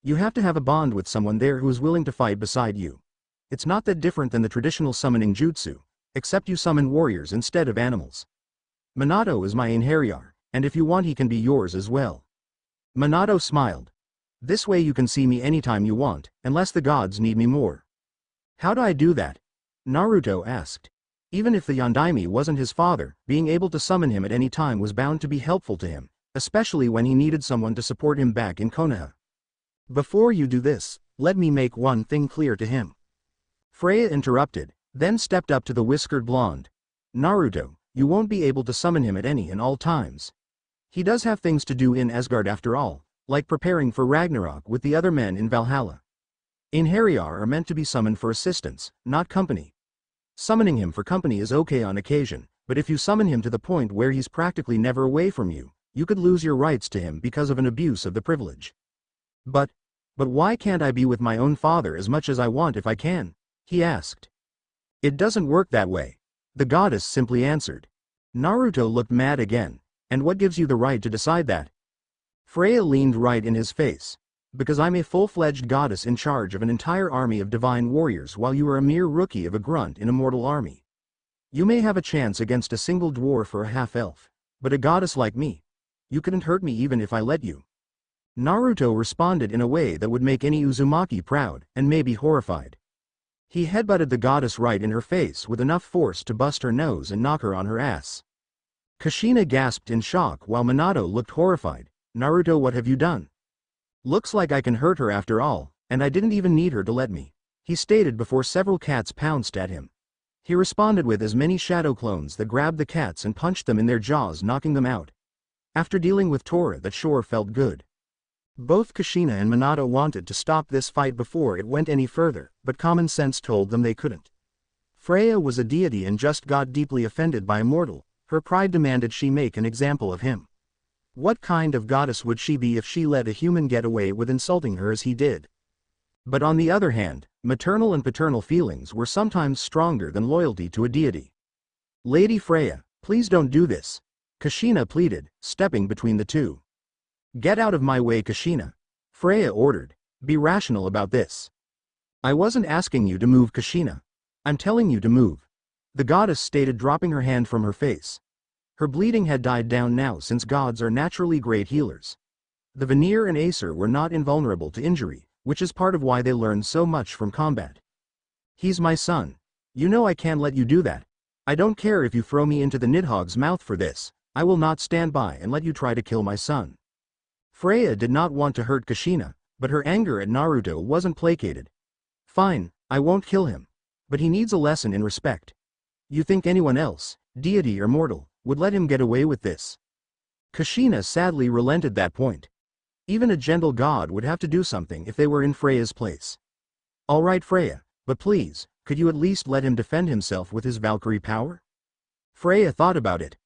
You have to have a bond with someone there who is willing to fight beside you. It's not that different than the traditional summoning jutsu, except you summon warriors instead of animals. Minato is my Einherjar, and if you want he can be yours as well. Minato smiled. This way you can see me anytime you want, unless the gods need me more. How do I do that? Naruto asked. Even if the Yondaime wasn't his father, being able to summon him at any time was bound to be helpful to him, especially when he needed someone to support him back in Konoha. Before you do this, let me make one thing clear to him. Freya interrupted, then stepped up to the whiskered blonde. Naruto, you won't be able to summon him at any and all times. He does have things to do in Asgard after all, like preparing for Ragnarok with the other men in Valhalla. Einherjar are meant to be summoned for assistance, not company. Summoning him for company is okay on occasion, but if you summon him to the point where he's practically never away from you, you could lose your rights to him because of an abuse of the privilege. But why can't I be with my own father as much as I want if I can? He asked. It doesn't work that way, the goddess simply answered. Naruto looked mad again. And what gives you the right to decide that? Freya leaned right in his face. Because I'm a full-fledged goddess in charge of an entire army of divine warriors while you are a mere rookie of a grunt in a mortal army. You may have a chance against a single dwarf or a half-elf, but a goddess like me, you couldn't hurt me even if I let you. Naruto responded in a way that would make any Uzumaki proud, and maybe horrified. He headbutted the goddess right in her face with enough force to bust her nose and knock her on her ass. Kushina gasped in shock while Minato looked horrified. Naruto, what have you done? Looks like I can hurt her after all, and I didn't even need her to let me, he stated before several cats pounced at him. He responded with as many shadow clones that grabbed the cats and punched them in their jaws, knocking them out. After dealing with Tora, that sure felt good. Both Kushina and Minato wanted to stop this fight before it went any further, but common sense told them they couldn't. Freya was a deity and just got deeply offended by a mortal. Her pride demanded she make an example of him. What kind of goddess would she be if she let a human get away with insulting her as he did? But on the other hand, maternal and paternal feelings were sometimes stronger than loyalty to a deity. Lady Freya, please don't do this, Kushina pleaded, stepping between the two. Get out of my way, Kushina, Freya ordered. Be rational about this. I wasn't asking you to move, Kushina. I'm telling you to move, the goddess stated, dropping her hand from her face. Her bleeding had died down now since gods are naturally great healers. The Vanir and Acer were not invulnerable to injury, which is part of why they learned so much from combat. He's my son. You know I can't let you do that. I don't care if you throw me into the Nidhogg's mouth for this, I will not stand by and let you try to kill my son. Freya did not want to hurt Kushina, but her anger at Naruto wasn't placated. Fine, I won't kill him. But he needs a lesson in respect. You think anyone else, deity or mortal, would let him get away with this? Kushina sadly relented that point. Even a gentle god would have to do something if they were in Freya's place. Alright Freya, but please, could you at least let him defend himself with his Valkyrie power? Freya thought about it.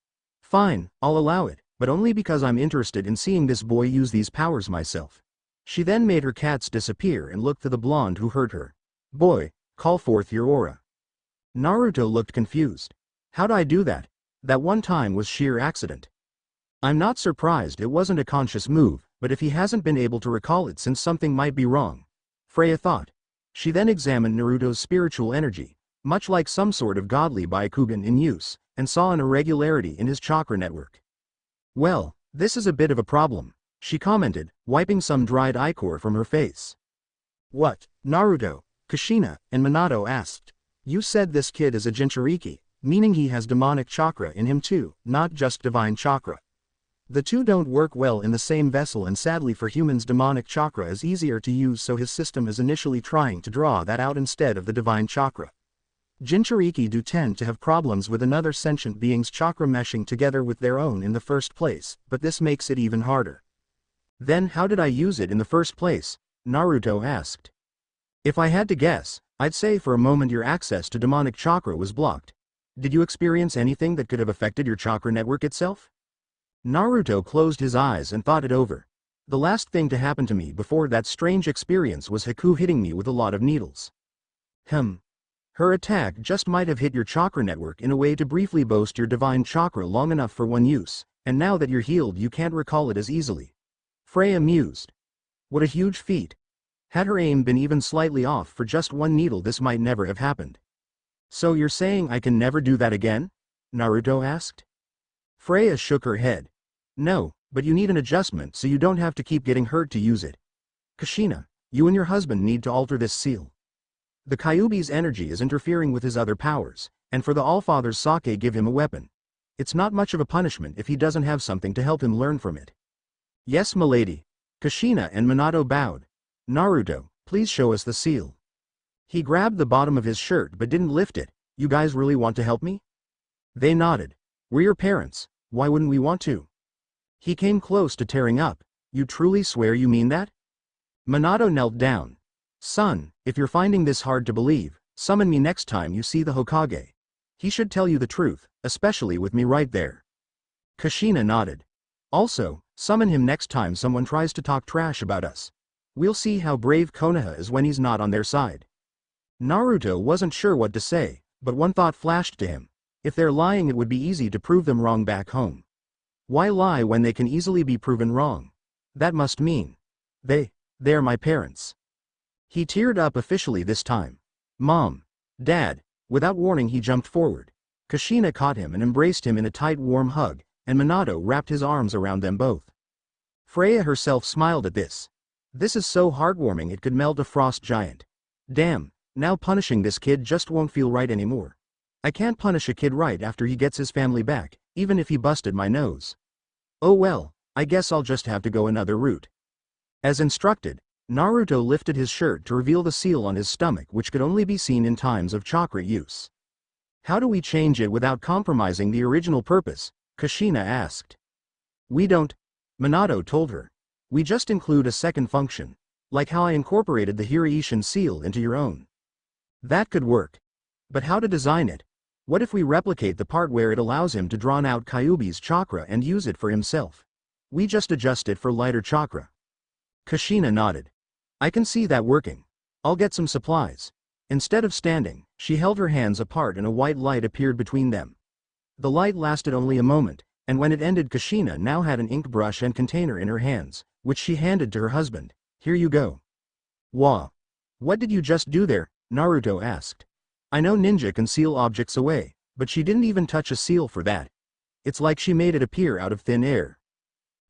Fine, I'll allow it, but only because I'm interested in seeing this boy use these powers myself. She then made her cats disappear and looked to the blonde who hurt her. Boy, call forth your aura. Naruto looked confused. How'd I do that? That one time was sheer accident. I'm not surprised it wasn't a conscious move, but if he hasn't been able to recall it since something might be wrong, Freya thought. She then examined Naruto's spiritual energy, much like some sort of godly Byakugan in use, and saw an irregularity in his chakra network. Well, this is a bit of a problem, she commented, wiping some dried ichor from her face. What, Naruto? Kushina and Minato asked. You said this kid is a Jinchuriki, meaning he has demonic chakra in him too, not just divine chakra. The two don't work well in the same vessel, and sadly for humans demonic chakra is easier to use, so his system is initially trying to draw that out instead of the divine chakra. Jinchuriki do tend to have problems with another sentient being's chakra meshing together with their own in the first place, but this makes it even harder. Then how did I use it in the first place? Naruto asked. If I had to guess, I'd say for a moment your access to demonic chakra was blocked. Did you experience anything that could have affected your chakra network itself? Naruto closed his eyes and thought it over. The last thing to happen to me before that strange experience was Haku hitting me with a lot of needles. Her attack just might have hit your chakra network in a way to briefly boost your divine chakra long enough for one use, and now that you're healed you can't recall it as easily. Freya mused. What a huge feat. Had her aim been even slightly off for just one needle, this might never have happened. So you're saying I can never do that again? Naruto asked. Freya shook her head. No, but you need an adjustment so you don't have to keep getting hurt to use it. Kushina, you and your husband need to alter this seal. The Kyuubi's energy is interfering with his other powers, and for the Allfather's sake give him a weapon. It's not much of a punishment if he doesn't have something to help him learn from it. Yes, milady. Kushina and Minato bowed. Naruto, please show us the seal. He grabbed the bottom of his shirt but didn't lift it. You guys really want to help me? They nodded. We're your parents, why wouldn't we want to? He came close to tearing up. You truly swear you mean that? Minato knelt down. Son, if you're finding this hard to believe, summon me next time you see the Hokage. He should tell you the truth, especially with me right there. Kushina nodded. Also, summon him next time someone tries to talk trash about us. We'll see how brave Konoha is when he's not on their side. Naruto wasn't sure what to say, but one thought flashed to him. If they're lying it would be easy to prove them wrong back home. Why lie when they can easily be proven wrong? That must mean. They're my parents. He teared up officially this time. Mom. Dad. Without warning he jumped forward. Kushina caught him and embraced him in a tight warm hug, and Minato wrapped his arms around them both. Freya herself smiled at this. This is so heartwarming it could melt a frost giant. Damn, now punishing this kid just won't feel right anymore. I can't punish a kid right after he gets his family back, even if he busted my nose. Oh well, I guess I'll just have to go another route. As instructed, Naruto lifted his shirt to reveal the seal on his stomach which could only be seen in times of chakra use. How do we change it without compromising the original purpose? Kushina asked. We don't, Minato told her. We just include a second function, like how I incorporated the Hiraishin seal into your own. That could work. But how to design it? What if we replicate the part where it allows him to draw out Kyuubi's chakra and use it for himself? We just adjust it for lighter chakra. Kushina nodded. I can see that working. I'll get some supplies. Instead of standing, she held her hands apart and a white light appeared between them. The light lasted only a moment, and when it ended Kushina now had an ink brush and container in her hands, which she handed to her husband. Here you go. Wah. What did you just do there? Naruto asked. I know ninja can seal objects away, but she didn't even touch a seal for that. It's like she made it appear out of thin air.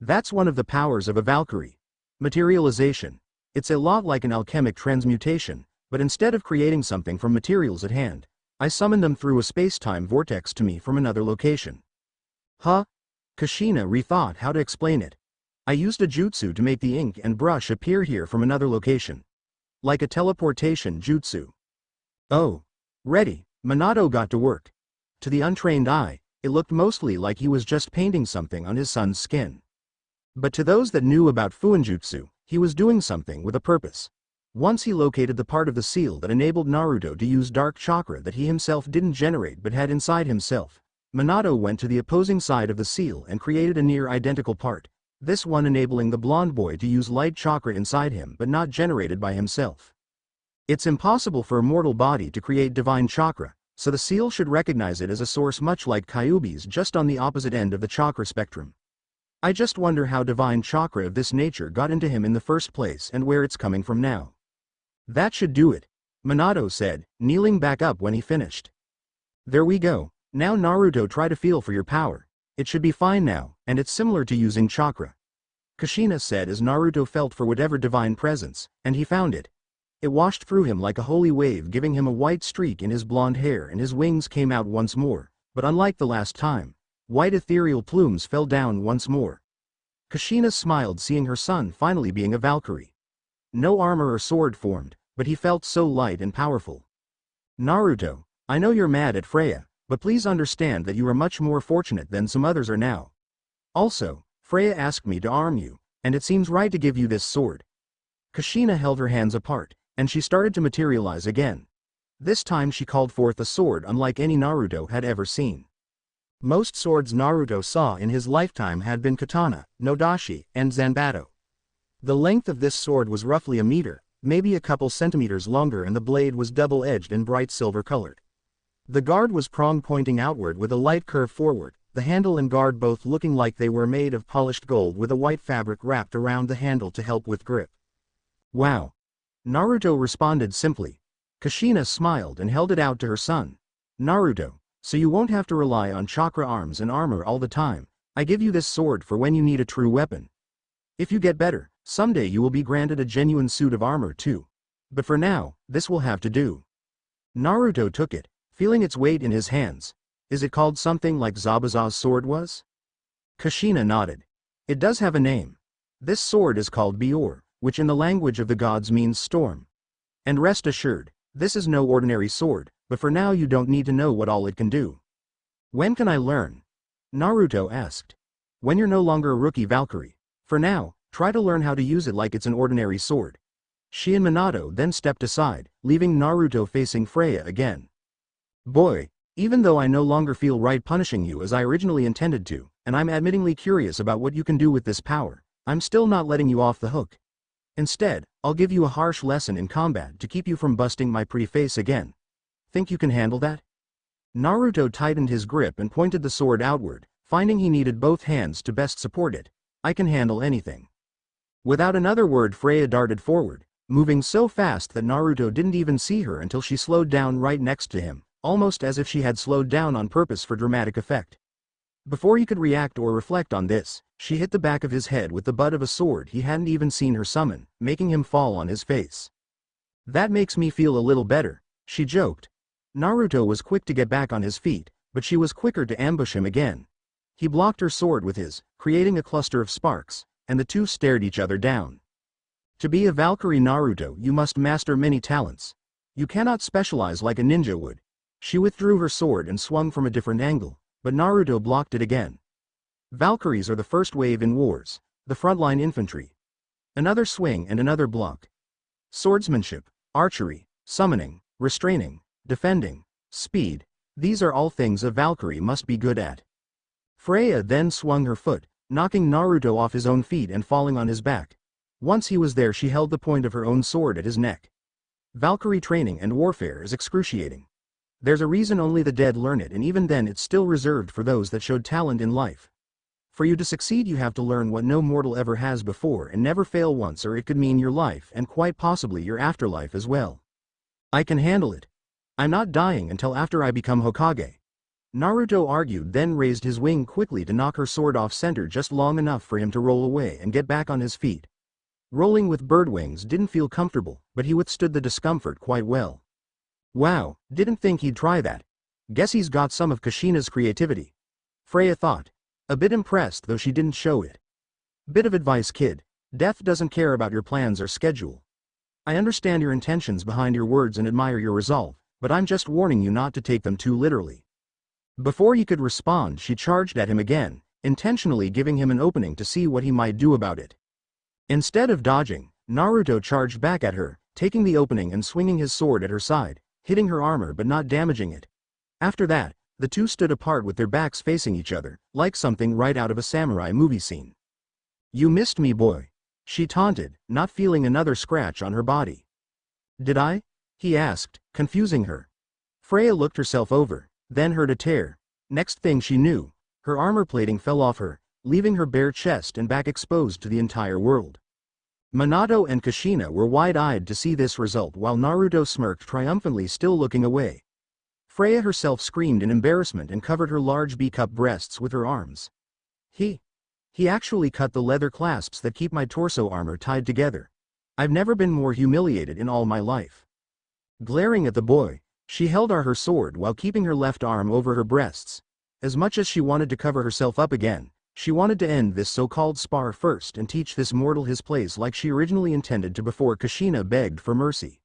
That's one of the powers of a Valkyrie. Materialization. It's a lot like an alchemic transmutation, but instead of creating something from materials at hand, I summoned them through a space-time vortex to me from another location. Huh? Kushina rethought how to explain it. I used a jutsu to make the ink and brush appear here from another location. Like a teleportation jutsu. Oh. Ready, Minato got to work. To the untrained eye, it looked mostly like he was just painting something on his son's skin. But to those that knew about Fuinjutsu, he was doing something with a purpose. Once he located the part of the seal that enabled Naruto to use dark chakra that he himself didn't generate but had inside himself, Minato went to the opposing side of the seal and created a near-identical part, this one enabling the blonde boy to use light chakra inside him but not generated by himself. It's impossible for a mortal body to create divine chakra, so the seal should recognize it as a source much like Kyuubi's just on the opposite end of the chakra spectrum. I just wonder how divine chakra of this nature got into him in the first place and where it's coming from now. That should do it, Minato said, kneeling back up when he finished. There we go, now Naruto try to feel for your power. It should be fine now, and it's similar to using chakra. Kushina said as Naruto felt for whatever divine presence, and he found it. It washed through him like a holy wave giving him a white streak in his blonde hair and his wings came out once more, but unlike the last time, white ethereal plumes fell down once more. Kushina smiled seeing her son finally being a Valkyrie. No armor or sword formed, but he felt so light and powerful. Naruto, I know you're mad at Freya, but please understand that you are much more fortunate than some others are now. Also, Freya asked me to arm you, and it seems right to give you this sword. Kushina held her hands apart, and she started to materialize again. This time she called forth a sword unlike any Naruto had ever seen. Most swords Naruto saw in his lifetime had been katana, nodashi, and zanbato. The length of this sword was roughly a meter, maybe a couple centimeters longer, and the blade was double-edged and bright silver-colored. The guard was prong pointing outward with a light curve forward, the handle and guard both looking like they were made of polished gold with a white fabric wrapped around the handle to help with grip. Wow! Naruto responded simply. Kushina smiled and held it out to her son. Naruto, so you won't have to rely on chakra arms and armor all the time. I give you this sword for when you need a true weapon. If you get better, someday you will be granted a genuine suit of armor too. But for now, this will have to do. Naruto took it, feeling its weight in his hands. Is it called something like Zabuza's sword was? Kushina nodded. It does have a name. This sword is called Bior, which in the language of the gods means storm. And rest assured, this is no ordinary sword, but for now you don't need to know what all it can do. When can I learn? Naruto asked. When you're no longer a rookie Valkyrie. For now, try to learn how to use it like it's an ordinary sword. She and Minato then stepped aside, leaving Naruto facing Freya again. Boy, even though I no longer feel right punishing you as I originally intended to, and I'm admittingly curious about what you can do with this power, I'm still not letting you off the hook. Instead, I'll give you a harsh lesson in combat to keep you from busting my pretty face again. Think you can handle that? Naruto tightened his grip and pointed the sword outward, finding he needed both hands to best support it. I can handle anything. Without another word, Freya darted forward, moving so fast that Naruto didn't even see her until she slowed down right next to him, almost as if she had slowed down on purpose for dramatic effect. Before he could react or reflect on this, she hit the back of his head with the butt of a sword he hadn't even seen her summon, making him fall on his face. That makes me feel a little better, she joked. Naruto was quick to get back on his feet, but she was quicker to ambush him again. He blocked her sword with his, creating a cluster of sparks, and the two stared each other down. To be a Valkyrie Naruto, you must master many talents. You cannot specialize like a ninja would. She withdrew her sword and swung from a different angle, but Naruto blocked it again. Valkyries are the first wave in wars, the frontline infantry. Another swing and another block. Swordsmanship, archery, summoning, restraining, defending, speed, these are all things a Valkyrie must be good at. Freya then swung her foot, knocking Naruto off his own feet and falling on his back. Once he was there, she held the point of her own sword at his neck. Valkyrie training and warfare is excruciating. There's a reason only the dead learn it, and even then it's still reserved for those that showed talent in life. For you to succeed, you have to learn what no mortal ever has before and never fail once, or it could mean your life and quite possibly your afterlife as well. I can handle it. I'm not dying until after I become Hokage. Naruto argued, then raised his wing quickly to knock her sword off center just long enough for him to roll away and get back on his feet. Rolling with bird wings didn't feel comfortable, but he withstood the discomfort quite well. Wow, didn't think he'd try that. Guess he's got some of Kushina's creativity. Freya thought. A bit impressed, though she didn't show it. Bit of advice, kid. Death doesn't care about your plans or schedule. I understand your intentions behind your words and admire your resolve, but I'm just warning you not to take them too literally. Before he could respond, she charged at him again, intentionally giving him an opening to see what he might do about it. Instead of dodging, Naruto charged back at her, taking the opening and swinging his sword at her side, hitting her armor but not damaging it. After that, the two stood apart with their backs facing each other, like something right out of a samurai movie scene. You missed me, boy, she taunted, not feeling another scratch on her body. Did I? He asked, confusing her. Freya looked herself over, then heard a tear. Next thing she knew, her armor plating fell off her, leaving her bare chest and back exposed to the entire world. Minato and Kushina were wide-eyed to see this result, while Naruto smirked triumphantly, still looking away. Freya herself screamed in embarrassment and covered her large B-cup breasts with her arms. He actually cut the leather clasps that keep my torso armor tied together. I've never been more humiliated in all my life. Glaring at the boy, she held her sword while keeping her left arm over her breasts. As much as she wanted to cover herself up again, she wanted to end this so-called spar first and teach this mortal his place like she originally intended to before Kushina begged for mercy.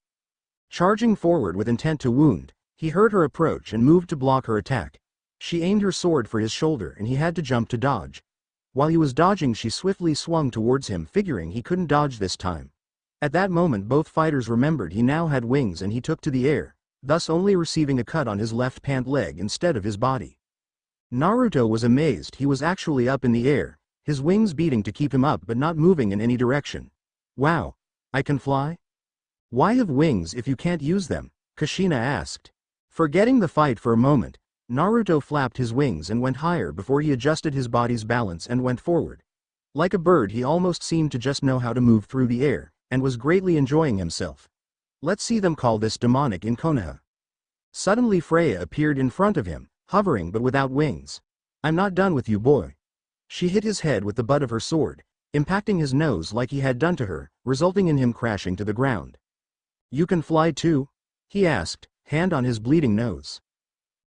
Charging forward with intent to wound, he heard her approach and moved to block her attack. She aimed her sword for his shoulder and he had to jump to dodge. While he was dodging, she swiftly swung towards him, figuring he couldn't dodge this time. At that moment, both fighters remembered he now had wings and he took to the air, thus only receiving a cut on his left pant leg instead of his body. Naruto was amazed. He was actually up in the air, his wings beating to keep him up but not moving in any direction. Wow, I can fly? Why have wings if you can't use them? Kushina asked. Forgetting the fight for a moment, Naruto flapped his wings and went higher before he adjusted his body's balance and went forward. Like a bird, he almost seemed to just know how to move through the air, and was greatly enjoying himself. Let's see them call this demonic in Konoha. Suddenly Freya appeared in front of him, hovering but without wings. I'm not done with you, boy. She hit his head with the butt of her sword, impacting his nose like he had done to her, resulting in him crashing to the ground. You can fly too? He asked, hand on his bleeding nose.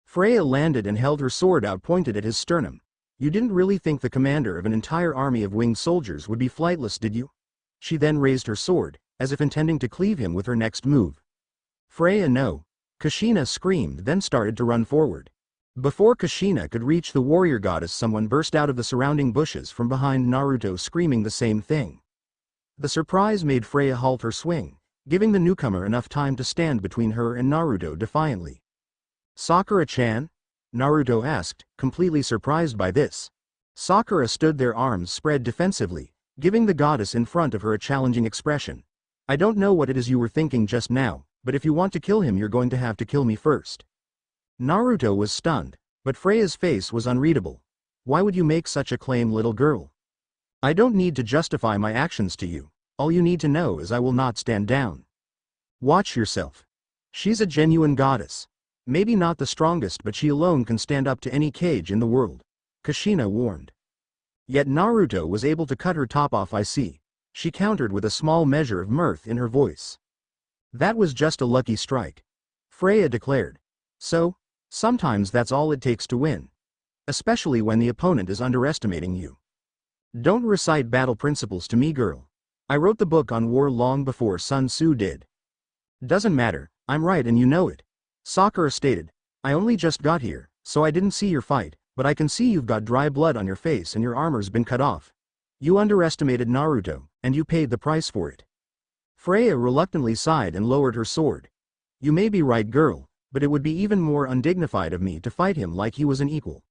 Freya landed and held her sword out pointed at his sternum. You didn't really think the commander of an entire army of winged soldiers would be flightless, did you? She then raised her sword, as if intending to cleave him with her next move. Freya, no. Kushina screamed, then started to run forward. Before Kushina could reach the warrior goddess, someone burst out of the surrounding bushes from behind Naruto screaming the same thing. The surprise made Freya halt her swing, giving the newcomer enough time to stand between her and Naruto defiantly. Sakura-chan? Naruto asked, completely surprised by this. Sakura stood there, arms spread defensively, giving the goddess in front of her a challenging expression. I don't know what it is you were thinking just now, but if you want to kill him, you're going to have to kill me first. Naruto was stunned, but Freya's face was unreadable. Why would you make such a claim, little girl? I don't need to justify my actions to you. All you need to know is I will not stand down. Watch yourself. She's a genuine goddess. Maybe not the strongest, but she alone can stand up to any cage in the world, Kushina warned. Yet Naruto was able to cut her top off. I see, she countered with a small measure of mirth in her voice. That was just a lucky strike, Freya declared. So, sometimes that's all it takes to win. Especially when the opponent is underestimating you. Don't recite battle principles to me, girl. I wrote the book on war long before Sun Tzu did. Doesn't matter, I'm right and you know it. Sakura stated. I only just got here, so I didn't see your fight, but I can see you've got dry blood on your face and your armor's been cut off. You underestimated Naruto, and you paid the price for it. Freya reluctantly sighed and lowered her sword. You may be right, girl, but it would be even more undignified of me to fight him like he was an equal.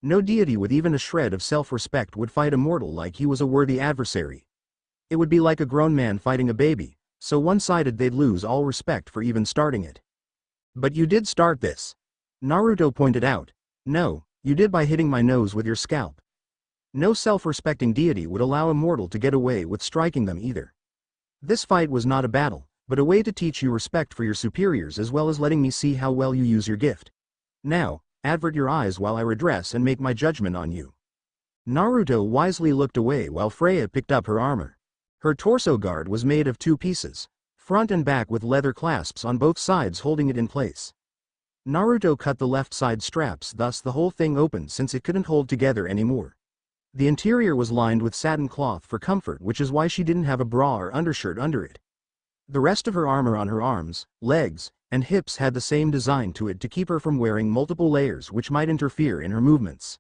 No deity with even a shred of self-respect would fight a mortal like he was a worthy adversary. It would be like a grown man fighting a baby, so one-sided they'd lose all respect for even starting it. But you did start this. Naruto pointed out. No, you did by hitting my nose with your scalp. No self-respecting deity would allow a mortal to get away with striking them either. This fight was not a battle, but a way to teach you respect for your superiors as well as letting me see how well you use your gift. Now, avert your eyes while I redress and make my judgment on you. Naruto wisely looked away while Freya picked up her armor. Her torso guard was made of 2 pieces, front and back, with leather clasps on both sides holding it in place. Naruto cut the left side straps, thus the whole thing opened since it couldn't hold together anymore. The interior was lined with satin cloth for comfort, which is why she didn't have a bra or undershirt under it. The rest of her armor on her arms, legs, and hips had the same design to it to keep her from wearing multiple layers which might interfere in her movements.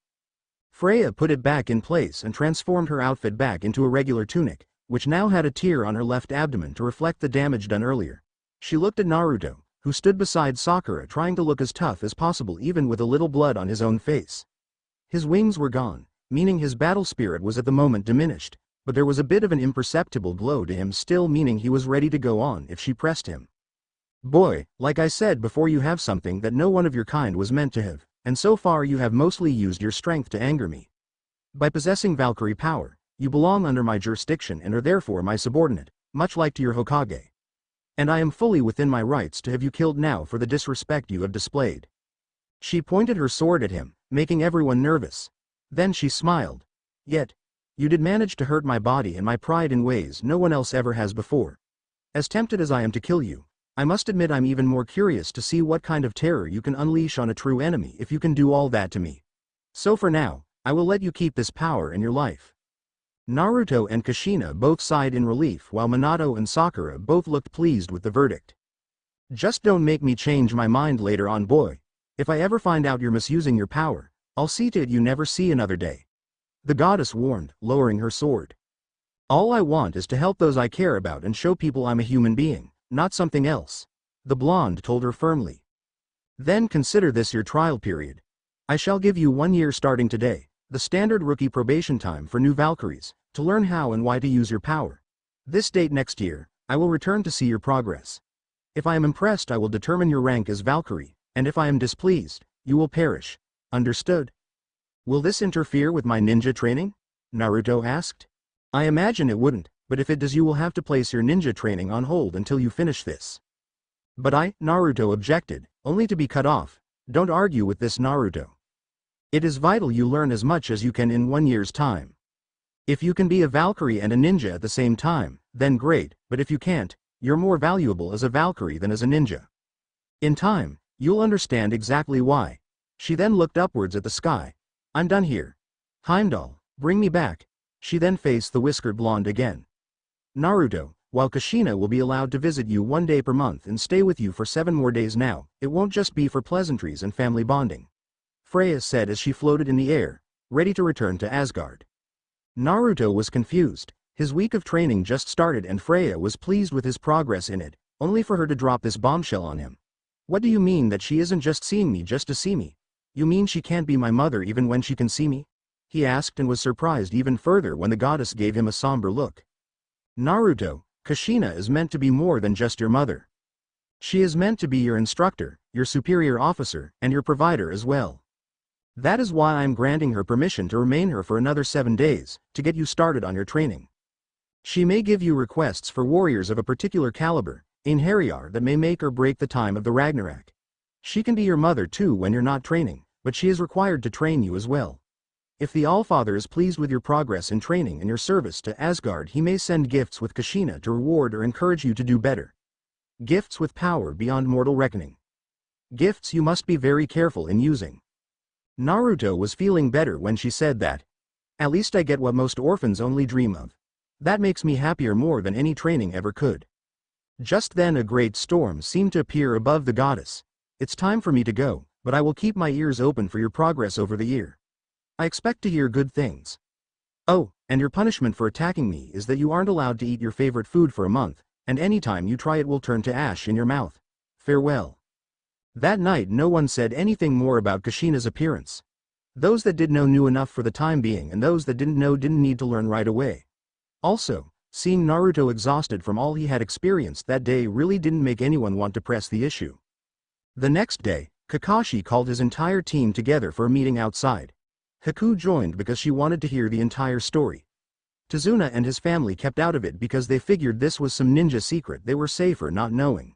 Freya put it back in place and transformed her outfit back into a regular tunic, which now had a tear on her left abdomen to reflect the damage done earlier. She looked at Naruto, who stood beside Sakura trying to look as tough as possible even with a little blood on his own face. His wings were gone, meaning his battle spirit was at the moment diminished, but there was a bit of an imperceptible glow to him still, meaning he was ready to go on if she pressed him. Boy, like I said before, you have something that no one of your kind was meant to have, and so far you have mostly used your strength to anger me. By possessing Valkyrie power, you belong under my jurisdiction and are therefore my subordinate, much like to your Hokage. And I am fully within my rights to have you killed now for the disrespect you have displayed. She pointed her sword at him, making everyone nervous. Then she smiled. Yet, you did manage to hurt my body and my pride in ways no one else ever has before. As tempted as I am to kill you, I must admit I'm even more curious to see what kind of terror you can unleash on a true enemy if you can do all that to me. So for now, I will let you keep this power in your life. Naruto and Kushina both sighed in relief while Minato and Sakura both looked pleased with the verdict. Just don't make me change my mind later on, boy. If I ever find out you're misusing your power, I'll see to it you never see another day. The goddess warned, lowering her sword. All I want is to help those I care about and show people I'm a human being, not something else, the blonde told her firmly. Then consider this your trial period. I shall give you 1 year starting today, the standard rookie probation time for new Valkyries, to learn how and why to use your power. This date next year, I will return to see your progress. If I am impressed, I will determine your rank as Valkyrie, and if I am displeased, you will perish. Understood? Will this interfere with my ninja training? Naruto asked. I imagine it wouldn't, but if it does, you will have to place your ninja training on hold until you finish this. But Naruto objected, only to be cut off. Don't argue with this, Naruto. It is vital you learn as much as you can in 1 year's time. If you can be a Valkyrie and a ninja at the same time, then great, but if you can't, you're more valuable as a Valkyrie than as a ninja. In time, you'll understand exactly why. She then looked upwards at the sky. I'm done here. Heimdall, bring me back. She then faced the whiskered blonde again. Naruto, while Kushina will be allowed to visit you 1 day per month and stay with you for 7 more days now, it won't just be for pleasantries and family bonding. Freya said as she floated in the air, ready to return to Asgard. Naruto was confused. His week of training just started and Freya was pleased with his progress in it, only for her to drop this bombshell on him. What do you mean that she isn't just seeing me just to see me? You mean she can't be my mother even when she can see me? He asked and was surprised even further when the goddess gave him a somber look. Naruto, Kushina is meant to be more than just your mother. She is meant to be your instructor, your superior officer, and your provider as well. That is why I am granting her permission to remain here for another 7 days, to get you started on your training. She may give you requests for warriors of a particular caliber, Einherjar, that may make or break the time of the Ragnarok. She can be your mother too when you're not training, but she is required to train you as well. If the Allfather is pleased with your progress in training and your service to Asgard, he may send gifts with Kushina to reward or encourage you to do better. Gifts with power beyond mortal reckoning. Gifts you must be very careful in using. Naruto was feeling better when she said that. At least I get what most orphans only dream of. That makes me happier more than any training ever could. Just then a great storm seemed to appear above the goddess. It's time for me to go, but I will keep my ears open for your progress over the year. I expect to hear good things. Oh, and your punishment for attacking me is that you aren't allowed to eat your favorite food for a month, and any time you try it will turn to ash in your mouth. Farewell. That night no one said anything more about Kushina's appearance. Those that did know knew enough for the time being, and those that didn't know didn't need to learn right away. Also, seeing Naruto exhausted from all he had experienced that day really didn't make anyone want to press the issue. The next day, Kakashi called his entire team together for a meeting outside. Haku joined because she wanted to hear the entire story. Tazuna and his family kept out of it because they figured this was some ninja secret they were safer not knowing.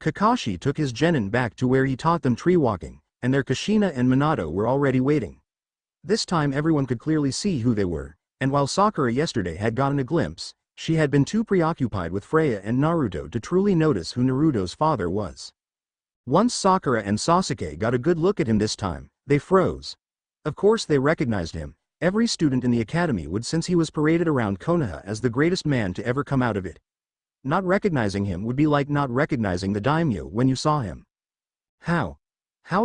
Kakashi took his genin back to where he taught them tree walking, and their Kushina and Minato were already waiting. This time everyone could clearly see who they were, and while Sakura yesterday had gotten a glimpse, she had been too preoccupied with Freya and Naruto to truly notice who Naruto's father was. Once Sakura and Sasuke got a good look at him this time, they froze. Of course they recognized him. Every student in the academy would, since he was paraded around Konoha as the greatest man to ever come out of it. Not recognizing him would be like not recognizing the daimyo when you saw him. How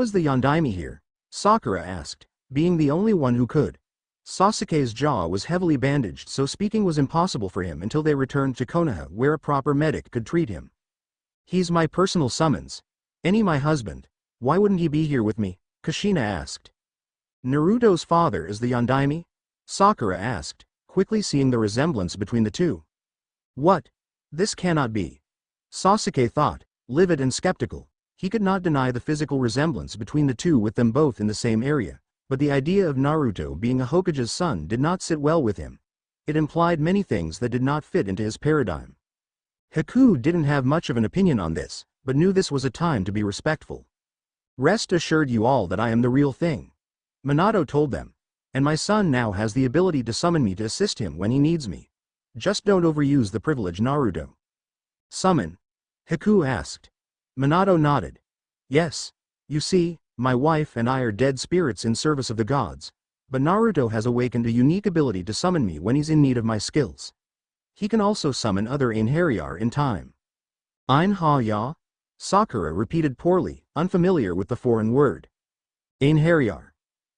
is the Yondaime here? Sakura asked, being the only one who could. Sasuke's jaw was heavily bandaged, so speaking was impossible for him until they returned to Konoha where a proper medic could treat him. He's my personal summons. My husband. Why wouldn't he be here with me? Kushina asked. Naruto's father is the Yondaime? Sakura asked, quickly seeing the resemblance between the two. What? This cannot be. Sasuke thought, livid and skeptical. He could not deny the physical resemblance between the two with them both in the same area, but the idea of Naruto being a Hokage's son did not sit well with him. It implied many things that did not fit into his paradigm. Haku didn't have much of an opinion on this, but knew this was a time to be respectful. Rest assured you all that I am the real thing. Minato told them. And my son now has the ability to summon me to assist him when he needs me. Just don't overuse the privilege, Naruto. Summon? Haku asked. Minato nodded. Yes. You see, my wife and I are dead spirits in service of the gods, but Naruto has awakened a unique ability to summon me when he's in need of my skills. He can also summon other Einherjar in time. Einherjar? Sakura repeated poorly, unfamiliar with the foreign word. Einherjar.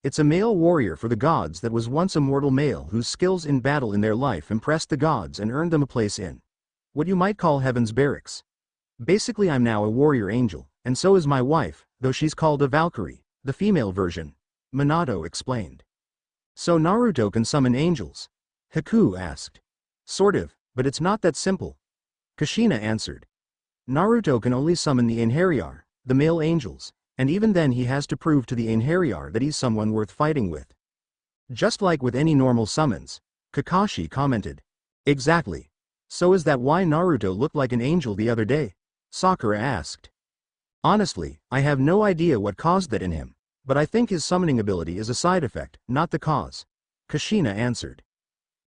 It's a male warrior for the gods that was once a mortal male whose skills in battle in their life impressed the gods and earned them a place in what you might call heaven's barracks. Basically I'm now a warrior angel, and so is my wife, though she's called a Valkyrie, the female version, Minato explained. So Naruto can summon angels? Haku asked. Sort of, but it's not that simple. Kushina answered. Naruto can only summon the Einherjar, the male angels, and even then he has to prove to the Einherjar that he's someone worth fighting with. Just like with any normal summons, Kakashi commented. Exactly. So is that why Naruto looked like an angel the other day? Sakura asked. Honestly, I have no idea what caused that in him, but I think his summoning ability is a side effect, not the cause. Kushina answered.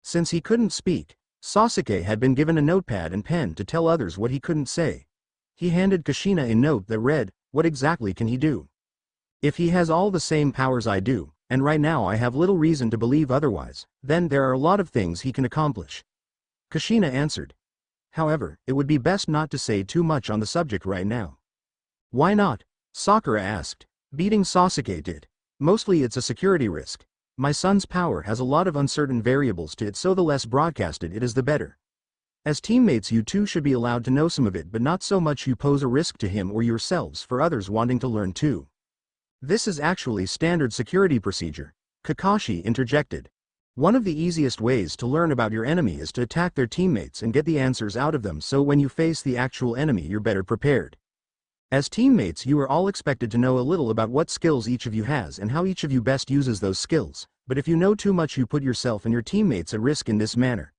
Since he couldn't speak, Sasuke had been given a notepad and pen to tell others what he couldn't say. He handed Kushina a note that read, "What exactly can he do? If he has all the same powers I do, and right now I have little reason to believe otherwise, then there are a lot of things he can accomplish." Kushina answered. However, it would be best not to say too much on the subject right now. Why not? Sakura asked. Beating Sasuke did. Mostly it's a security risk. My son's power has a lot of uncertain variables to it, so the less broadcasted it is the better. As teammates you two should be allowed to know some of it, but not so much you pose a risk to him or yourselves for others wanting to learn too. This is actually standard security procedure, Kakashi interjected. One of the easiest ways to learn about your enemy is to attack their teammates and get the answers out of them, so when you face the actual enemy you're better prepared. As teammates you are all expected to know a little about what skills each of you has and how each of you best uses those skills, but if you know too much you put yourself and your teammates at risk in this manner.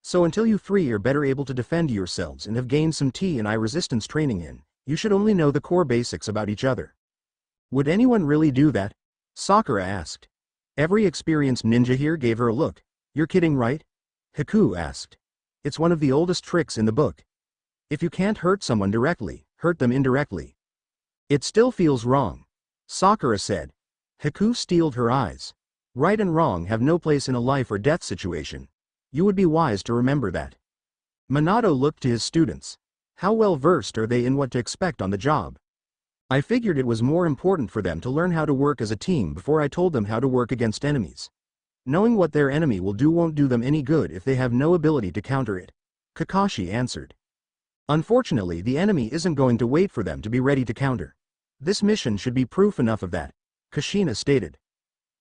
So until you three are better able to defend yourselves and have gained some T&I resistance training in, you should only know the core basics about each other. Would anyone really do that? Sakura asked. Every experienced ninja here gave her a look. You're kidding, right? Haku asked. It's one of the oldest tricks in the book. If you can't hurt someone directly, hurt them indirectly. It still feels wrong. Sakura said. Haku steeled her eyes. Right and wrong have no place in a life or death situation. You would be wise to remember that. Minato looked to his students. How well versed are they in what to expect on the job? I figured it was more important for them to learn how to work as a team before I told them how to work against enemies. Knowing what their enemy will do won't do them any good if they have no ability to counter it. Kakashi answered. Unfortunately, the enemy isn't going to wait for them to be ready to counter. This mission should be proof enough of that, Kushina stated.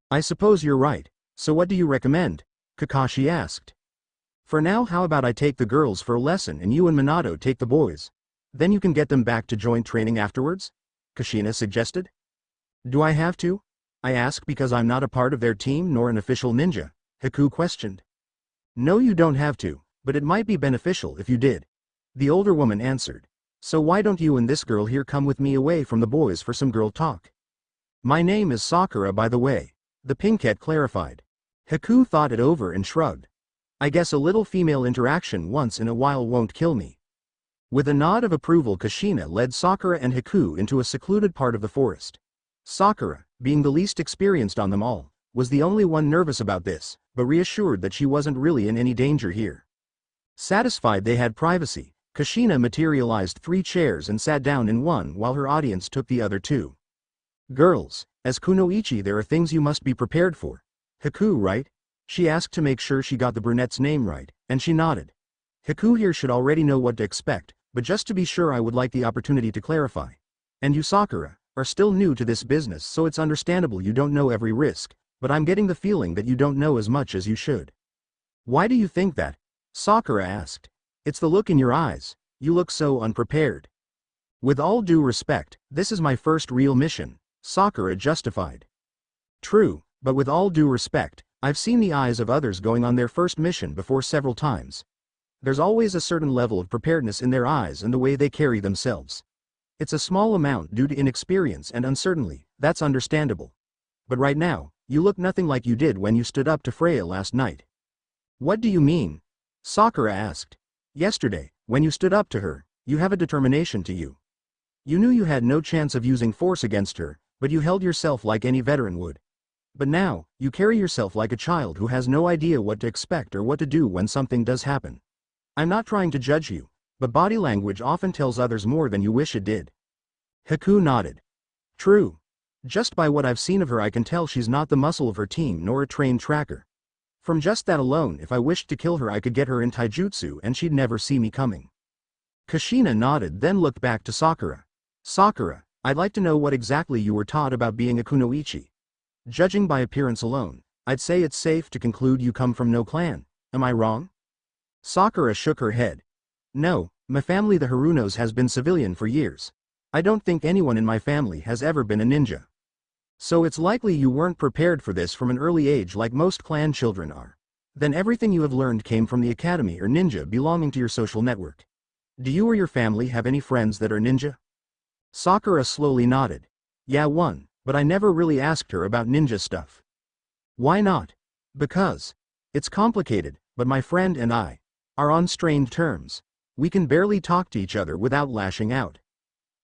I suppose you're right, so what do you recommend? Kakashi asked. For now, how about I take the girls for a lesson and you and Minato take the boys? Then you can get them back to joint training afterwards? Kushina suggested. Do I have to? I ask because I'm not a part of their team nor an official ninja, Haku questioned. No, you don't have to, but it might be beneficial if you did. The older woman answered. So why don't you and this girl here come with me away from the boys for some girl talk? My name is Sakura, by the way, the pinkette clarified. Haku thought it over and shrugged. I guess a little female interaction once in a while won't kill me. With a nod of approval, Kushina led Sakura and Haku into a secluded part of the forest. Sakura, being the least experienced on them all, was the only one nervous about this, but reassured that she wasn't really in any danger here. Satisfied they had privacy, Kushina materialized 3 chairs and sat down in one while her audience took the other 2. Girls, as kunoichi there are things you must be prepared for. Haku, right? She asked to make sure she got the brunette's name right, and she nodded. Haku here should already know what to expect, but just to be sure I would like the opportunity to clarify. And you, Sakura, are still new to this business, so it's understandable you don't know every risk, but I'm getting the feeling that you don't know as much as you should. Why do you think that? Sakura asked. It's the look in your eyes, you look so unprepared. With all due respect, this is my first real mission, Sakura justified. True, but with all due respect, I've seen the eyes of others going on their first mission before several times. There's always a certain level of preparedness in their eyes and the way they carry themselves. It's a small amount due to inexperience and uncertainty, that's understandable. But right now, you look nothing like you did when you stood up to Freya last night. What do you mean? Sakura asked. Yesterday, when you stood up to her, you have a determination to you. You knew you had no chance of using force against her, but you held yourself like any veteran would. But now, you carry yourself like a child who has no idea what to expect or what to do when something does happen. I'm not trying to judge you, but body language often tells others more than you wish it did. Haku nodded. True. Just by what I've seen of her I can tell she's not the muscle of her team nor a trained tracker. From just that alone, if I wished to kill her I could get her in taijutsu and she'd never see me coming. Kushina nodded, then looked back to Sakura. Sakura, I'd like to know what exactly you were taught about being a kunoichi. Judging by appearance alone, I'd say it's safe to conclude you come from no clan. Am I wrong? Sakura shook her head. No, my family the Harunos has been civilian for years. I don't think anyone in my family has ever been a ninja. So it's likely you weren't prepared for this from an early age like most clan children are. Then everything you have learned came from the academy or ninja belonging to your social network. Do you or your family have any friends that are ninja? Sakura slowly nodded. Yeah, one, but I never really asked her about ninja stuff. Why not? Because it's complicated, but my friend and I, are on strained terms. We can barely talk to each other without lashing out.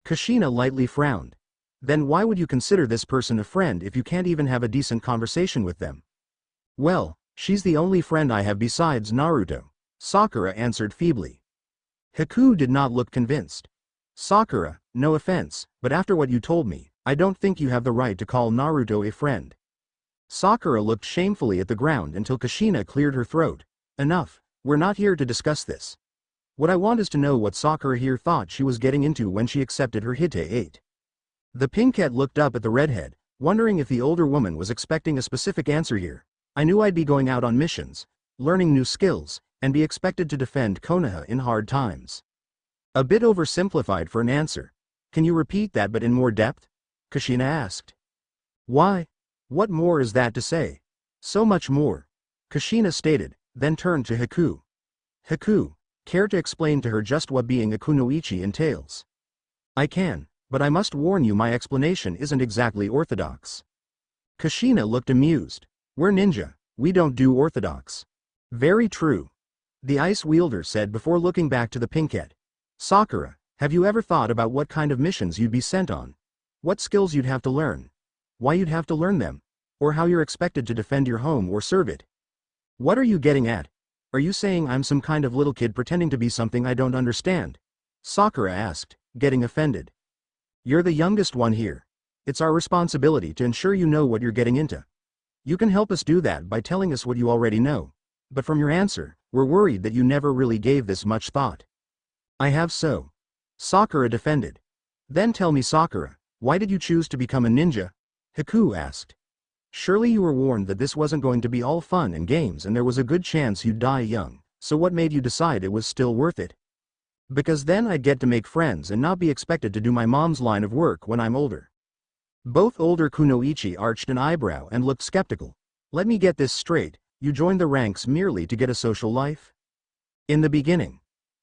Kushina lightly frowned. Then why would you consider this person a friend if you can't even have a decent conversation with them? Well, she's the only friend I have besides Naruto, Sakura answered feebly. Haku did not look convinced. Sakura, no offense, but after what you told me, I don't think you have the right to call Naruto a friend. Sakura looked shamefully at the ground until Kushina cleared her throat. Enough, we're not here to discuss this. What I want is to know what Sakura here thought she was getting into when she accepted her Hite 8. The pinkette looked up at the redhead, wondering if the older woman was expecting a specific answer here. I knew I'd be going out on missions, learning new skills, and be expected to defend Konoha in hard times. A bit oversimplified for an answer. Can you repeat that but in more depth? Kushina asked. Why? What more is that to say? So much more. Kushina stated, then turned to Haku. Haku, care to explain to her just what being a kunoichi entails? I can, but I must warn you my explanation isn't exactly orthodox. Kushina looked amused. We're ninja, we don't do orthodox. Very true. The ice wielder said before looking back to the pinkette. Sakura, have you ever thought about what kind of missions you'd be sent on? What skills you'd have to learn? Why you'd have to learn them? Or how you're expected to defend your home or serve it? What are you getting at? Are you saying I'm some kind of little kid pretending to be something I don't understand? Sakura asked, getting offended. You're the youngest one here. It's our responsibility to ensure you know what you're getting into. You can help us do that by telling us what you already know. But from your answer, we're worried that you never really gave this much thought. I have so. Sakura defended. Then tell me, Sakura, why did you choose to become a ninja? Haku asked. Surely you were warned that this wasn't going to be all fun and games and there was a good chance you'd die young, so what made you decide it was still worth it? Because then I'd get to make friends and not be expected to do my mom's line of work when I'm older. Both older kunoichi arched an eyebrow and looked skeptical. Let me get this straight, you joined the ranks merely to get a social life? In the beginning.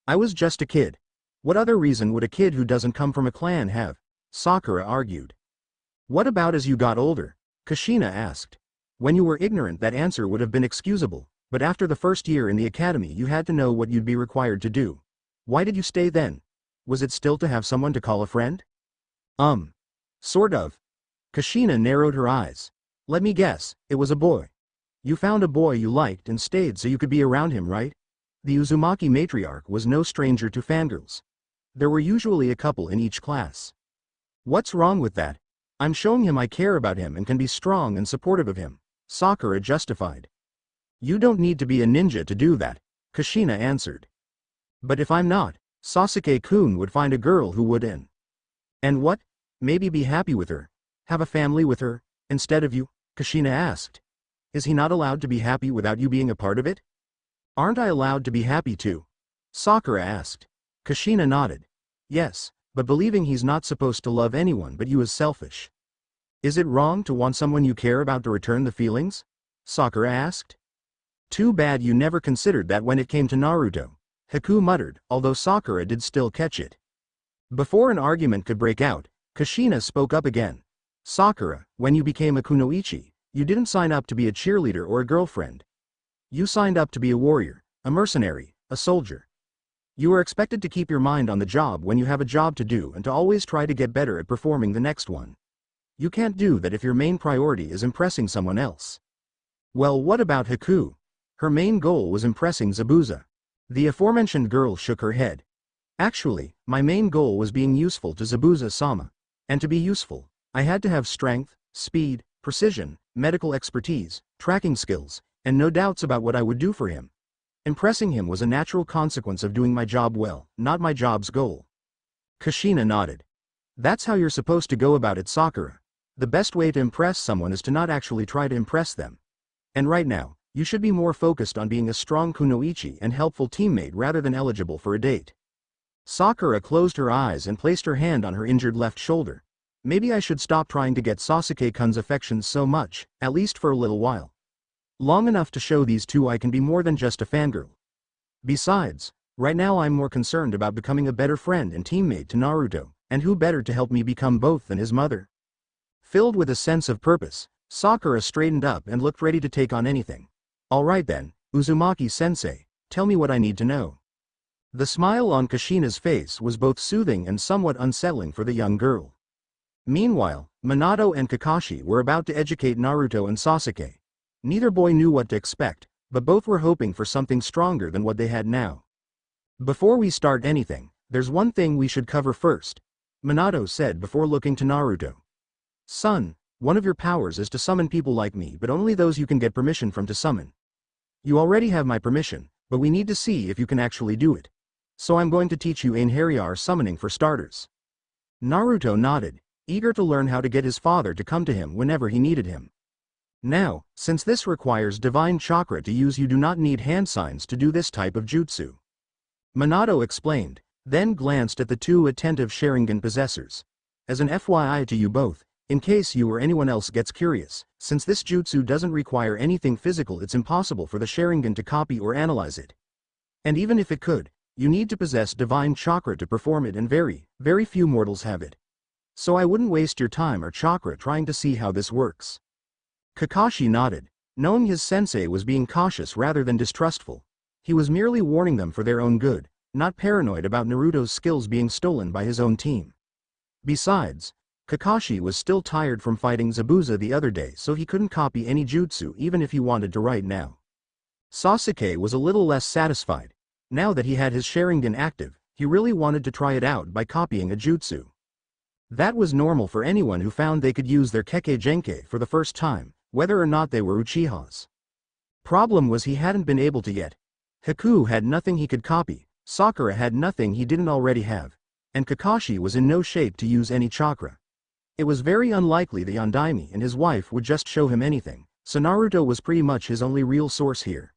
I was just a kid. What other reason would a kid who doesn't come from a clan have? Sakura argued. What about as you got older? Kushina asked. When you were ignorant that answer would have been excusable, but after the first year in the academy you had to know what you'd be required to do. Why did you stay then? Was it still to have someone to call a friend? Sort of. Kushina narrowed her eyes. Let me guess, it was a boy. You found a boy you liked and stayed so you could be around him, right? The Uzumaki matriarch was no stranger to fangirls. There were usually a couple in each class. What's wrong with that? I'm showing him I care about him and can be strong and supportive of him, Sakura justified. You don't need to be a ninja to do that, Kushina answered. But if I'm not, Sasuke-kun would find a girl who would and what? Maybe be happy with her. Have a family with her, instead of you? Kushina asked. Is he not allowed to be happy without you being a part of it? Aren't I allowed to be happy too? Sakura asked. Kushina nodded. Yes, but believing he's not supposed to love anyone but you is selfish. Is it wrong to want someone you care about to return the feelings? Sakura asked. Too bad you never considered that when it came to Naruto, Haku muttered, although Sakura did still catch it. Before an argument could break out, Kushina spoke up again. Sakura, when you became a kunoichi, you didn't sign up to be a cheerleader or a girlfriend. You signed up to be a warrior, a mercenary, a soldier. You are expected to keep your mind on the job when you have a job to do and to always try to get better at performing the next one. You can't do that if your main priority is impressing someone else. Well, what about Haku? Her main goal was impressing Zabuza. The aforementioned girl shook her head. Actually, my main goal was being useful to Zabuza-sama. And to be useful, I had to have strength, speed, precision, medical expertise, tracking skills, and no doubts about what I would do for him. Impressing him was a natural consequence of doing my job well, not my job's goal. Kushina nodded. That's how you're supposed to go about it, Sakura. The best way to impress someone is to not actually try to impress them. And right now, you should be more focused on being a strong kunoichi and helpful teammate rather than eligible for a date. Sakura closed her eyes and placed her hand on her injured left shoulder. Maybe I should stop trying to get Sasuke-kun's affections so much, at least for a little while. Long enough to show these two I can be more than just a fangirl. Besides, right now I'm more concerned about becoming a better friend and teammate to Naruto, and who better to help me become both than his mother? Filled with a sense of purpose, Sakura straightened up and looked ready to take on anything. Alright then, Uzumaki-sensei, Tell me what I need to know. The smile on Kushina's face was both soothing and somewhat unsettling for the young girl. Meanwhile, Minato and Kakashi were about to educate Naruto and Sasuke. Neither boy knew what to expect, but both were hoping for something stronger than what they had now. Before we start anything, there's one thing we should cover first, Minato said before looking to Naruto. Son, one of your powers is to summon people like me, but only those you can get permission from to summon. You already have my permission, but we need to see if you can actually do it. So I'm going to teach you Einherjar summoning for starters. Naruto nodded, eager to learn how to get his father to come to him whenever he needed him. Now, since this requires divine chakra to use, you do not need hand signs to do this type of jutsu. Minato explained, then glanced at the two attentive Sharingan possessors. As an FYI to you both, in case you or anyone else gets curious, since this jutsu doesn't require anything physical, it's impossible for the Sharingan to copy or analyze it. And even if it could, you need to possess divine chakra to perform it, and very few mortals have it. So I wouldn't waste your time or chakra trying to see how this works. Kakashi nodded, knowing his sensei was being cautious rather than distrustful. He was merely warning them for their own good, not paranoid about Naruto's skills being stolen by his own team. Besides, Kakashi was still tired from fighting Zabuza the other day, so he couldn't copy any jutsu even if he wanted to right now. Sasuke was a little less satisfied. Now that he had his Sharingan active, he really wanted to try it out by copying a jutsu. That was normal for anyone who found they could use their Kekkei Genkai for the first time, whether or not they were Uchihas. Problem was he hadn't been able to yet. Haku had nothing he could copy, Sakura had nothing he didn't already have, and Kakashi was in no shape to use any chakra. It was very unlikely the Yondaime and his wife would just show him anything, so Naruto was pretty much his only real source here.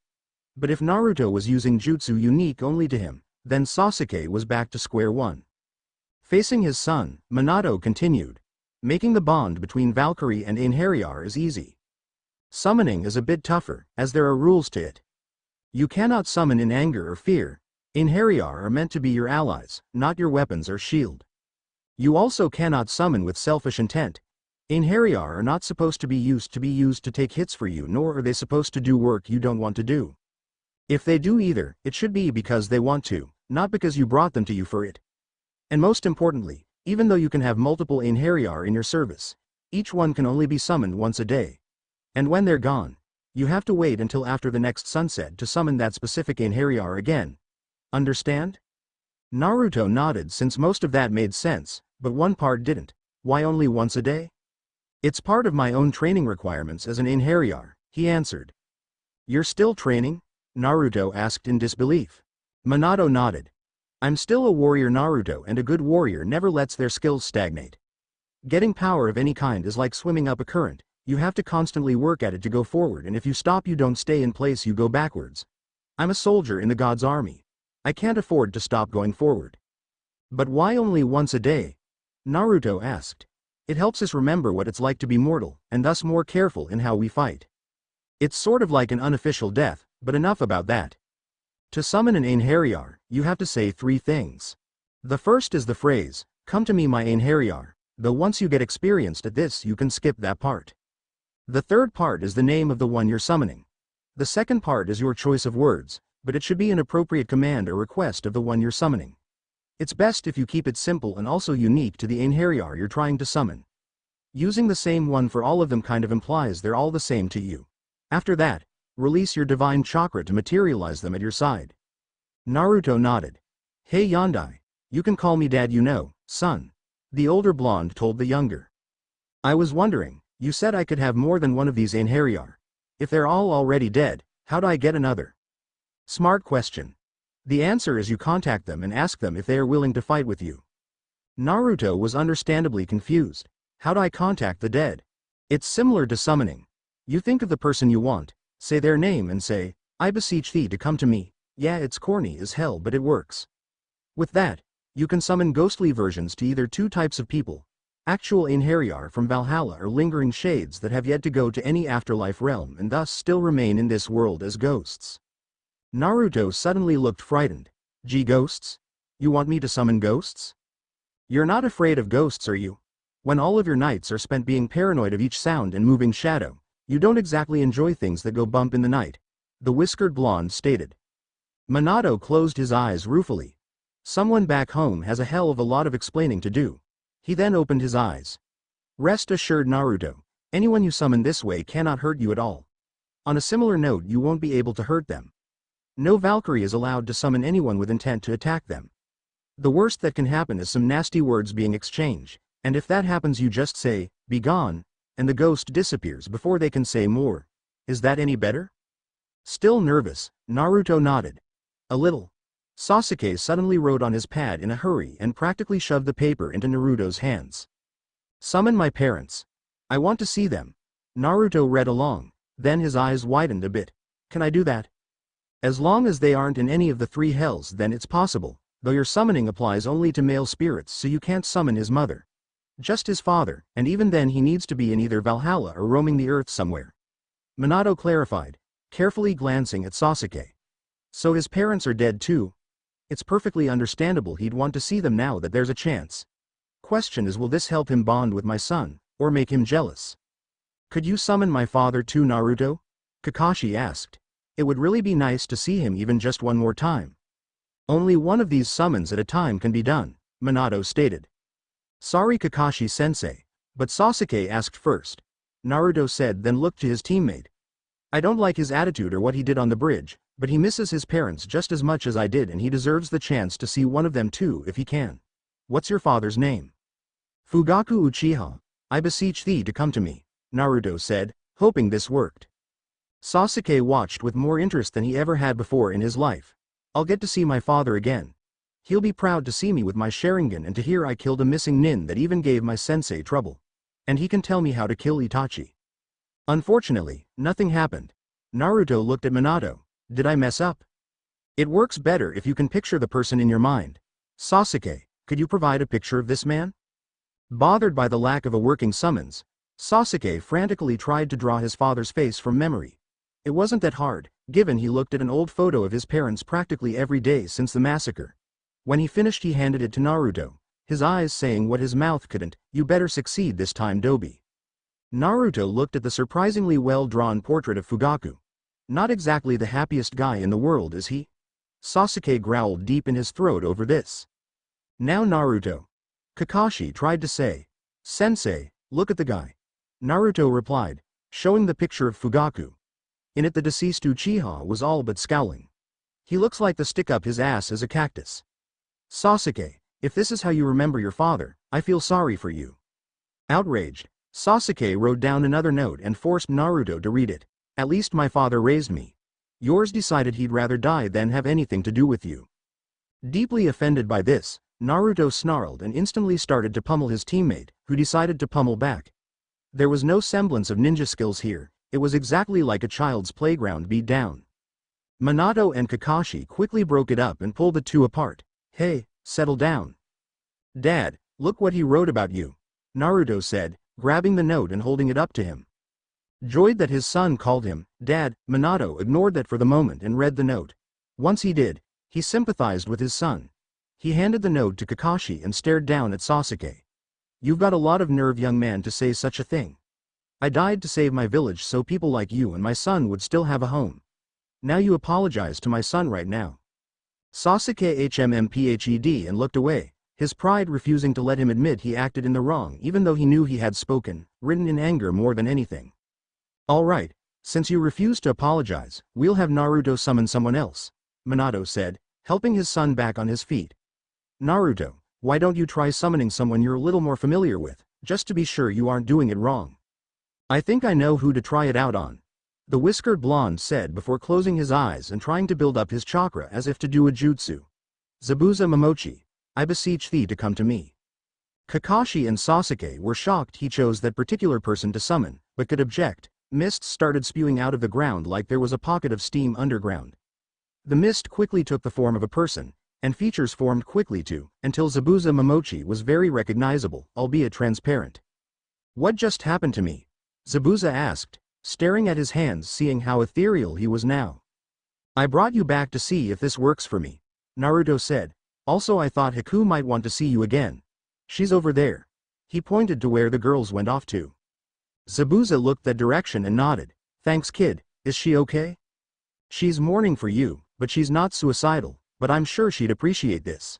But if Naruto was using jutsu unique only to him, then Sasuke was back to square one. Facing his son, Minato continued, making the bond between Valkyrie and Einherjar is easy. Summoning is a bit tougher, as there are rules to it. You cannot summon in anger or fear. Einherjar are meant to be your allies, not your weapons or shield. You also cannot summon with selfish intent. Einherjar are not supposed to be used to take hits for you, nor are they supposed to do work you don't want to do. If they do either, it should be because they want to, not because you brought them to you for it. And most importantly, even though you can have multiple Einherjar in your service, each one can only be summoned once a day. And when they're gone, you have to wait until after the next sunset to summon that specific Einherjar again. Understand? Naruto nodded, since most of that made sense, but one part didn't. Why only once a day? It's part of my own training requirements as an Einherjar, he answered. You're still training? Naruto asked in disbelief. Minato nodded. I'm still a warrior, Naruto, and a good warrior never lets their skills stagnate. Getting power of any kind is like swimming up a current. You have to constantly work at it to go forward, and if you stop, you don't stay in place, you go backwards. I'm a soldier in the God's army. I can't afford to stop going forward. But why only once a day? Naruto asked. It helps us remember what it's like to be mortal, and thus more careful in how we fight. It's sort of like an unofficial death, but enough about that. To summon an Einherjar, you have to say three things. The first is the phrase, "Come to me, my Einherjar," though once you get experienced at this you can skip that part. The third part is the name of the one you're summoning. The second part is your choice of words, but it should be an appropriate command or request of the one you're summoning. It's best if you keep it simple and also unique to the Einherjar you're trying to summon. Using the same one for all of them kind of implies they're all the same to you. After that, release your divine chakra to materialize them at your side. Naruto nodded. Hey Yondai, you can call me dad, son. The older blonde told the younger. I was wondering, you said I could have more than one of these Einherjar. If they're all already dead, how'd I get another? Smart question. The answer is you contact them and ask them if they are willing to fight with you. Naruto was understandably confused. How'd I contact the dead? It's similar to summoning. You think of the person you want, say their name and say, I beseech thee to come to me. Yeah, it's corny as hell, but it works. With that, you can summon ghostly versions to either two types of people, actual Einherjar from Valhalla or lingering shades that have yet to go to any afterlife realm and thus still remain in this world as ghosts. Naruto suddenly looked frightened. Gee, ghosts? You want me to summon ghosts? You're not afraid of ghosts, are you? When all of your nights are spent being paranoid of each sound and moving shadow, you don't exactly enjoy things that go bump in the night, the whiskered blonde stated. Minato closed his eyes ruefully. Someone back home has a hell of a lot of explaining to do. He then opened his eyes. Rest assured Naruto, anyone you summon this way cannot hurt you at all. On a similar note, you won't be able to hurt them. No Valkyrie is allowed to summon anyone with intent to attack them. The worst that can happen is some nasty words being exchanged, and if that happens you just say, "Be gone," and the ghost disappears before they can say more. Is that any better? Still nervous, Naruto nodded. A little. Sasuke suddenly wrote on his pad in a hurry and practically shoved the paper into Naruto's hands. Summon my parents. I want to see them. Naruto read along, then his eyes widened a bit. Can I do that? As long as they aren't in any of the three hells then it's possible, though your summoning applies only to male spirits so you can't summon his mother. Just his father, and even then he needs to be in either Valhalla or roaming the earth somewhere. Minato clarified, carefully glancing at Sasuke. So his parents are dead too? It's perfectly understandable he'd want to see them now that there's a chance. Question is, will this help him bond with my son, or make him jealous? Could you summon my father too, Naruto? Kakashi asked. It would really be nice to see him even just one more time. Only one of these summons at a time can be done, Minato stated. Sorry Kakashi-sensei, but Sasuke asked first. Naruto said, then looked to his teammate. I don't like his attitude or what he did on the bridge, but he misses his parents just as much as I did and he deserves the chance to see one of them too if he can. What's your father's name? Fugaku Uchiha. I beseech thee to come to me, Naruto said, hoping this worked. Sasuke watched with more interest than he ever had before in his life. I'll get to see my father again. He'll be proud to see me with my Sharingan and to hear I killed a missing nin that even gave my sensei trouble. And he can tell me how to kill Itachi. Unfortunately, nothing happened. Naruto looked at Minato. Did I mess up? It works better if you can picture the person in your mind. Sasuke, could you provide a picture of this man? Bothered by the lack of a working summons, Sasuke frantically tried to draw his father's face from memory. It wasn't that hard, given he looked at an old photo of his parents practically every day since the massacre. When he finished he handed it to Naruto, his eyes saying what his mouth couldn't, you better succeed this time Dobi. Naruto looked at the surprisingly well-drawn portrait of Fugaku. Not exactly the happiest guy in the world, is he? Sasuke growled deep in his throat over this. Now Naruto. Kakashi tried to say. Sensei, look at the guy. Naruto replied, showing the picture of Fugaku. In it the deceased Uchiha was all but scowling. He looks like the stick up his ass as a cactus. Sasuke, if this is how you remember your father, I feel sorry for you. Outraged, Sasuke wrote down another note and forced Naruto to read it. At least my father raised me. Yours decided he'd rather die than have anything to do with you. Deeply offended by this, Naruto snarled and instantly started to pummel his teammate, who decided to pummel back. There was no semblance of ninja skills here, it was exactly like a child's playground beat down. Minato and Kakashi quickly broke it up and pulled the two apart. Hey, settle down. Dad, look what he wrote about you, Naruto said, grabbing the note and holding it up to him. Joyed that his son called him Dad, Minato ignored that for the moment and read the note. Once he did, he sympathized with his son. He handed the note to Kakashi and stared down at Sasuke. You've got a lot of nerve, young man, to say such a thing. I died to save my village so people like you and my son would still have a home. Now you apologize to my son right now. Sasuke HMMPHED and looked away, his pride refusing to let him admit he acted in the wrong even though he knew he had spoken, written in anger more than anything. Alright, since you refuse to apologize, we'll have Naruto summon someone else, Minato said, helping his son back on his feet. Naruto, why don't you try summoning someone you're a little more familiar with, just to be sure you aren't doing it wrong? I think I know who to try it out on, the whiskered blonde said before closing his eyes and trying to build up his chakra as if to do a jutsu. Zabuza Momochi, I beseech thee to come to me. Kakashi and Sasuke were shocked he chose that particular person to summon, but could object. Mist started spewing out of the ground like there was a pocket of steam underground. The mist quickly took the form of a person, and features formed quickly too, until Zabuza Momochi was very recognizable, albeit transparent. What just happened to me? Zabuza asked, staring at his hands seeing how ethereal he was now. I brought you back to see if this works for me, Naruto said. Also I thought Haku might want to see you again. She's over there. He pointed to where the girls went off to. Zabuza looked that direction and nodded. Thanks kid, is she okay? She's mourning for you, but she's not suicidal, but I'm sure she'd appreciate this.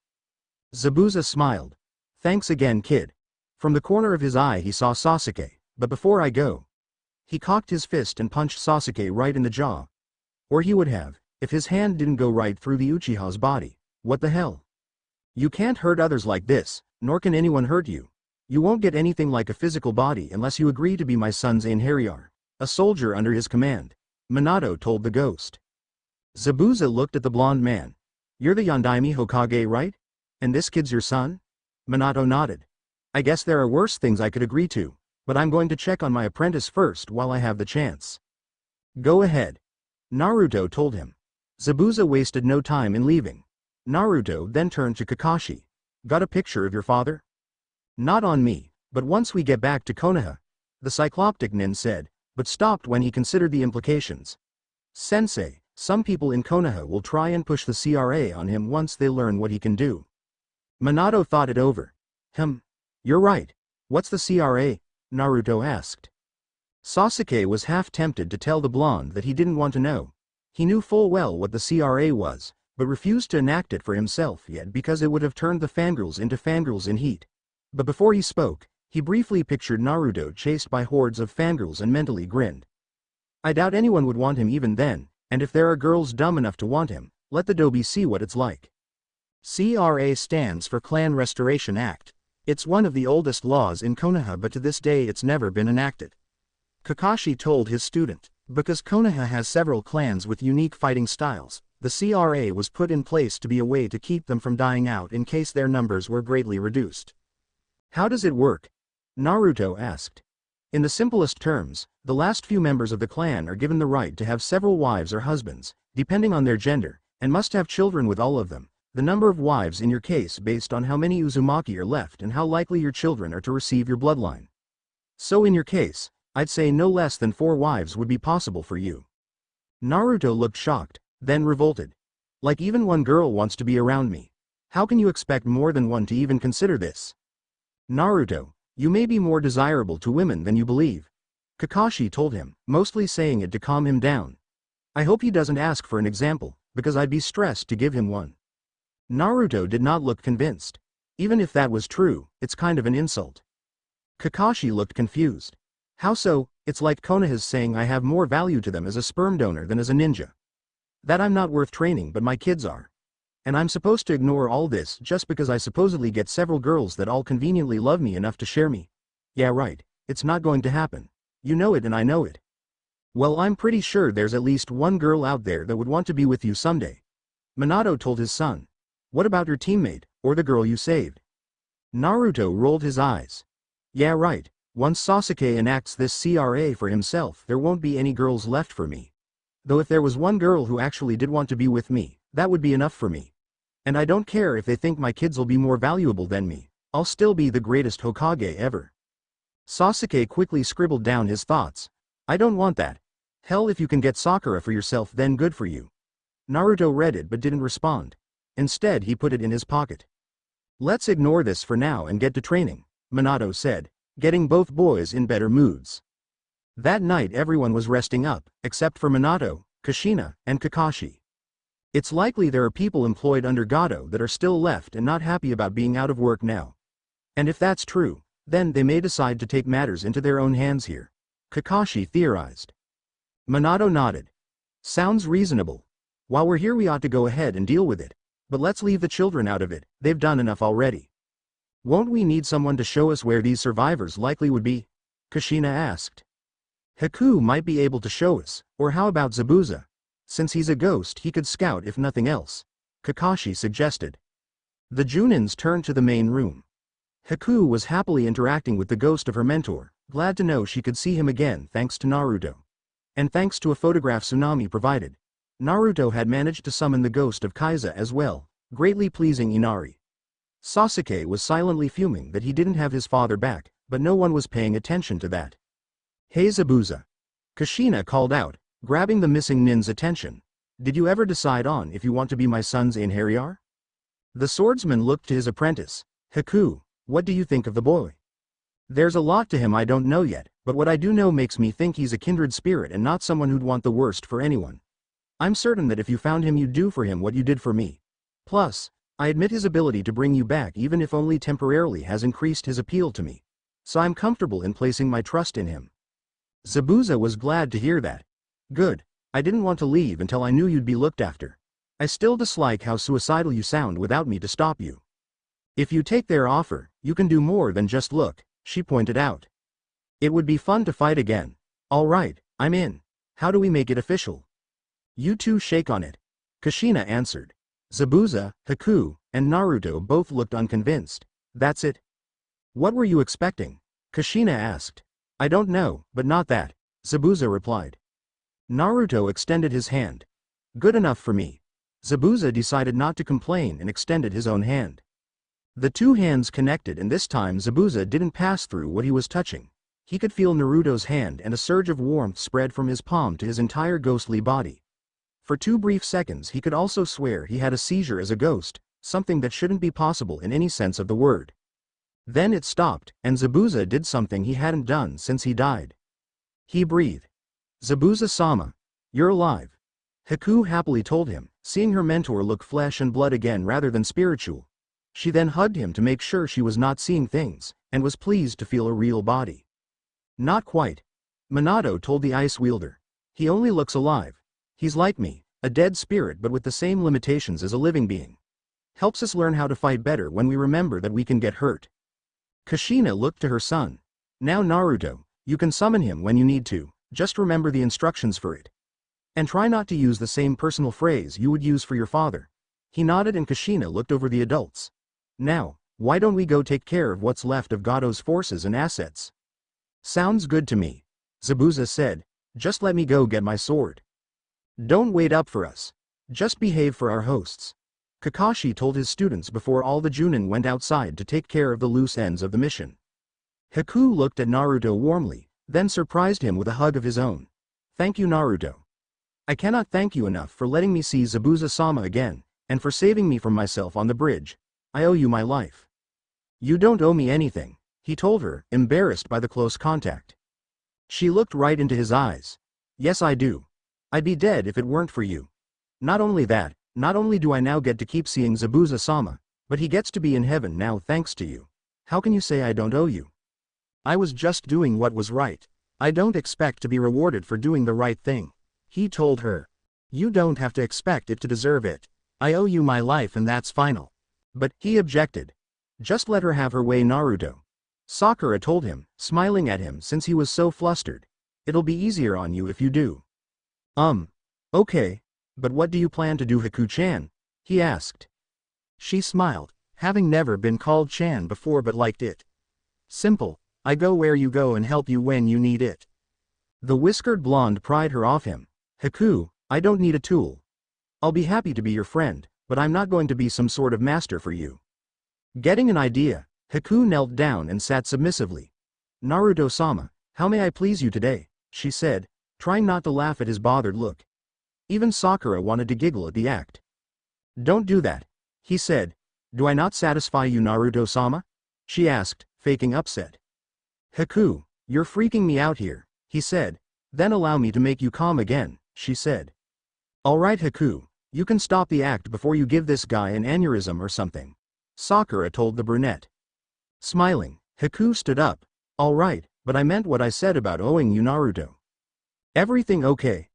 Zabuza smiled. Thanks again, kid. From the corner of his eye he saw Sasuke, but before I go. He cocked his fist and punched Sasuke right in the jaw. Or he would have, if his hand didn't go right through the Uchiha's body. What the hell? You can't hurt others like this, nor can anyone hurt you. You won't get anything like a physical body unless you agree to be my son's Einherjar, a soldier under his command, Minato told the ghost. Zabuza looked at the blonde man. You're the Yondaime Hokage, right? And this kid's your son? Minato nodded. I guess there are worse things I could agree to, but I'm going to check on my apprentice first while I have the chance. Go ahead. Naruto told him. Zabuza wasted no time in leaving. Naruto then turned to Kakashi. Got a picture of your father? Not on me, but once we get back to Konoha, the cycloptic nin said, but stopped when he considered the implications. Sensei, some people in Konoha will try and push the CRA on him once they learn what he can do. Minato thought it over. You're right. What's the CRA? Naruto asked. Sasuke was half tempted to tell the blonde that he didn't want to know. He knew full well what the CRA was, but refused to enact it for himself yet because it would have turned the fangirls into fangirls in heat. But before he spoke, he briefly pictured Naruto chased by hordes of fangirls and mentally grinned. I doubt anyone would want him even then, and if there are girls dumb enough to want him, let the dobe see what it's like. CRA stands for Clan Restoration Act. It's one of the oldest laws in Konoha, but to this day it's never been enacted. Kakashi told his student, because Konoha has several clans with unique fighting styles, the CRA was put in place to be a way to keep them from dying out in case their numbers were greatly reduced. How does it work? Naruto asked. In the simplest terms, the last few members of the clan are given the right to have several wives or husbands, depending on their gender, and must have children with all of them, the number of wives in your case based on how many Uzumaki are left and how likely your children are to receive your bloodline. So in your case, I'd say no less than 4 wives would be possible for you. Naruto looked shocked, then revolted. Like even one girl wants to be around me. How can you expect more than one to even consider this? Naruto, you may be more desirable to women than you believe. Kakashi told him, mostly saying it to calm him down. I hope he doesn't ask for an example, because I'd be stressed to give him one. Naruto did not look convinced. Even if that was true, it's kind of an insult. Kakashi looked confused. How so? It's like Konoha's saying I have more value to them as a sperm donor than as a ninja. That I'm not worth training but my kids are. And I'm supposed to ignore all this just because I supposedly get several girls that all conveniently love me enough to share me. Yeah right, it's not going to happen. You know it and I know it. Well, I'm pretty sure there's at least one girl out there that would want to be with you someday. Minato told his son. What about your teammate, or the girl you saved? Naruto rolled his eyes. Yeah right, once Sasuke enacts this CRA for himself there won't be any girls left for me. Though if there was one girl who actually did want to be with me, that would be enough for me. And I don't care if they think my kids'll be more valuable than me, I'll still be the greatest Hokage ever. Sasuke quickly scribbled down his thoughts. I don't want that. Hell, if you can get Sakura for yourself then good for you. Naruto read it but didn't respond. Instead he put it in his pocket. Let's ignore this for now and get to training, Minato said, getting both boys in better moods. That night everyone was resting up, except for Minato, Kushina, and Kakashi. It's likely there are people employed under Gato that are still left and not happy about being out of work now. And if that's true, then they may decide to take matters into their own hands here. Kakashi theorized. Minato nodded. Sounds reasonable. While we're here we ought to go ahead and deal with it. But let's leave the children out of it, they've done enough already. Won't we need someone to show us where these survivors likely would be? Kushina asked. Haku might be able to show us, or how about Zabuza? Since he's a ghost he could scout if nothing else, Kakashi suggested. The Junins turned to the main room. Haku was happily interacting with the ghost of her mentor, glad to know she could see him again thanks to Naruto. And thanks to a photograph Tsunami provided. Naruto had managed to summon the ghost of Kaiza as well, greatly pleasing Inari. Sasuke was silently fuming that he didn't have his father back, but no one was paying attention to that. Hey Zabuza. Kushina called out, grabbing the missing nin's attention. Did you ever decide on if you want to be my son's Einherjar? The swordsman looked to his apprentice. Haku, what do you think of the boy? There's a lot to him I don't know yet, but what I do know makes me think he's a kindred spirit and not someone who'd want the worst for anyone. I'm certain that if you found him you'd do for him what you did for me. Plus, I admit his ability to bring you back even if only temporarily has increased his appeal to me. So I'm comfortable in placing my trust in him. Zabuza was glad to hear that. Good. I didn't want to leave until I knew you'd be looked after. I still dislike how suicidal you sound without me to stop you. If you take their offer, you can do more than just look, she pointed out. It would be fun to fight again. All right, I'm in. How do we make it official? You two shake on it. Kushina answered. Zabuza, Haku, and Naruto both looked unconvinced. That's it? What were you expecting? Kushina asked. I don't know, but not that, Zabuza replied. Naruto extended his hand. Good enough for me. Zabuza decided not to complain and extended his own hand. The two hands connected, and this time Zabuza didn't pass through what he was touching. He could feel Naruto's hand, and a surge of warmth spread from his palm to his entire ghostly body. For 2 brief seconds he could also swear he had a seizure as a ghost, something that shouldn't be possible in any sense of the word. Then it stopped, and Zabuza did something he hadn't done since he died. He breathed. Zabuza-sama, you're alive. Haku happily told him, seeing her mentor look flesh and blood again rather than spiritual. She then hugged him to make sure she was not seeing things, and was pleased to feel a real body. Not quite. Minato told the ice wielder. He only looks alive. He's like me, a dead spirit but with the same limitations as a living being. Helps us learn how to fight better when we remember that we can get hurt. Kushina looked to her son. Now Naruto, you can summon him when you need to, just remember the instructions for it. And try not to use the same personal phrase you would use for your father. He nodded and Kushina looked over the adults. Now, why don't we go take care of what's left of Gado's forces and assets? Sounds good to me. Zabuza said, just let me go get my sword. Don't wait up for us. Just behave for our hosts. Kakashi told his students before all the Junin went outside to take care of the loose ends of the mission. Haku looked at Naruto warmly, then surprised him with a hug of his own. Thank you, Naruto. I cannot thank you enough for letting me see Zabuza-sama again, and for saving me from myself on the bridge. I owe you my life. You don't owe me anything, he told her, embarrassed by the close contact. She looked right into his eyes. Yes, I do. I'd be dead if it weren't for you. Not only that, not only do I now get to keep seeing Zabuza-sama, but he gets to be in heaven now thanks to you. How can you say I don't owe you? I was just doing what was right. I don't expect to be rewarded for doing the right thing, he told her. You don't have to expect it to deserve it. I owe you my life and that's final. But, he objected. Just let her have her way, Naruto. Sakura told him, smiling at him since he was so flustered. It'll be easier on you if you do. Okay. But what do you plan to do, Haku-chan? He asked. She smiled, having never been called Chan before but liked it. Simple. I go where you go and help you when you need it. The whiskered blonde pried her off him. Haku, I don't need a tool. I'll be happy to be your friend, but I'm not going to be some sort of master for you. Getting an idea, Haku knelt down and sat submissively. Naruto-sama, how may I please you today? She said, trying not to laugh at his bothered look. Even Sakura wanted to giggle at the act. Don't do that, he said. Do I not satisfy you, Naruto-sama? She asked, faking upset. Haku, you're freaking me out here, he said. Then allow me to make you calm again, she said. Alright Haku, you can stop the act before you give this guy an aneurysm or something, Sakura told the brunette. Smiling, Haku stood up. Alright, but I meant what I said about owing you, Naruto. Everything okay?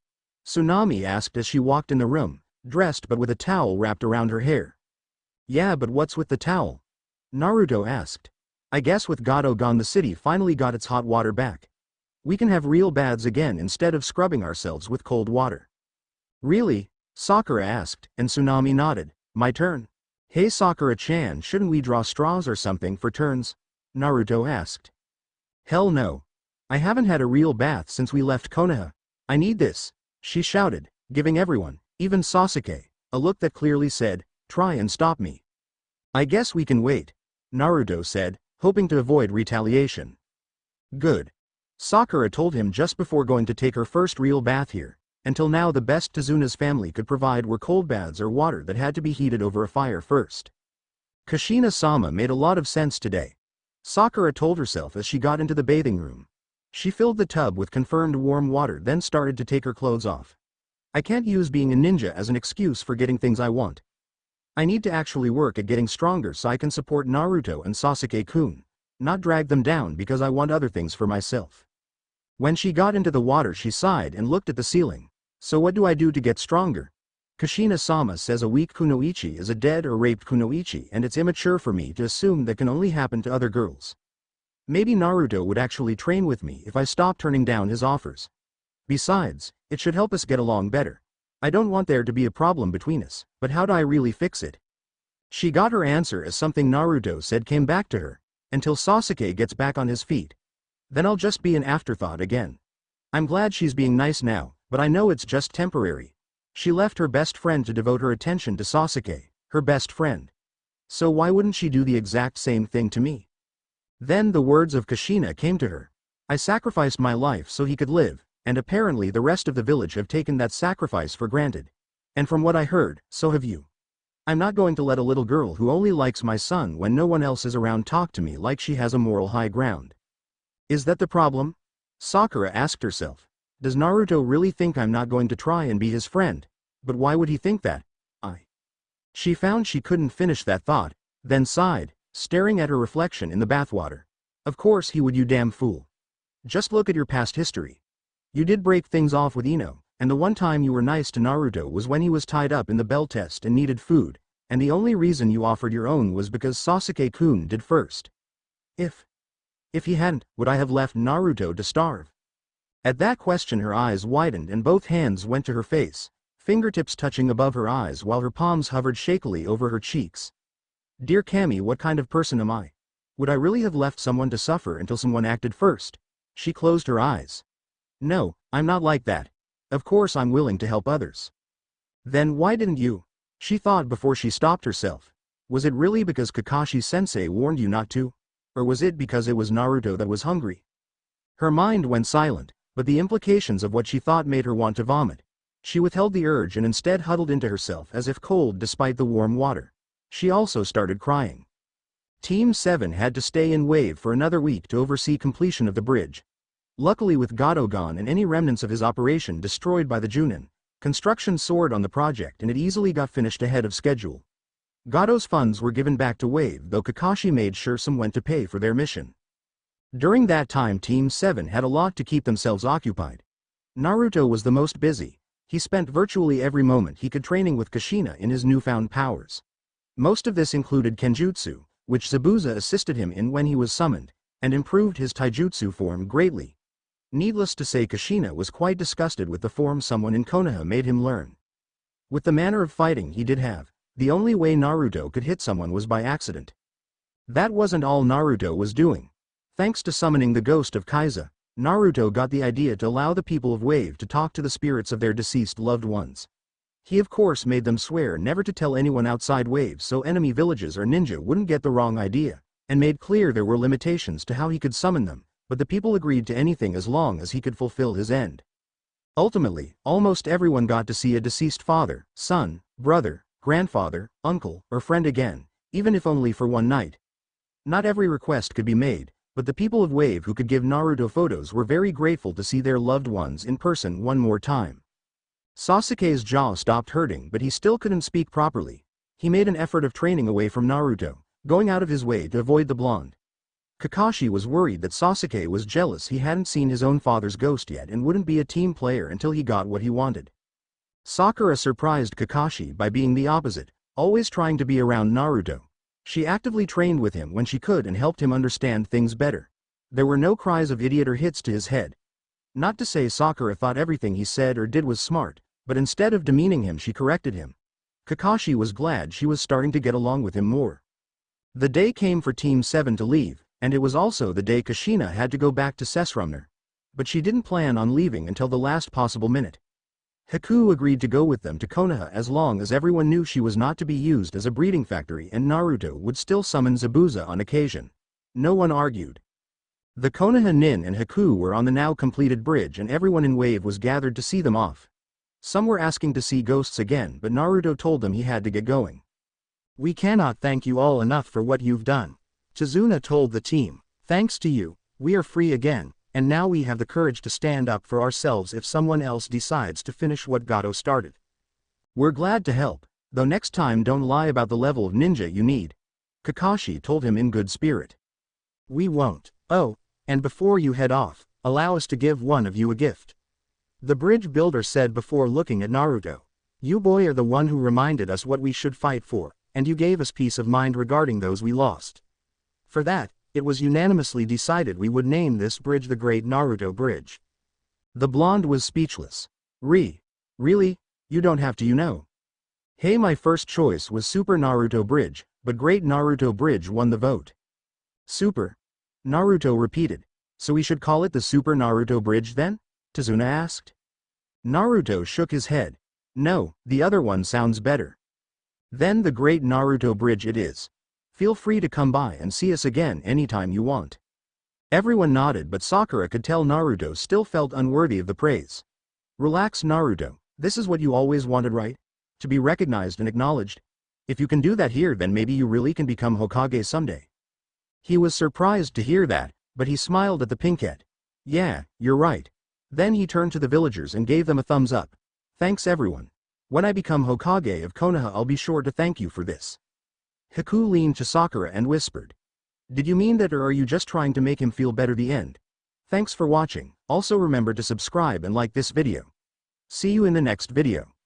Tsunami asked as she walked in the room, dressed but with a towel wrapped around her hair. Yeah, but what's with the towel? Naruto asked. I guess with Gado gone the city finally got its hot water back. We can have real baths again instead of scrubbing ourselves with cold water. Really? Sakura asked, and Tsunami nodded. My turn. Hey Sakura-chan, shouldn't we draw straws or something for turns? Naruto asked. Hell no. I haven't had a real bath since we left Konoha. I need this, she shouted, giving everyone, even Sasuke, a look that clearly said, try and stop me. I guess we can wait, Naruto said, hoping to avoid retaliation. Good. Sakura told him just before going to take her first real bath here. Until now the best Tezuna's family could provide were cold baths or water that had to be heated over a fire first. Kushina-sama made a lot of sense today. Sakura told herself as she got into the bathing room. She filled the tub with confirmed warm water then started to take her clothes off. I can't use being a ninja as an excuse for getting things I want. I need to actually work at getting stronger so I can support Naruto and Sasuke-kun, not drag them down because I want other things for myself. When she got into the water she sighed and looked at the ceiling. So what do I do to get stronger? Kushina-sama says a weak kunoichi is a dead or raped kunoichi and it's immature for me to assume that can only happen to other girls. Maybe Naruto would actually train with me if I stopped turning down his offers. Besides, it should help us get along better. I don't want there to be a problem between us, but how do I really fix it? She got her answer as something Naruto said came back to her, until Sasuke gets back on his feet. Then I'll just be an afterthought again. I'm glad she's being nice now, but I know it's just temporary. She left her best friend to devote her attention to Sasuke, her best friend. So why wouldn't she do the exact same thing to me? Then the words of Kushina came to her. I sacrificed my life so he could live, and apparently the rest of the village have taken that sacrifice for granted. And from what I heard, so have you. I'm not going to let a little girl who only likes my son when no one else is around talk to me like she has a moral high ground. Is that the problem? Sakura asked herself. Does Naruto really think I'm not going to try and be his friend? But why would he think that? She found she couldn't finish that thought, then sighed, staring at her reflection in the bathwater. Of course he would, you damn fool. Just look at your past history. You did break things off with Ino, and the one time you were nice to Naruto was when he was tied up in the bell test and needed food, and the only reason you offered your own was because Sasuke-kun did first. If he hadn't, would I have left Naruto to starve? At that question her eyes widened and both hands went to her face, fingertips touching above her eyes while her palms hovered shakily over her cheeks. Dear Kami, what kind of person am I? Would I really have left someone to suffer until someone acted first? She closed her eyes. No, I'm not like that. Of course I'm willing to help others. Then why didn't you? She thought before she stopped herself. Was it really because Kakashi-sensei warned you not to? Or was it because it was Naruto that was hungry? Her mind went silent, but the implications of what she thought made her want to vomit. She withheld the urge and instead huddled into herself as if cold despite the warm water. She also started crying. Team 7 had to stay in Wave for another week to oversee completion of the bridge. Luckily, with Gato gone and any remnants of his operation destroyed by the Junin, construction soared on the project and it easily got finished ahead of schedule. Gato's funds were given back to Wave, though Kakashi made sure some went to pay for their mission. During that time Team 7 had a lot to keep themselves occupied. Naruto was the most busy. He spent virtually every moment he could training with Kushina in his newfound powers. Most of this included Kenjutsu, which Zabuza assisted him in when he was summoned, and improved his taijutsu form greatly. Needless to say, Kushina was quite disgusted with the form someone in Konoha made him learn. With the manner of fighting he did have, the only way Naruto could hit someone was by accident. That wasn't all Naruto was doing. Thanks to summoning the ghost of Kaiza, Naruto got the idea to allow the people of Wave to talk to the spirits of their deceased loved ones. He of course made them swear never to tell anyone outside Wave so enemy villages or ninja wouldn't get the wrong idea, and made clear there were limitations to how he could summon them, but the people agreed to anything as long as he could fulfill his end. Ultimately, almost everyone got to see a deceased father, son, brother, grandfather, uncle, or friend again, even if only for one night. Not every request could be made, but the people of Wave who could give Naruto photos were very grateful to see their loved ones in person one more time. Sasuke's jaw stopped hurting, but he still couldn't speak properly. He made an effort of training away from Naruto, going out of his way to avoid the blonde. Kakashi was worried that Sasuke was jealous he hadn't seen his own father's ghost yet and wouldn't be a team player until he got what he wanted. Sakura surprised Kakashi by being the opposite, always trying to be around Naruto. She actively trained with him when she could and helped him understand things better. There were no cries of idiot or hits to his head. Not to say Sakura thought everything he said or did was smart, but instead of demeaning him she corrected him. Kakashi was glad she was starting to get along with him more. The day came for Team 7 to leave, and it was also the day Kushina had to go back to Sessrumner. But she didn't plan on leaving until the last possible minute. Haku agreed to go with them to Konoha as long as everyone knew she was not to be used as a breeding factory and Naruto would still summon Zabuza on occasion. No one argued. The Konoha Nin and Haku were on the now completed bridge and everyone in Wave was gathered to see them off. Some were asking to see ghosts again, but Naruto told them he had to get going. We cannot thank you all enough for what you've done. Chizuna told the team. Thanks to you, we are free again, and now we have the courage to stand up for ourselves if someone else decides to finish what Gato started. We're glad to help, though next time don't lie about the level of ninja you need. Kakashi told him in good spirit. We won't. Oh, and before you head off, allow us to give one of you a gift. The bridge builder said before looking at Naruto. You boy are the one who reminded us what we should fight for, and you gave us peace of mind regarding those we lost. For that, it was unanimously decided we would name this bridge the Great Naruto Bridge. The blonde was speechless. Really? You don't have to, you know. Hey, my first choice was Super Naruto Bridge, but Great Naruto Bridge won the vote. Super? Naruto repeated. So we should call it the Super Naruto Bridge then? Tazuna asked. Naruto shook his head. No, the other one sounds better. Then the Great Naruto Bridge it is. Feel free to come by and see us again anytime you want. Everyone nodded, but Sakura could tell Naruto still felt unworthy of the praise. Relax, Naruto, this is what you always wanted, right? To be recognized and acknowledged. If you can do that here, then maybe you really can become Hokage someday. He was surprised to hear that, but he smiled at the pinkette. Yeah, you're right. Then he turned to the villagers and gave them a thumbs up. Thanks everyone. When I become Hokage of Konoha, I'll be sure to thank you for this. Haku leaned to Sakura and whispered. Did you mean that, or are you just trying to make him feel better? The end. Thanks for watching. Also remember to subscribe and like this video. See you in the next video.